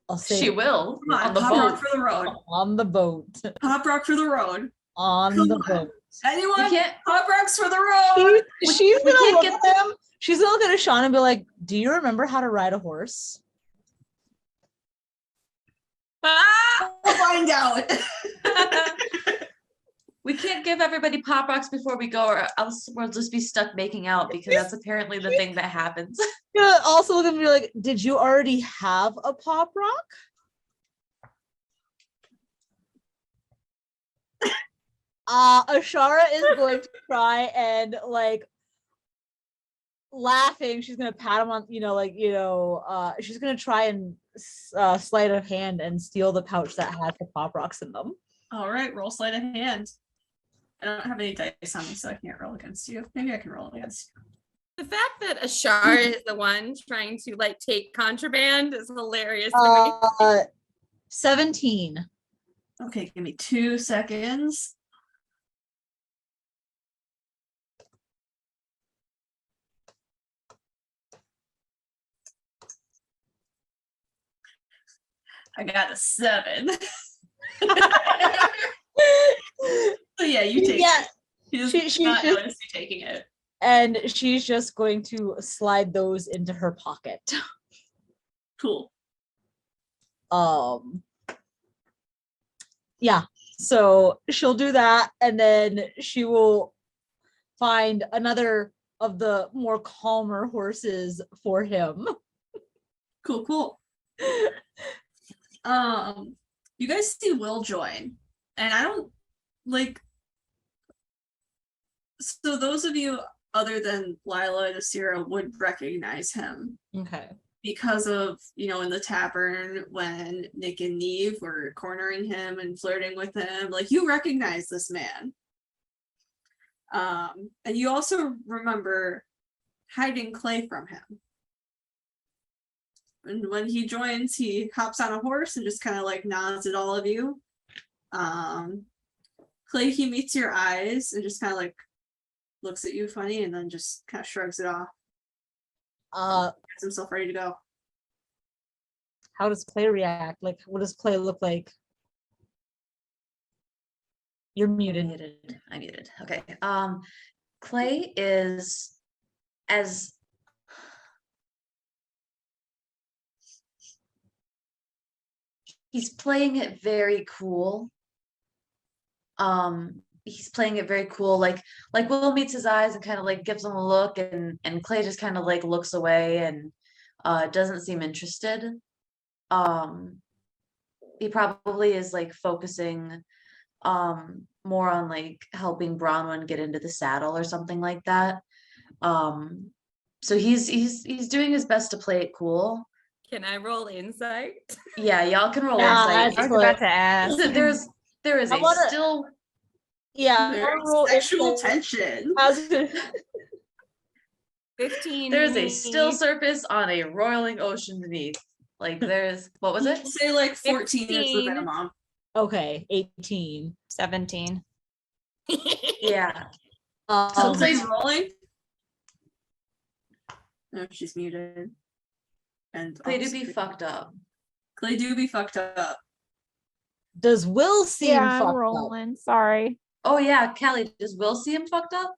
I'll say She will Come on, on the Pop Rock boat. for the road. on the boat. Pop Rock for the road. On Come the on. boat. Anyone? We can't. Pop Rocks for the road. She's we gonna can't look get at him. She's gonna look at Ashawn and be like, "Do you remember how to ride a horse?" We'll find out. We can't give everybody Pop Rocks before we go, or else we'll just be stuck making out, because that's apparently the thing that happens. Yeah. Also look at me like, "Did you already have a pop rock?" Ashara is going to try and like laughing. She's gonna pat him on, she's gonna try and sleight of hand and steal the pouch that has the pop rocks in them. All right, roll sleight of hand. I don't have any dice on me, so I can't roll against you. Maybe I can roll against you. The fact that Ashar is the one trying to like take contraband is hilarious to me. 17. Okay, give me 2 seconds. I got a 7. So yeah, you take Yeah, it. She does she's not just- notice you taking it. and she's just going to slide those into her pocket. Cool. Yeah, so she'll do that, and then she will find another of the more calmer horses for him. Cool. You guys see Will join, and I don't like. So those of you other than Lila and Asira would recognize him Okay. because of, in the tavern when Nick and Neve were cornering him and flirting with him. Like, you recognize this man. And you also remember hiding Clay from him. And when he joins, he hops on a horse and just kind of like nods at all of you. Clay, he meets your eyes and just kind of like looks at you funny and then just kind of shrugs it off. Gets himself ready to go. How does Clay react? Like, what does Clay look like? You're I muted. muted. Okay. Clay is as he's playing it very cool. He's playing it very cool. Like Will meets his eyes and kind of like gives him a look, and Clay just kind of like looks away and doesn't seem interested. He probably is like focusing more on like helping Bronwyn get into the saddle or something like that. So he's doing his best to play it cool. Can I roll insight? Yeah, y'all can roll Yeah, insight. I was about to ask. There is I a wanna- still Yeah, I Very wanna roll sexual insight. tension. I was gonna- 15. there's a still surface on a roiling ocean beneath. Like there's what was it? Say like 14 is the 15. minimum. Okay, 18. 17. Yeah. So Um, Clay's rolling. No, she's muted. And Clay to off be screen. fucked up. Clay do be fucked up. does Will seem Yeah, I'm fucked up? rolling. Sorry. Oh yeah, Callie, does Will see him fucked up?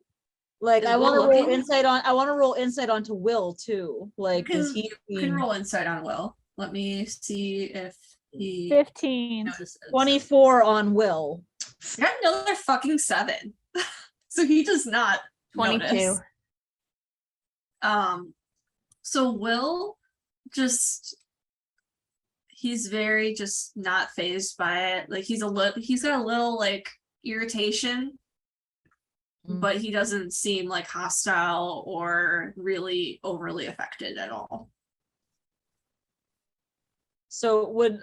Like Is I want to Will roll looking? insight on. I want to roll insight onto Will too. Like, does he? You can seem- roll insight on Will. Let me see if he 15. notices. 24 on Will. Got another fucking 7. So he does not 22. notice. So Will just he's very just not phased by it. Like he's got a little like irritation, but he doesn't seem like hostile or really overly affected at all. So would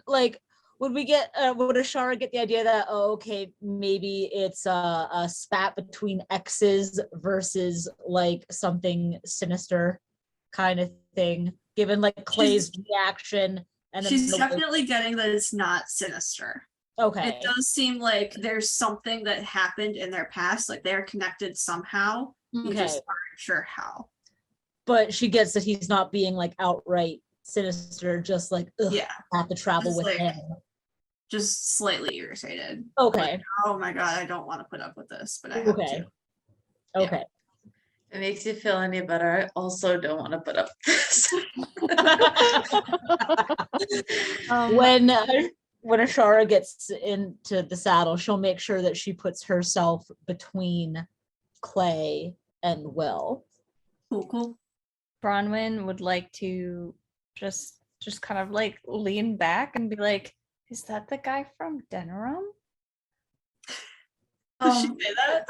we get would Ashara get the idea that, oh, okay, maybe it's a spat between exes versus like something sinister kind of thing, given like Clay's reaction, and then She's the way- definitely getting that it's not sinister. okay. It does seem like there's something that happened in their past, like they're connected somehow. You just Okay. aren't sure how. But she gets that he's not being like outright sinister, just like, ugh, Yeah, I have to travel Just with like- him. just slightly irritated. Okay. Like, oh my god, I don't want to put up with this, but I have Okay. to. Okay. It makes you feel any better. I also don't want to put up with this. When Ashara gets into the saddle, she'll make sure that she puts herself between Clay and Will. Cool. Bronwyn would like to just kind of like lean back and be like, is that the guy from Denerim? Does she say that?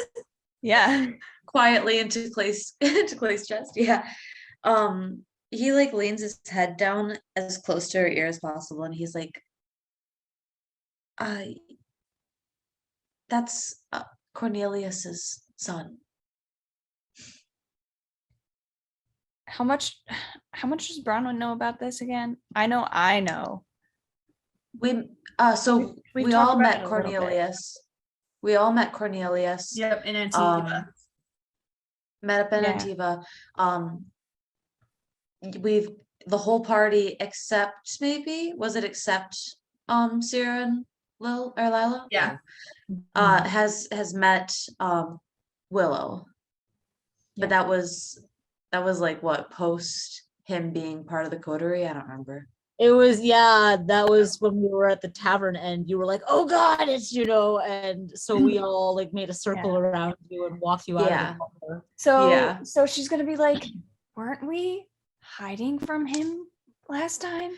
Yeah. Quietly into Clay's chest. Yeah. He like leans his head down as close to her ear as possible, and he's like, that's Cornelius's son. How much does Bronwyn know about this again? I know. So We we talked all about met it a little bit. Cornelius. We all met Cornelius. Yep, in Antigua. Met up in Yeah. Antigua. The whole party except Sierra and Lila? Yeah. Has met Willow. Yeah. But that was like what, post him being part of the coterie? I don't remember. It was, yeah, that was when we were at the tavern and you were like, oh God, it's, and so we all like made a circle around you and walked you out Yeah. of the bar. So she's gonna be like, weren't we hiding from him last time?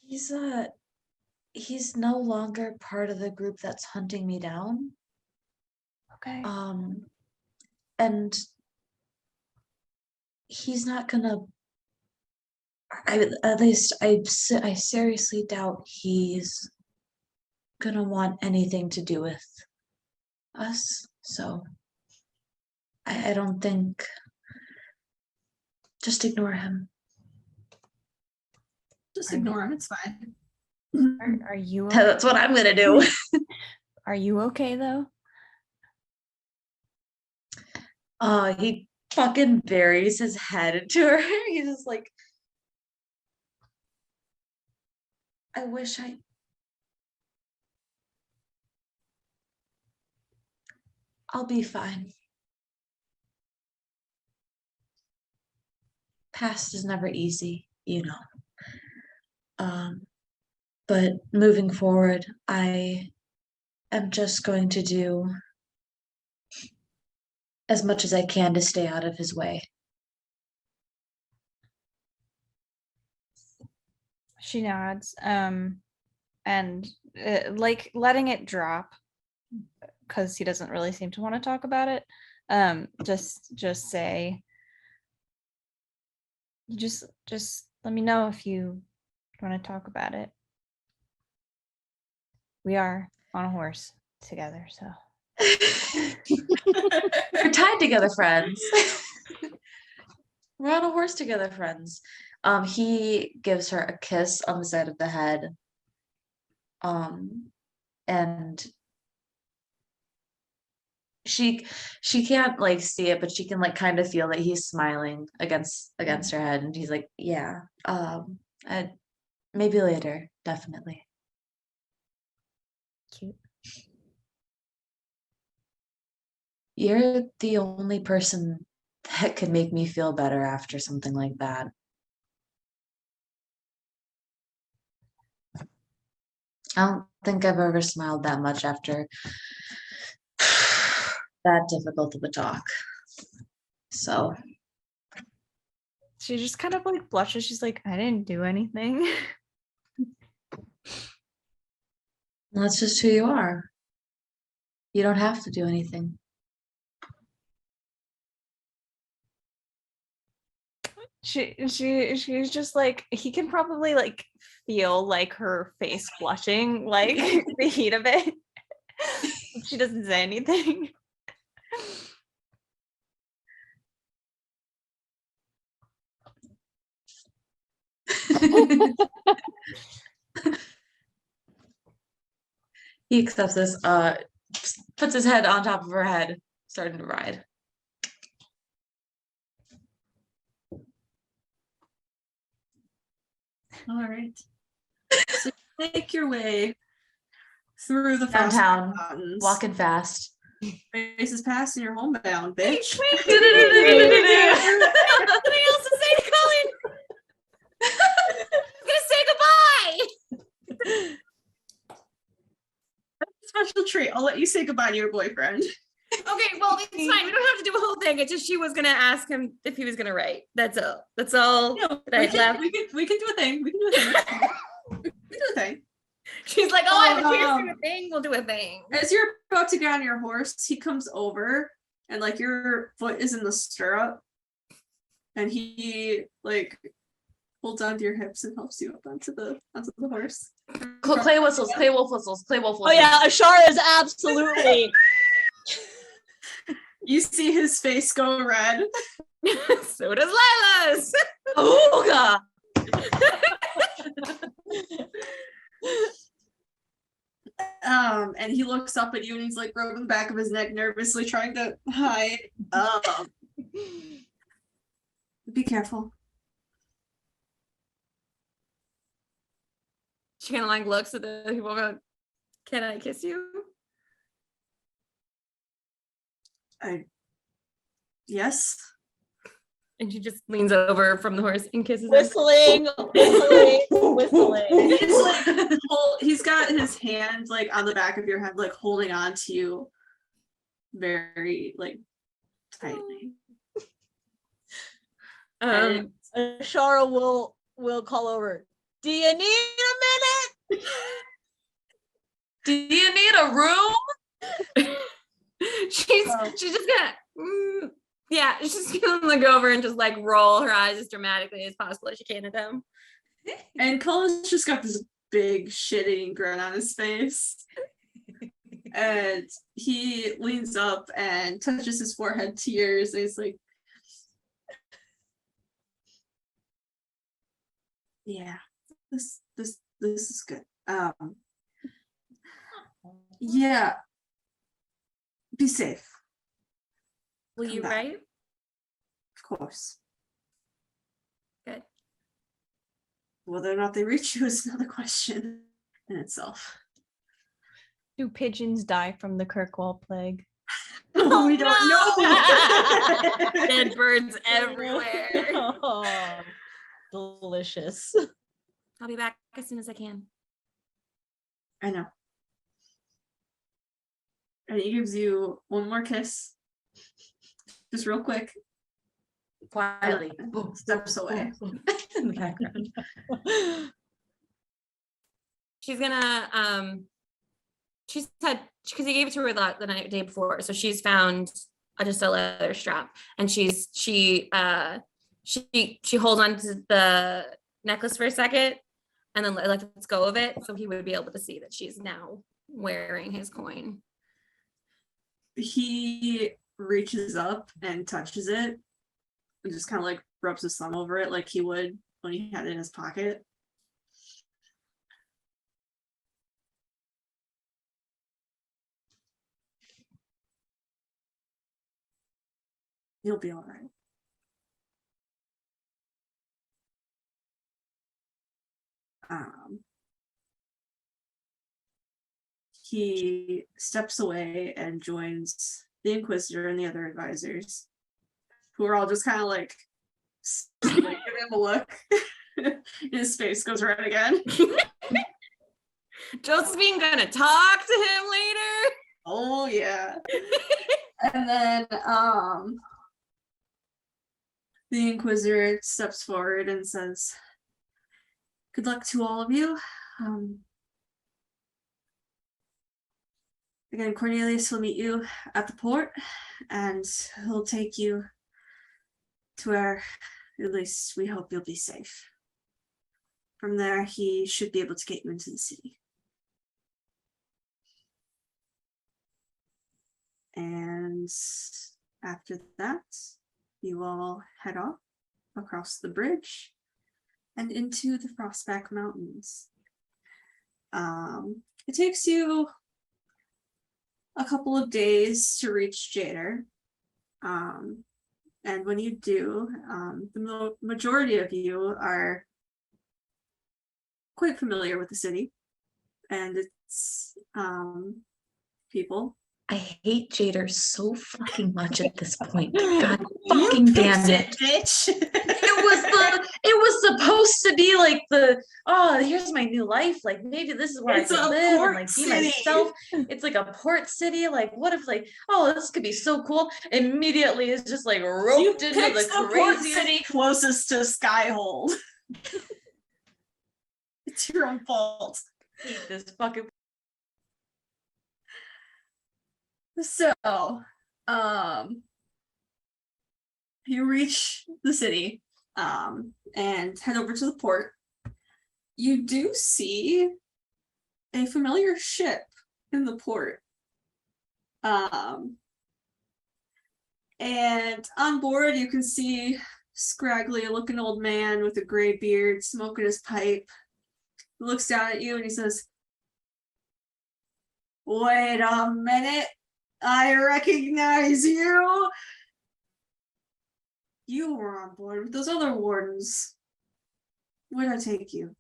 He's no longer part of the group that's hunting me down. Okay. And he's not gonna. I seriously doubt he's gonna want anything to do with us. So I don't think. Just ignore him. Just ignore him, it's fine. Are you okay? That's what I'm gonna do. Are you okay though? He fucking buries his head into her. He's just like, I wish I'll be fine. Past is never easy, you know. But moving forward, I am just going to do as much as I can to stay out of his way. She nods, and like letting it drop because he doesn't really seem to want to talk about it. Just say, just let me know if you want to talk about it. We are on a horse together, so We're tied together, friends. We're on a horse together, friends. He gives her a kiss on the side of the head. And she can't like see it, but she can like kind of feel that he's smiling against her head, and he's like, yeah, maybe later, definitely. cute. You're the only person that could make me feel better after something like that. I don't think I've ever smiled that much after that difficult of a talk. So She just kind of like blushes. She's like, I didn't do anything. that's just who you are. You don't have to do anything. She's just like, he can probably like feel like her face flushing, like the heat of it. She doesn't say anything. He accepts this, puts his head on top of her head, starting to ride. All right. So you make your way through the frosty Downtown, mountains. walking fast. Races past and you're homebound, bitch. Something else to say to Colin. I'm gonna say goodbye. Special treat. I'll let you say goodbye to your boyfriend. Okay, well, it's fine. We don't have to do a whole thing. It's just she was gonna ask him if he was gonna write. That's all. That's all. No, that I left. we can do a thing. We can do a thing. We can do a thing. She's like, oh, I have a chance to do a thing. We'll do a thing. As you're about to get on your horse, he comes over and like your foot is in the stirrup, and he like holds onto your hips and helps you up onto the horse. Clay whistles, Clay wolf whistles, Clay wolf Oh whistles. yeah, Ashara is absolutely. You see his face go red. So does Lila's. Ooga! And he looks up at you and he's like rubbing the back of his neck nervously, trying to hide. Be careful. She kind of like looks at the people going, can I kiss you? Yes. And she just leans over from the horse and kisses him. Whistling. He's like, he's got his hand like on the back of your head, like holding on to you very like tightly. Ashara will call over. Do you need a minute? Do you need a room? She's just gonna yeah, she's just gonna look over and just like roll her eyes as dramatically as possible as she can at them. And Colin's just got this big shit-eating grin on his face. And he leans up and touches his forehead to yours, and he's like, yeah, this is good. Yeah. Be safe. Will Come you back. write? Of course. Good. Whether or not they reach you is another question in itself. Do pigeons die from the Kirkwall plague? We don't know. Dead birds everywhere. Oh, delicious. I'll be back as soon as I can. I know. And he gives you one more kiss. Just real quick. Quietly. Steps away. In the background. She's gonna she's had, because he gave it to her the day before, so she's found just a leather strap, and she holds on to the necklace for a second and then lets go of it, so he would be able to see that she's now wearing his coin. He reaches up and touches it and just kind of like rubs his thumb over it like he would when he had it in his pocket. You'll be all right. He steps away and joins the Inquisitor and the other advisors, who are all just kind of like give him a look. His face goes red again. Josephine gonna talk to him later. Oh yeah. And then the Inquisitor steps forward and says, "Good luck to all of you. Again, Cornelius will meet you at the port, and he'll take you to where, at least we hope, you'll be safe. From there, he should be able to get you into the city." And after that, you all head off across the bridge and into the Frostback Mountains. It takes you a couple of days to reach Jader. And when you do, the majority of you are quite familiar with the city and its people. I hate Jader so fucking much at this point. God fucking damn it. Bitch. It was supposed to be like here's my new life. Like maybe this is where It's I can a live port and like be city. myself. It's like a port city. Like what if this could be so cool? Immediately it's just like roped into the port crazy city closest to Skyhold. It's your own fault. hate this fucking So, you reach the city, and head over to the port. You do see a familiar ship in the port. And on board, you can see scraggly looking old man with a gray beard smoking his pipe. He looks down at you and he says, "Wait a minute. I recognize you. You were on board with those other wardens. Where'd I take you?"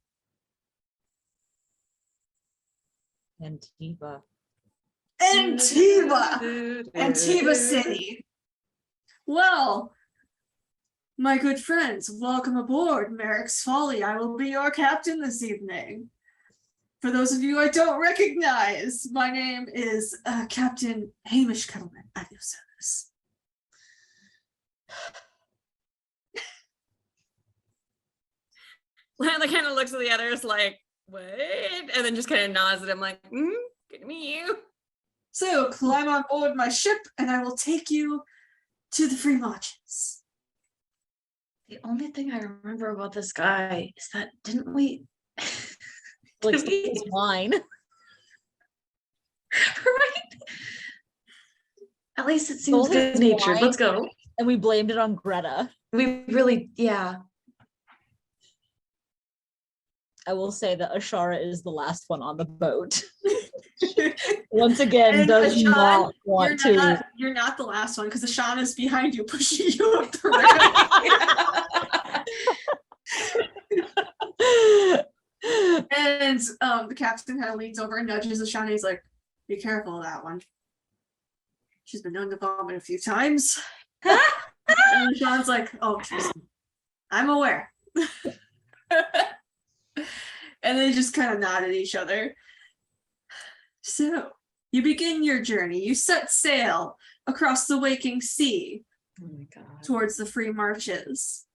Antifa. Antifa City. Well, my good friends, welcome aboard Merrick's Folly. I will be your captain this evening. For those of you I don't recognize, my name is Captain Hamish Kettleman at your service. Lana kind of looks at the others like, what? And then just kind of nods at him like, good to meet you. So climb on board my ship and I will take you to the free marches. The only thing I remember about this guy is that didn't we Like it's wine. right? At least it seems Stole his good natured. wine. Let's go. And we blamed it on Greta. We really, yeah. I will say that Ashara is the last one on the boat. Once again, And does Ashan, not want to. You're not the last one because Ashan is behind you, pushing you up the ramp. And the captain kind of leans over and nudges Ashan. And he's like, "Be careful of that one." She's been known to vomit a few times. And Sean's like, oh, trust me. I'm aware. And they just kind of nod at each other. So, you begin your journey. You set sail across the waking sea Oh my god. towards the free marches.